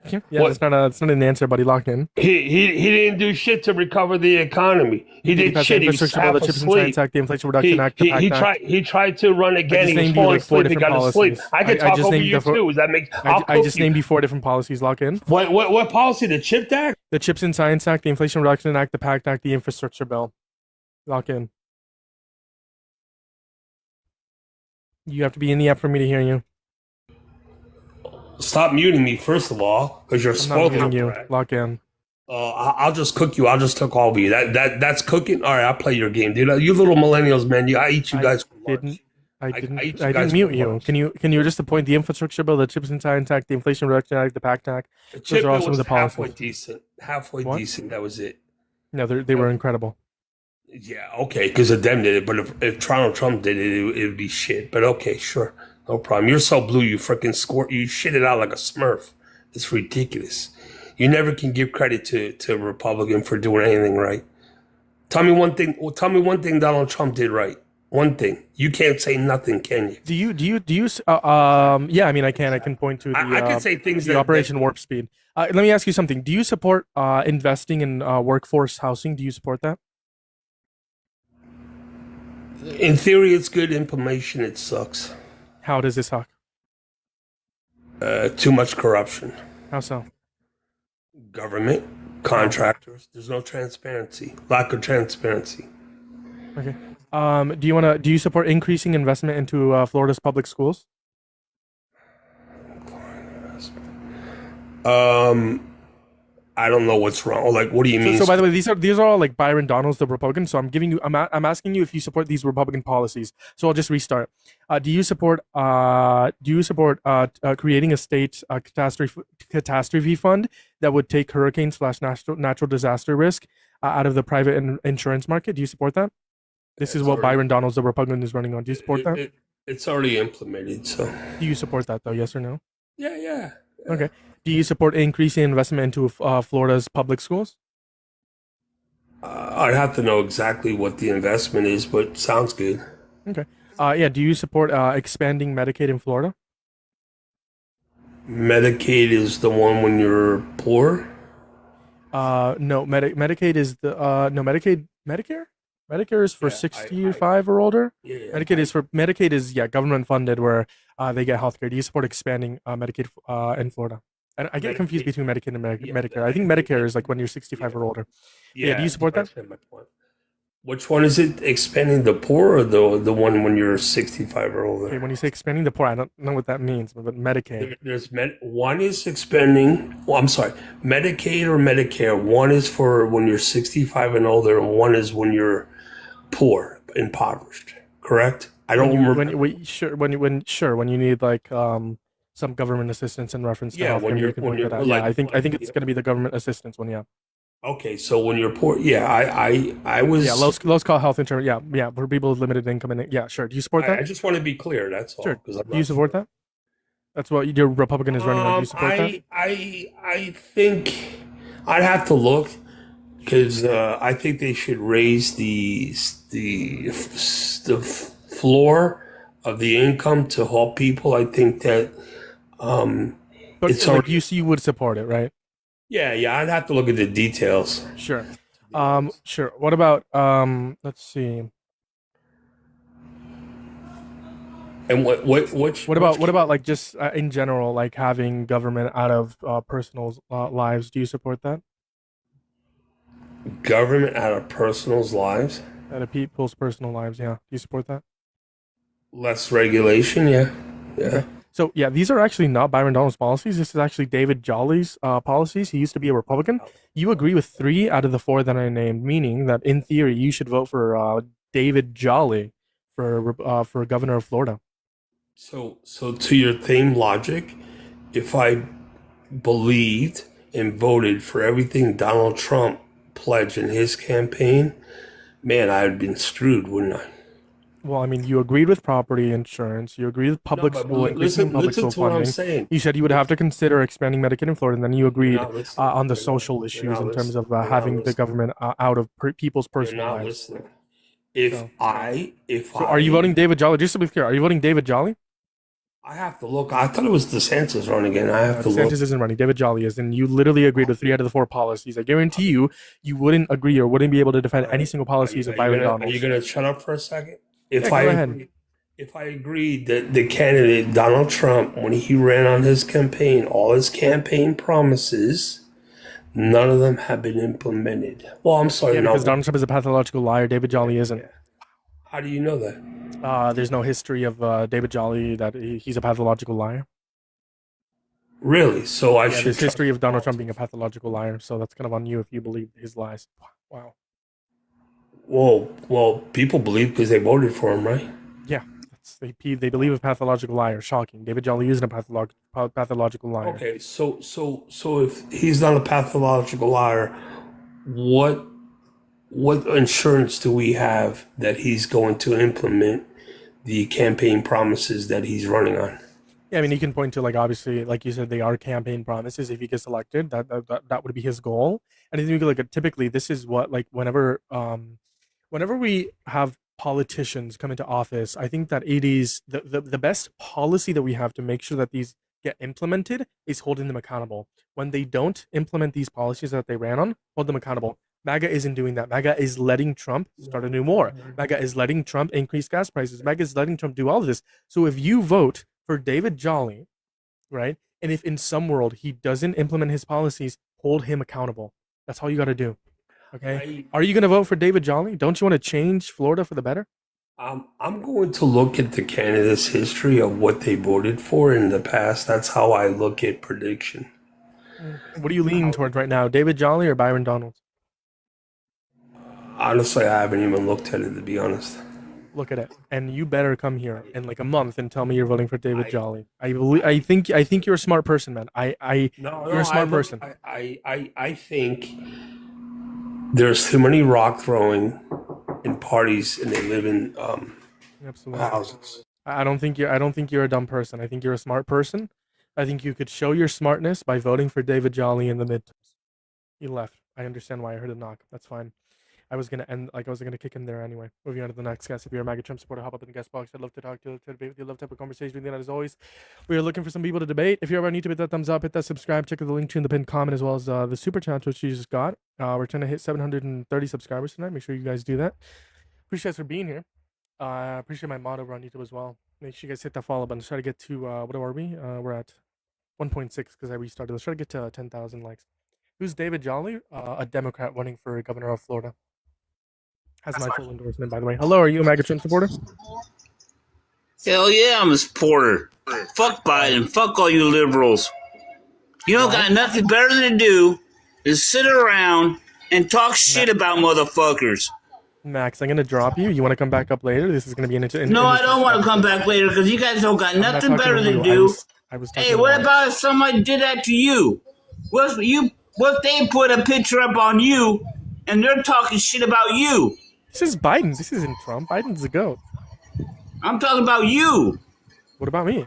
Yeah, it's not an answer, buddy. Lock in. He didn't do shit to recover the economy. He did shit. He was half the Chips and asleep. Science Act, the Inflation Reduction Act, the PACT Act. He tried to run again. He was falling asleep. He got to sleep. I could talk over you too. Does that make? I just named you 4 different policies. Lock in. What policy? The CHIP Act? The Chips and Science Act, the Inflation Reduction Act, the PACT Act, the Infrastructure Bill. Lock in. You have to be in the app for me to hear you. Stop muting me, first of all, because you're spoiling you. Lock in. I'll just cook you. I'll just cook all of you. That's cooking. All right, I'll play your game, dude. You little millennials, man. I eat you guys. I didn't mute you. Can you just appoint the Infrastructure Bill, the Chips and Science Act, the Inflation Reduction Act, the PACT Act? The chip Those are all bill some of was the policies. halfway decent. That was it. No, they were incredible. Yeah, okay, because of them did it. But if Trump did it, it would be shit. But okay, sure. No problem. You're so blue, you freaking squirt. You shit it out like a Smurf. It's ridiculous. You never can give credit to a Republican for doing anything right. Tell me one thing. Well, tell me one thing Donald Trump did right. One thing. You can't say nothing, can you? Do you? Yeah, I mean, I can. I can point to the. I can say things the Operation Warp Speed. Let me ask you something. Do you support investing in workforce housing? Do you support that? In theory, it's good. Implementation, it sucks. How does it suck? Too much corruption. How so? Government, contractors. There's no transparency. Lack of transparency. Okay. Do you support increasing investment into Florida's public schools? I don't know what's wrong. Like, what do you mean? So by the way, these are all like Byron Donalds, the Republican. So I'm asking you if you support these Republican policies. So I'll just restart. Do you support creating a state catastrophe fund that would take hurricane / natural disaster risk out of the private insurance market? Do you support that? This is what Byron Donalds, the Republican, is running on. Do you support that? It's already implemented. So do you support that though? Yes or no? Yeah. Okay. Do you support increasing investment into Florida's public schools? I'd have to know exactly what the investment is, but sounds good. Okay. Yeah. Do you support expanding Medicaid in Florida? Medicaid is the one when you're poor? No. Medicaid is the Medicare? Medicare is for 65 or older. Yeah. Medicaid is government funded where they get healthcare. Do you support expanding Medicaid in Florida? I get confused between Medicaid and Medicare. I think Medicare is like when you're 65 or older. Yeah. Do you support that? Which one is it? Expanding the poor or the one when you're 65 or older? Okay, when you say expanding the poor, I don't know what that means, but Medicaid. One is expanding. Well, I'm sorry, Medicaid or Medicare. One is for when you're 65 and older, and one is when you're poor, impoverished. Correct? I don't remember. When you need like some government assistance in reference to Yeah, healthcare, you can point to that. Yeah, I think it's gonna be the government assistance one. Yeah. Okay, so when you're poor, yeah, I was. Yeah, let's call health insurance. Yeah, for people with limited income and yeah, sure. Do you support that? I just want to be clear. That's all. Sure. Because I'm Do you not support that? That's what your Republican is running on. Do you support that? I think I'd have to look because I think they should raise the floor of the income to help people. I think that But it's like already, you would support it, right? yeah. I'd have to look at the details. Sure. Sure. What about let's see. And what about like just in general, like having government out of personal lives? Do you support that? Government out of personals' lives? Out of people's personal lives, yeah. Do you support that? Less regulation, yeah. Okay. So yeah, these are actually not Byron Donald's policies. This is actually David Jolly's policies. He used to be a Republican. You agree with 3 out of the 4 that I named, meaning that in theory you should vote for David Jolly for governor of Florida. So to your theme logic, if I believed and voted for everything Donald Trump pledged in his campaign, man, I had been screwed, wouldn't I? Well, I mean, you agreed with property insurance. You agreed with public school, increasing public school to what I'm funding. saying. You said you would have to consider expanding Medicaid in Florida, and then you agreed not listening. on the You're social not- issues you're not in terms of listening. You're not having the listening. government out of people's You're personal not lives. listening. If Are you voting David Jolly? Just to be clear, are you voting David Jolly? I have to look. I thought it was DeSantis running again. I have to look. DeSantis isn't running. David Jolly is, and you literally agreed with 3 out of the 4 policies. I guarantee you wouldn't agree or wouldn't be able to defend any single policies of Byron Donald. Are you going to shut up for a second? Yeah, go ahead. If I agreed that the candidate Donald Trump, when he ran on his campaign, all his campaign promises, none of them have been implemented. Well, I'm sorry, Yeah, no. because Donald Trump is a pathological liar. David Jolly isn't. How do you know that? There's no history of David Jolly that he's a pathological liar. Really? So I Yeah, should. there's history of Donald Trump being a pathological liar, so that's kind of on you if you believe his lies. Wow. Well, people believe because they voted for him, right? Yeah, they believe a pathological liar. Shocking. David Jolly isn't a pathological liar. Okay, so if he's not a pathological liar, what insurance do we have that he's going to implement the campaign promises that he's running on? Yeah, I mean, he can point to, like, obviously, like you said, they are campaign promises. If he gets elected, that would be his goal. And I think, like, typically this is what, like, whenever we have politicians come into office, I think that it is the best policy that we have to make sure that these get implemented is holding them accountable. When they don't implement these policies that they ran on, hold them accountable. MAGA isn't doing that. MAGA is letting Trump start a new war. MAGA is letting Trump increase gas prices. MAGA is letting Trump do all of this. So if you vote for David Jolly, right, and if in some world he doesn't implement his policies, hold him accountable. That's all you got to do. Okay? Are you going to vote for David Jolly? Don't you want to change Florida for the better? I'm going to look at the candidates' history of what they voted for in the past. That's how I look at prediction. What are you leaning towards right now, David Jolly or Byron Donald? Honestly, I haven't even looked at it, to be honest. Look at it, and you better come here in like a month and tell me you're voting for David Jolly. I think you're a smart person, man. You're a smart person. I think there's too many rock throwing in parties, and they live in Absolutely. houses. I don't think you're a dumb person. I think you're a smart person. I think you could show your smartness by voting for David Jolly in the midterms. He left. I understand why. I heard a knock. That's fine. I was gonna kick him there anyway. Moving on to the next guest. If you're a MAGA Trump supporter, hop up in the guest box. I'd love to talk to you, debate with you, love to have a conversation with you. And as always, we are looking for some people to debate. If you're ever new to hit that thumbs up, hit that subscribe, check out the link to in the pinned comment, as well as the super chat which you just got. We're trying to hit 730 subscribers tonight. Make sure you guys do that. Appreciate you guys for being here. Appreciate my mod over on YouTube as well. Make sure you guys hit that follow button. Let's try to get to what are we? We're at 1.6 because I restarted. Let's try to get to 10,000 likes. Who's David Jolly? A Democrat running for governor of Florida. Has my full endorsement, by the way. Hello, are you a MAGA Trump supporter? Hell yeah, I'm a supporter. Fuck Biden. Fuck all you liberals. You don't got nothing better to do than sit around and talk shit about motherfuckers. Max, I'm gonna drop you. You want to come back up later? This is gonna be an No, I don't want to come back later because you guys don't got nothing better to do. I was Hey, what about if somebody did that to you? What they put a picture up on you and they're talking shit about you? This is Biden. This isn't Trump. Biden's the GOAT. I'm talking about you. What about me?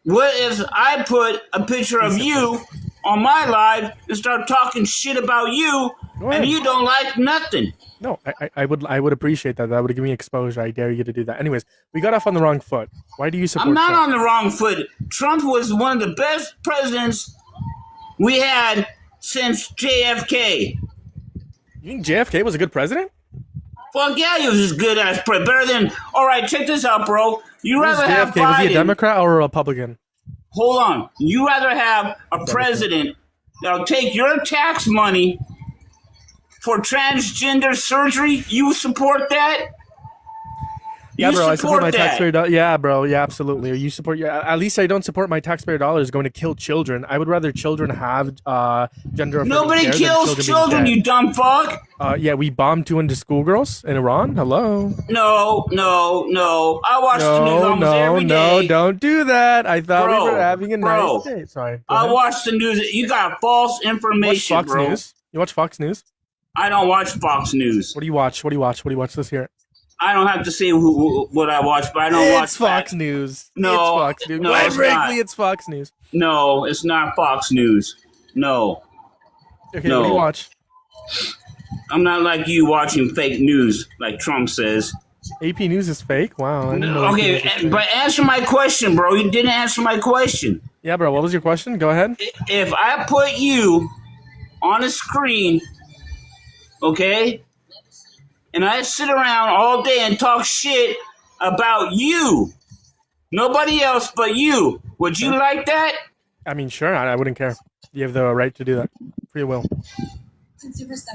What if I put a picture of you on my live and start talking shit about you and you don't like nothing? No, I would appreciate that. That would give me exposure. I dare you to do that. Anyways, we got off on the wrong foot. Why do you support I'm not Trump? on the wrong foot. Trump was one of the best presidents we had since JFK. You think JFK was a good president? Fuck yeah, he was as good as better than. All right, check this out, bro. You rather have JFK, Biden. was he a Democrat or a Republican? Hold on. You rather have a president that'll take your tax money for transgender surgery? You support that? Yeah, bro, I support my taxpayer dollars. Yeah, bro, yeah, absolutely. You support at least I don't support my taxpayer dollars going to kill children. I would rather children have gender. Nobody kills children, you dumb fuck. Yeah, we bombed 200 schoolgirls in Iran. Hello. No. I watch the news almost every day. No, don't do that. I thought we were having a nice day. Sorry. I watch the news. You got false information, Fox bro. News? You watch Fox News? I don't watch Fox News. What do you watch? Let's hear it. I don't have to say what I watch, but I don't watch Fox News. No, it's Fox News. No, Quite frankly, it's Fox News. No, it's not Fox News. No. Okay, what do you watch? I'm not like you watching fake news, like Trump says. AP News is fake? Wow. Okay, but answer my question, bro. You didn't answer my question. Yeah, bro. What was your question? Go ahead. If I put you on a screen, okay, and I sit around all day and talk shit about you, nobody else but you, would you like that? I mean, sure. I wouldn't care. You have the right to do that. Free will.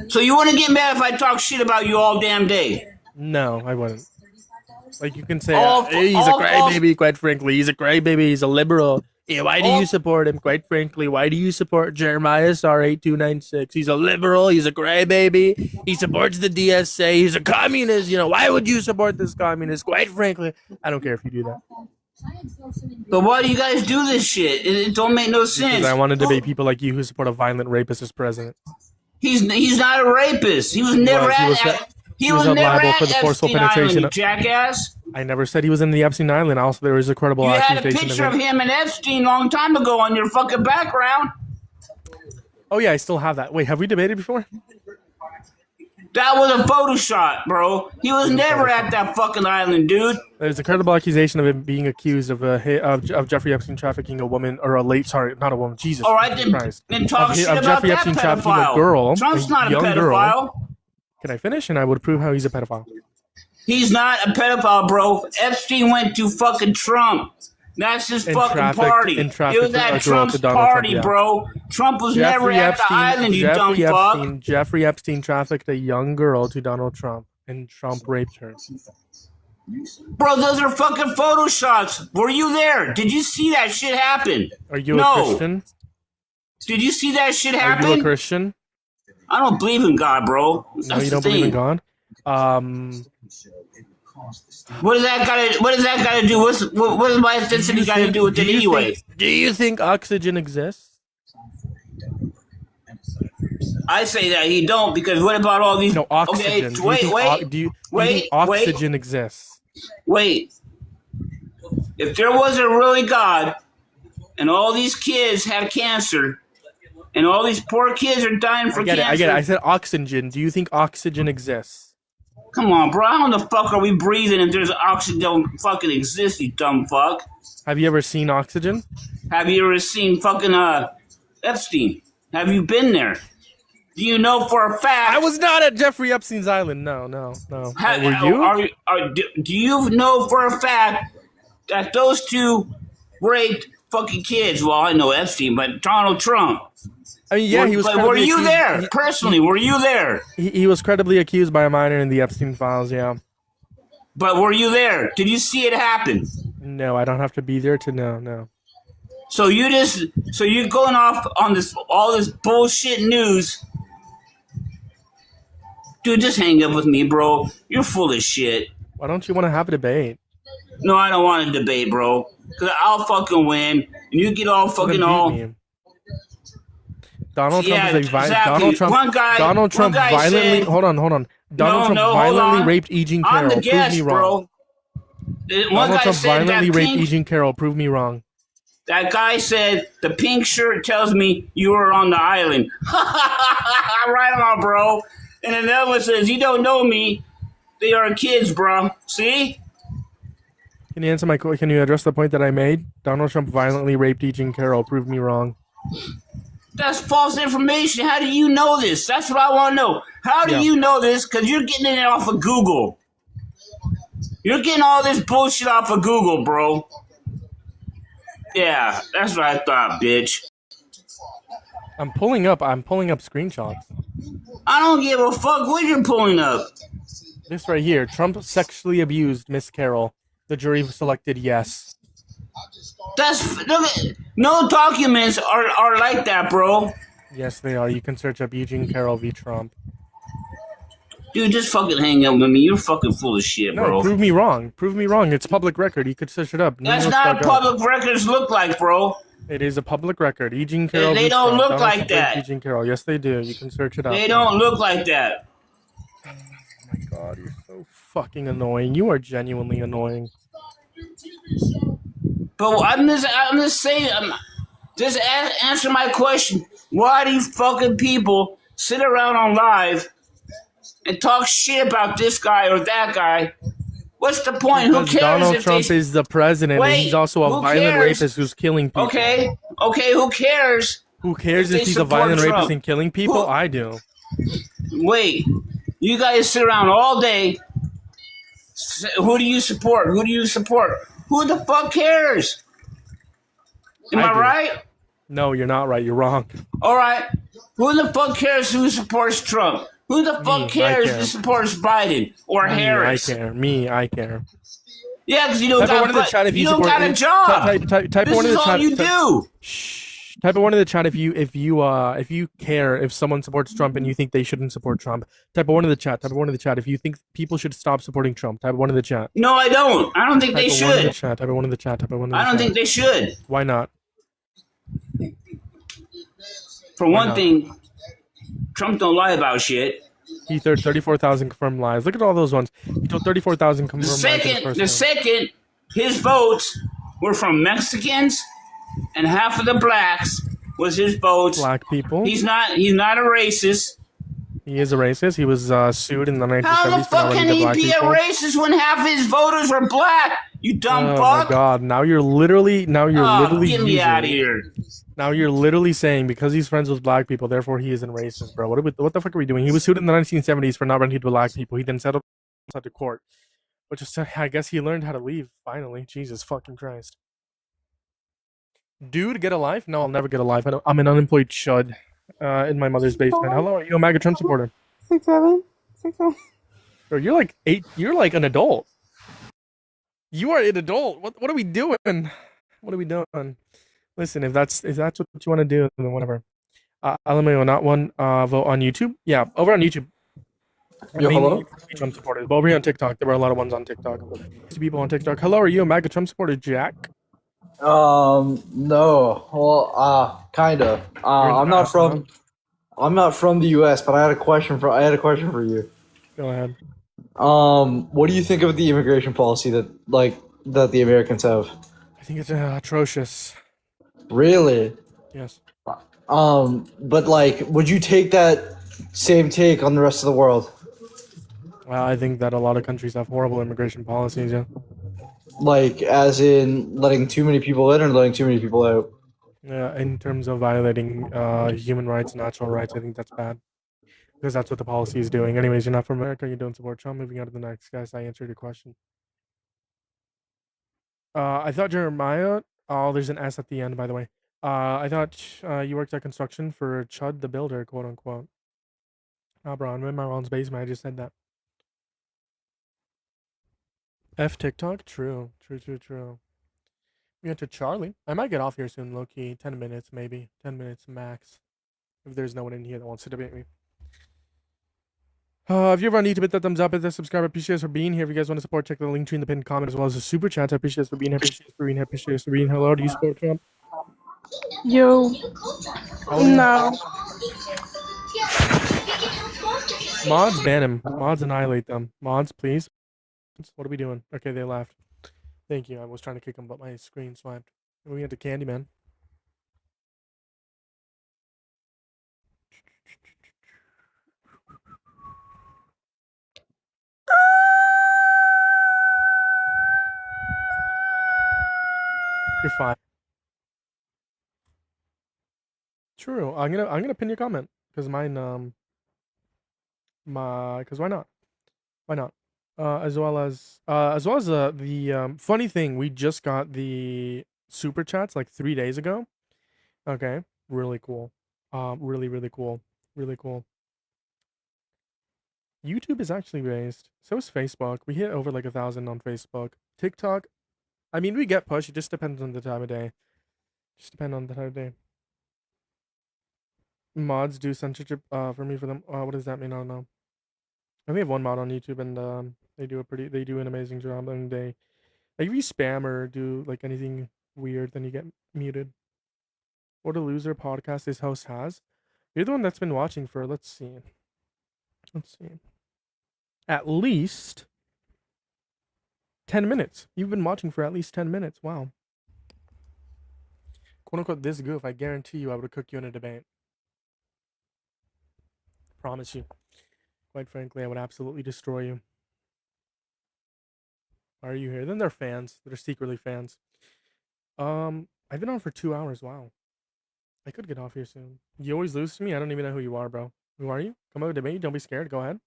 So you wouldn't get mad if I talk shit about you all damn day? No, I wouldn't. Like you can say, Hey, he's a crybaby, quite frankly. He's a crybaby. He's a liberal. Yeah, why do you support him? Quite frankly, why do you support Jeremiah Star 8296? He's a liberal. He's a crybaby. He supports the DSA. He's a communist. You know, why would you support this communist? Quite frankly, I don't care if you do that. But why do you guys do this shit? It don't make no sense. Because I want to debate people like you who support a violent rapist as president. He's not a rapist. He was never He was held liable for the forceful Epstein penetration. Island, jackass. I never said he was in the Epstein Island. Also, there was a credible You had a accusation picture of of him and Epstein a long time ago on your fucking background. Oh yeah, I still have that. Wait, have we debated before? That was a Photoshop, bro. He was never at that fucking island, dude. There's a credible accusation of him being accused of Jeffrey Epstein trafficking a woman or not a woman. Jesus. All right, then Christ. talk shit about Jeffrey that Epstein trafficking pedophile. a girl. Trump's not a young pedophile. Girl. Can I finish? And I would prove how he's a pedophile. He's not a pedophile, bro. Epstein went to fucking Trump. That's his fucking party. It was at Trump's party, bro. Trump was never at the island, you dumb fuck. Jeffrey Epstein trafficked a young girl to Donald Trump, and Trump raped her. Bro, those are fucking photoshops. Were you there? Did you see that shit happen? Are you a Christian? Did you see that shit happen? Are you a Christian? I don't believe in God, bro. No, you don't believe in God? What does that got to do? What does my ethnicity got to do with it anyway? Do you think oxygen exists? I say that he don't, because what about all these? No, oxygen. Okay, do you think oxygen exists? Wait. If there was a really God, and all these kids had cancer, and all these poor kids are dying for cancer. I get it. I said oxygen. Do you think oxygen exists? Come on, bro. How the fuck are we breathing if there's oxygen don't fucking exist, you dumb fuck? Have you ever seen oxygen? Have you ever seen fucking Epstein? Have you been there? Do you know for a fact? I was not at Jeffrey Epstein's island. No. Were you? Do you know for a fact that those two raped fucking kids? Well, I know Epstein, but Donald Trump. I mean, yeah, he was. Were you there personally? Were you there? He was credibly accused by a minor in the Epstein files. Yeah. But were you there? Did you see it happen? No, I don't have to be there to know. No. So you're going off on all this bullshit news Dude, just hang up with me, bro. You're full of shit. Why don't you want to have a debate? No, I don't want to debate, bro. Because I'll fucking win. And you get all So fucking then beat all. me. Donald Yeah, Trump is a exactly. Donald Trump. One guy violently. said, hold on. Donald Trump violently raped E. Jean I'm Carroll. the guest, Prove me wrong. bro. One Donald guy Trump said violently that raped pink, E. Jean Carroll. Prove me wrong. That guy said the pink shirt tells me you were on the island. Right on, bro. And another one says, you don't know me. They are kids, bro. See? Can you answer my? Can you address the point that I made? Donald Trump violently raped E. Jean Carroll. Prove me wrong. That's false information. How do you know this? That's what I want to know. How do you know this? Because you're getting it off of Google. You're getting all this bullshit off of Google, bro. Yeah, that's what I thought, bitch. I'm pulling up screenshots. I don't give a fuck what you're pulling up. This right here. Trump sexually abused Miss Carroll. The jury selected yes. No documents are like that, bro. Yes, they are. You can search up Eugene Carroll v. Trump. Dude, just fucking hang up with me. You're fucking full of shit, No, bro. prove me wrong. Prove me wrong. It's public record. You could search it up. That's not what public records look like, bro. It is a public record. Eugene Carroll. They don't look like that. Eugene Carroll. Yes, they do. You can search it up. They don't look like that. Oh my god, you're so fucking annoying. You are genuinely annoying. But I'm just saying. Just answer my question. Why do you fucking people sit around on live and talk shit about this guy or that guy? What's the point? Because who cares? Donald Trump is the president, and he's also a violent rapist who's killing people. Okay, who cares? Who cares if he's a violent rapist and killing people? I do. Wait, you guys sit around all day. Who do you support? Who do you support? Who the fuck cares? Am I right? No, you're not right. You're wrong. All right. Who the fuck cares who supports Trump? Who the fuck cares who supports Biden or Harris? I care. I care. Yeah, because you don't got a job. Type this one in is the all chat. you do. Type one in the chat if you care if someone supports Trump and you think they shouldn't support Trump. Type one in the chat. Type one in the chat if you think people should stop supporting Trump. Type one in the chat. No, I don't. I don't think they should. Type one in the chat. Type one in the chat. I don't think they should. Why not? For one thing, Trump don't lie about shit. He third 34,000 confirmed lies. Look at all those ones. He told 34,000 confirmed lies. The second, his votes were from Mexicans, and half of the blacks was his votes. Black people. He's not a racist. He is a racist. He was sued in the 1970s. How the fuck can he be a racist when half his voters are black? You dumb fuck. Oh my god! Now you're literally get me out of here. Now you're literally saying because he's friends with black people, therefore he isn't racist, bro. What the fuck are we doing? He was sued in the 1970s for not renting to black people. He then settled outside the court, which is I guess he learned how to leave finally. Jesus fucking Christ. Dude, get a life? No, I'll never get a life. I'm an unemployed chud in my mother's basement. Hello, are you a MAGA Trump supporter? 6'7". Bro, you're like 8. You're like an adult. You are an adult. What are we doing? What are we doing? Listen, if that's what you want to do, then whatever. LMAO, not one vote on YouTube. Yeah, over on YouTube. Yo, hello? Trump supporters. But over here on TikTok, there were a lot of ones on TikTok. Two people on TikTok. Hello, are you a MAGA Trump supporter, Jack? No. Well, kind of. I'm not from the U.S., but I had a question for you. Go ahead. What do you think of the immigration policy that the Americans have? I think it's atrocious. Really? Yes. But would you take that same take on the rest of the world? I think that a lot of countries have horrible immigration policies. Yeah. As in letting too many people in or letting too many people out? Yeah, in terms of violating human rights, natural rights, I think that's bad. Because that's what the policy is doing. Anyways, you're not from America, you don't support Trump. Moving on to the next, guys. I answered your question. I thought Jeremiah. Oh, there's an S at the end, by the way. I thought you worked at construction for Chud the Builder, quote unquote. Bro, I'm in my mom's basement. I just said that. F TikTok? True. We went to Charlie. I might get off here soon, low key. 10 minutes, maybe. 10 minutes max. If there's no one in here that wants to debate me. If you're on YouTube, hit that thumbs up, hit that subscribe. I appreciate us for being here. If you guys want to support, check the link tree in the pinned comment as well as the super chat. I appreciate us for being here. Appreciate us for being here. Appreciate us for being here. Hello, do you support Trump? Yo. No. Mods, ban him. Mods, annihilate them. Mods, please. What are we doing? Okay, they left. Thank you. I was trying to kick him, but my screen swiped. We went to Candyman. You're fine. True. I'm gonna pin your comment because mine because why not? Why not? As well as the funny thing, we just got the super chats like 3 days ago. Okay, really cool. Really cool. Really cool. YouTube is actually raised. So is Facebook. We hit over like 1,000 on Facebook. TikTok. I mean, we get push. It just depends on the time of day. Just depend on the time of day. Mods do censorship for me for them. What does that mean? I don't know. I only have one mod on YouTube, and they do an amazing job. And they like if you spam or do like anything weird, then you get muted. What a loser podcast this host has. You're the one that's been watching for. Let's see. At least 10 minutes. You've been watching for at least 10 minutes. Wow. Quote unquote this goof. I guarantee you I would cook you in a debate. Promise you. Quite frankly, I would absolutely destroy you. Why are you here? Then they're fans. They're secretly fans. I've been on for 2 hours. Wow. I could get off here soon. You always lose to me? I don't even know who you are, bro. Who are you? Come over to me. Don't be scared. Go ahead.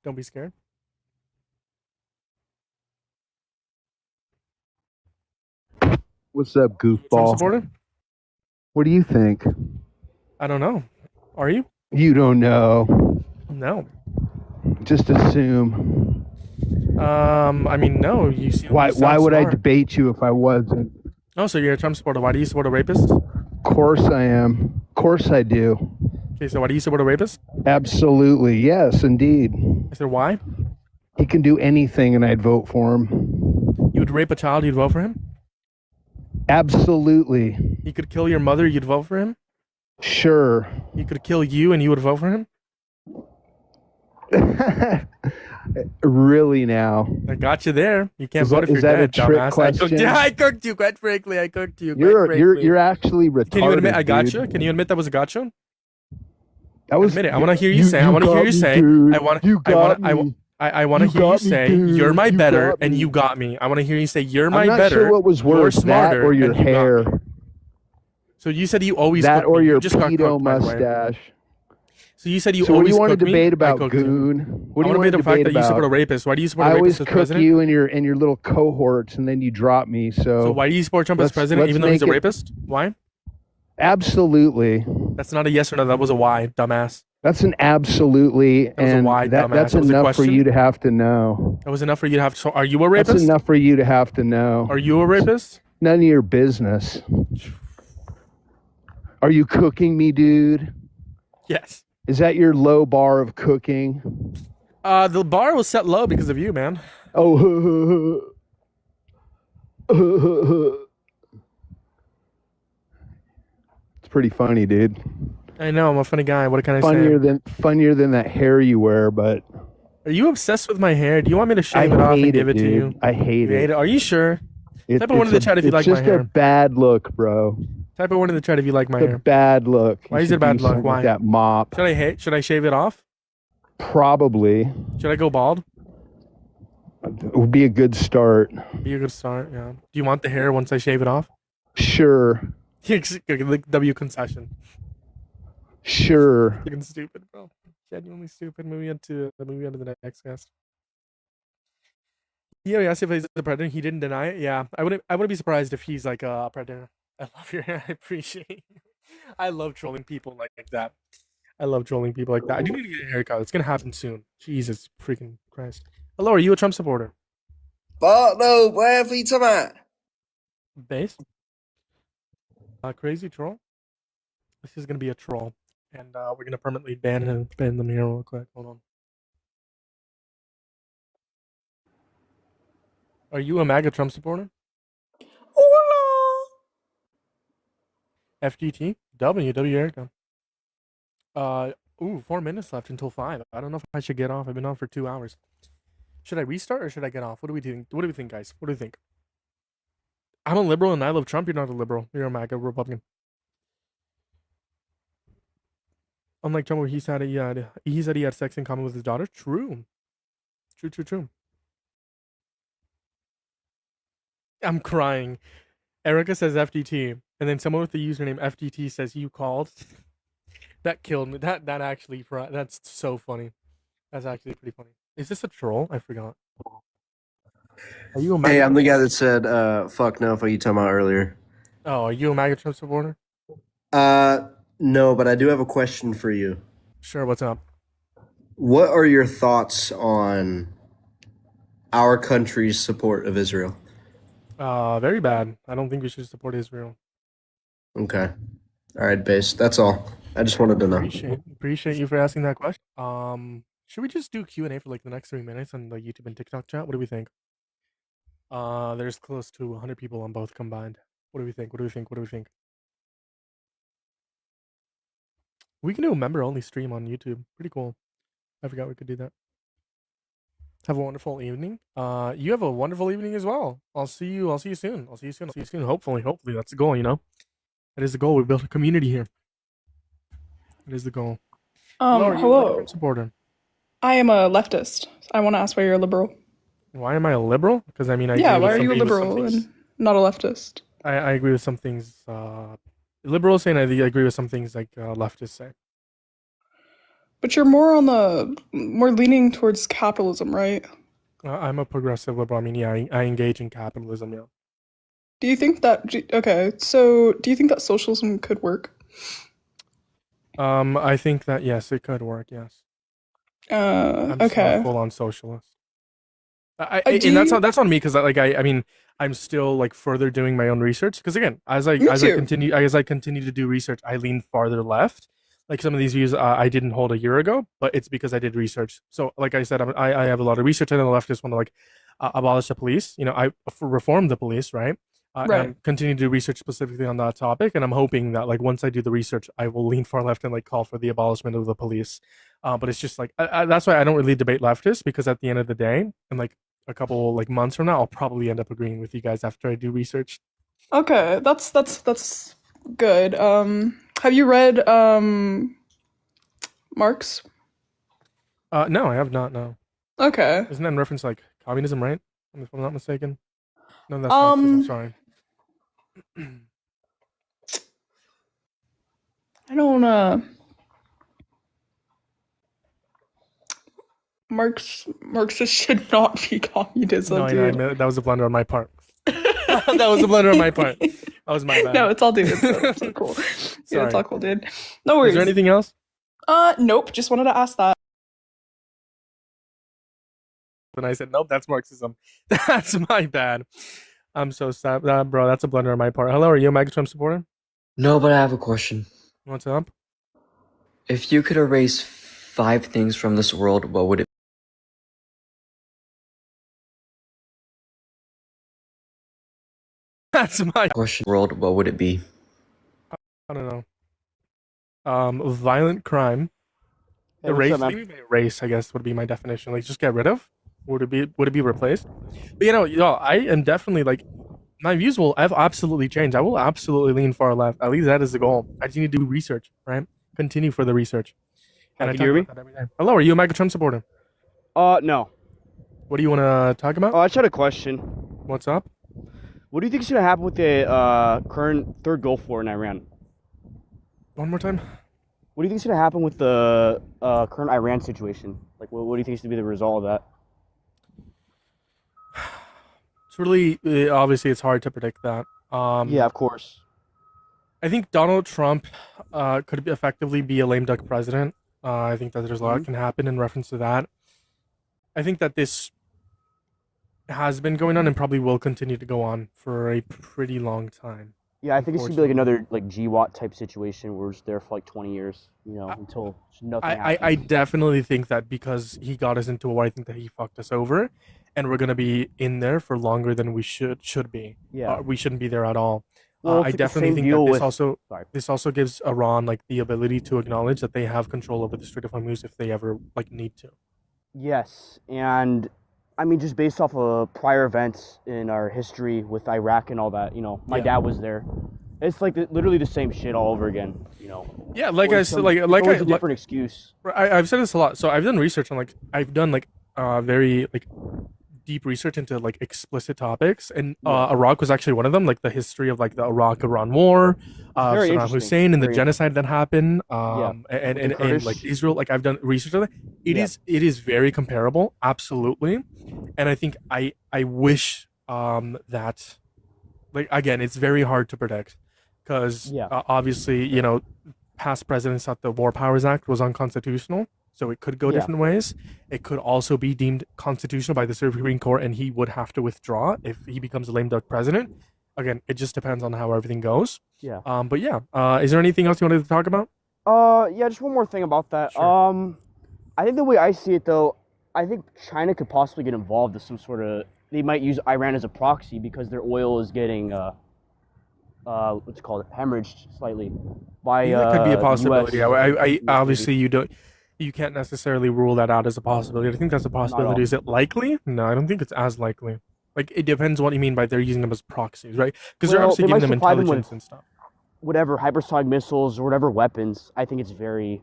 Don't be scared. What's up, Trump goofball? supporter? What do you think? I don't know. Are you? You don't know. No. Just assume. I mean, no. You see. Why would I debate you if I wasn't? Oh, so you're a Trump supporter. Why do you support a rapist? Of course I am. Of course I do. Okay, so why do you support a rapist? Absolutely. Yes, indeed. I said, why? He can do anything and I'd vote for him. You would rape a child, you'd vote for him? Absolutely. He could kill your mother, you'd vote for him? Sure. He could kill you and you would vote for him? Really now? I got you there. You can't vote if is you're that dead, a trick dumbass. question? I cooked you, quite frankly. I cooked you. You're actually retarded. Can you admit I got dude. you? Can you admit that was a gotcha? That was. Admit it. I want to hear you say. I want to hear you say. I want to hear you say. You're my better, and you got me. I want to hear you say. You're my I'm not better. sure what was You're worse, smarter, that or your and you got hair. me. So you said you always That cooked or me. your You just got pedo cooked, by the way. mustache. So you said you So what do always you want to cooked me? debate I about, cooked you. goon? What do you I want to the fact debate that you support a about? rapist. Why do you support a I rapist always as cook president? you and your little cohorts, and then you drop me. So why do you support Trump as president, even though he's a rapist? Why? Absolutely. That's not a yes or no. That was a why, dumbass. That's an absolutely, That was a and why, dumbass. that's That was a enough for question? you to have to know. That was enough for you to have. So are you a rapist? That's enough for you to have to know. Are you a rapist? None of your business. Are you cooking me, dude? Yes. Is that your low bar of cooking? The bar was set low because of you, man. Oh. It's pretty funny, dude. I know, I'm a funny guy. What can I Funnier say? funnier than that hair you wear, but Are you obsessed with my hair? Do you want me to I shave it off and hate give it it, to you? dude. I hate You hate it. it? Are you sure? Type of one in It's the chat if you like my It's just hair. a bad look, bro. Type of one in the chat if you like my It's a hair. bad look. Why You is it a should bad do look? something with Why? that mop? Should I shave it off? Probably. Should I go bald? It would be a good start. Be a good start, yeah. Do you want the hair once I shave it off? Sure. W concession. Sure. Freaking stupid, bro. Genuinely stupid. Moving on to the next guest. Yeah, he asked if he's the predator. He didn't deny it. Yeah, I wouldn't be surprised if he's like a predator. I love your hair. I appreciate you. I love trolling people like that. I love trolling people like that. I do need to get a haircut. It's gonna happen soon. Jesus freaking Christ. Hello, are you a Trump supporter? But no, where are you talking about? Base? Crazy troll? This is gonna be a troll. And we're gonna permanently ban them here real quick. Hold on. Are you a MAGA Trump supporter? Hola. FGT? W Erica. 4 minutes left until 5. I don't know if I should get off. I've been on for 2 hours. Should I restart or should I get off? What do we think? What do we think, guys? What do you think? I'm a liberal and I love Trump. You're not a liberal. You're a MAGA Republican. Unlike Trump, where he said he had sex in common with his daughter. True. True. I'm crying. Erica says FDT, and then someone with the username FDT says you called. That killed me. That actually, that's so funny. That's actually pretty funny. Is this a troll? I forgot. Are you a MAGA? Hey, I'm the guy that said fuck no for you talking about earlier. Oh, are you a MAGA Trump supporter? No, but I do have a question for you. Sure, what's up? What are your thoughts on our country's support of Israel? Very bad. I don't think we should support Israel. Okay. All right, base. That's all. I just wanted to know. Appreciate you for asking that question. Should we just do Q&A for like the next 3 minutes on the YouTube and TikTok chat? What do we think? There's close to 100 people on both combined. What do we think? We can do a member-only stream on YouTube. Pretty cool. I forgot we could do that. Have a wonderful evening. You have a wonderful evening as well. I'll see you soon. Hopefully that's the goal, you know? That is the goal. We built a community here. That is the goal. Hello. Supporter. I am a leftist. I want to ask why you're a liberal. Why am I a liberal? Because I mean, I Yeah, agree why with are you a some things- liberal and not a leftist? I agree with some things. Liberals say, and I agree with some things like leftists say. But you're more leaning towards capitalism, right? I'm a progressive liberal. I mean, yeah, I engage in capitalism. Yeah. Do you think that do you think that socialism could work? I think that yes, it could work. Yes. I'm just Okay. not full on socialist. And that's on me because I mean I'm still like further doing my own research because again as I continue to do research I lean farther left. Like some of these views I didn't hold a year ago, but it's because I did research. So like I said, I have a lot of research. I know the leftists want to like abolish the police. You know, I reform the police, right? Right. I'm continuing to do research specifically on that topic, and I'm hoping that like once I do the research, I will lean far left and like call for the abolishment of the police. But it's just like that's why I don't really debate leftists because at the end of the day, in like a couple like months from now, I'll probably end up agreeing with you guys after I do research. Okay, that's good. Have you read Marx? No, I have not. No. Okay. Isn't that in reference to, like communism, right? If I'm not mistaken. No, that's Marxism. Sorry. I don't Marxist should not be communism, No, dude. I that was a blunder on my part. That was a blunder on my part. That was my bad. No, it's all dude. It's all cool. Yeah, it's all cool, dude. No worries. Is there anything else? Nope. Just wanted to ask that. And I said, nope, that's Marxism. That's my bad. I'm so sad, bro. That's a blunder on my part. Hello, are you a MAGA Trump supporter? No, but I have a question. What's up? If you could erase 5 things from this world, what would it That's my question? World, what would it be? I don't know. Violent crime. Hey, what's up, Erase, man? maybe erase, I guess would be my definition. Like just get rid of. Would it be replaced? But y'all, I am definitely like my views will have absolutely changed. I will absolutely lean far left. At least that is the goal. I just need to do research, right? Continue for the research. And Can I you hear talk about that every day. Hello, are you a MAGA Trump supporter? No. What do you want to talk about? Oh, I just had a question. What's up? What do you think is going to happen with the current third Gulf War in Iran? One more time. What do you think is going to happen with the current Iran situation? Like, what do you think is going to be the result of that? It's really obviously it's hard to predict that. Yeah, of course. I think Donald Trump could effectively be a lame duck president. I think that there's a lot that can happen in reference to that. I think that this has been going on and probably will continue to go on for a pretty long time. Yeah, I think it's going to be like another like GWAT type situation where we're just there for like 20 years, you know, until nothing happens. I definitely think that because he got us into a war, I think that he fucked us over. and we're gonna be in there for longer than we should be. Yeah. We shouldn't be there at all. Well, it's I like the definitely same think deal that with. Sorry. this also gives Iran like the ability to acknowledge that they have control over the Strait of Hormuz if they ever like need to. Yes, and I mean, just based off of prior events in our history with Iraq and all that, you know, my Yeah. dad was there. It's like literally the same shit all over again, you know. Yeah, like Or I said, some- like it's like always I a like, different excuse. I've said this a lot. So I've done research on I've done very like deep research into like explicit topics, and Iraq was actually one of them. Like the history of like the Iraq-Iran War, Very Saddam interesting. Hussein, and the Very genocide that happened, Yeah. and like Israel. Like I've done research on it. Yeah. It is very comparable, absolutely, and I think I wish that like again it's very hard to predict because Yeah. obviously past presidents thought the War Powers Act was unconstitutional, so it could go Yeah. different ways. It could also be deemed constitutional by the Supreme Court, and he would have to withdraw if he becomes a lame duck president. Again, it just depends on how everything goes. Yeah. But yeah, is there anything else you wanted to talk about? Yeah, just one more thing about that. I think the way I see it though, I think China could possibly get involved in some sort of. They might use Iran as a proxy because their oil is getting what's it called, hemorrhaged slightly by That could be a the possibility. US. I obviously you can't necessarily rule that out as a possibility. I think that's a possibility. all. Is it likely? No, I don't think it's as likely. Like it depends what you mean by they're using them as proxies, right? Because they're Well, obviously they might giving them supply them intelligence with and stuff. whatever hypersonic missiles or whatever weapons. I think it's very.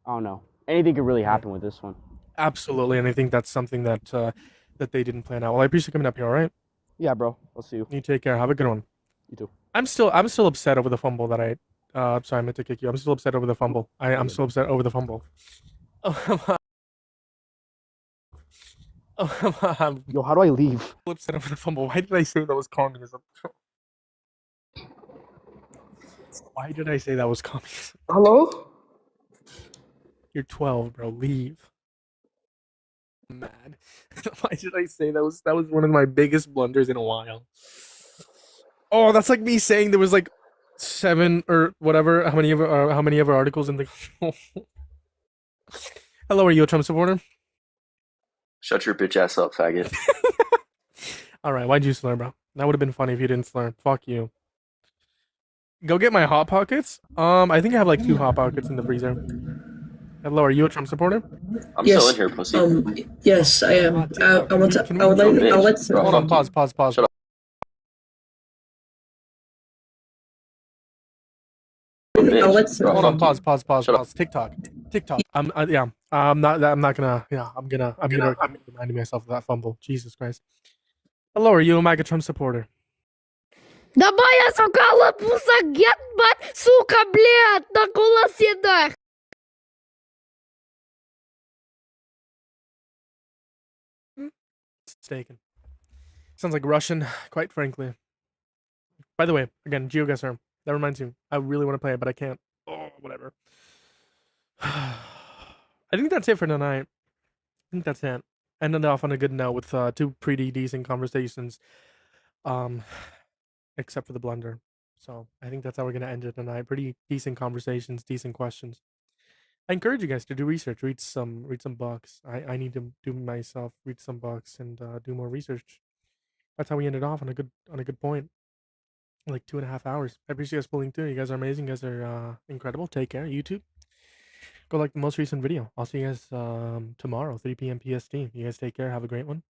I don't know. Anything could really happen with this one. Absolutely, and I think that's something that that they didn't plan out. Well, I appreciate you coming up here. All right. Yeah, bro. I'll see you. You take care. Have a good one. You too. I'm still upset over the fumble that I. Sorry, I meant to kick you. I'm still upset over the fumble. I'm still upset over the fumble. I'm Yo, how do I leave? upset over the fumble. Why did I say that was communism? Why did I say that was communism? Hello? You're 12, bro. Leave. I'm mad. Why did I say that was one of my biggest blunders in a while? Oh, that's like me saying there was like 7 or whatever. How many of our articles in the. Hello, are you a Trump supporter? Shut your bitch ass up, faggot. All right, why'd you slur, bro? That would have been funny if you didn't slur. Fuck you. Go get my hot pockets. I think I have like 2 hot pockets in the freezer. Hello, are you a Trump supporter? I'm still in here, pussy. Yes, I am. I want to. I would like to. Hold on, pause. Shut up. I would like to. Hold on, pause. TikTok. I'm gonna remind myself of that fumble. Jesus Christ. Hello, are you a MAGA Trump supporter? Да моя сука лапуса get but сука блядь на колоседах. It's taken. Sounds like Russian, quite frankly. By the way, again, GeoGuessr. That reminds me. I really want to play it, but I can't. Oh, whatever. I think that's it for tonight. I think that's it. Ended off on a good note with 2 pretty decent conversations. Except for the blunder. So I think that's how we're gonna end it tonight. Pretty decent conversations, decent questions. I encourage you guys to do research, read some books. I need to do myself, read some books and do more research. That's how we ended off on a good point. Like 2.5 hours. I appreciate you guys pulling through. You guys are amazing. You guys are incredible. Take care. YouTube. Go like the most recent video. I'll see you guys tomorrow, 3 p.m. PST. You guys take care. Have a great one.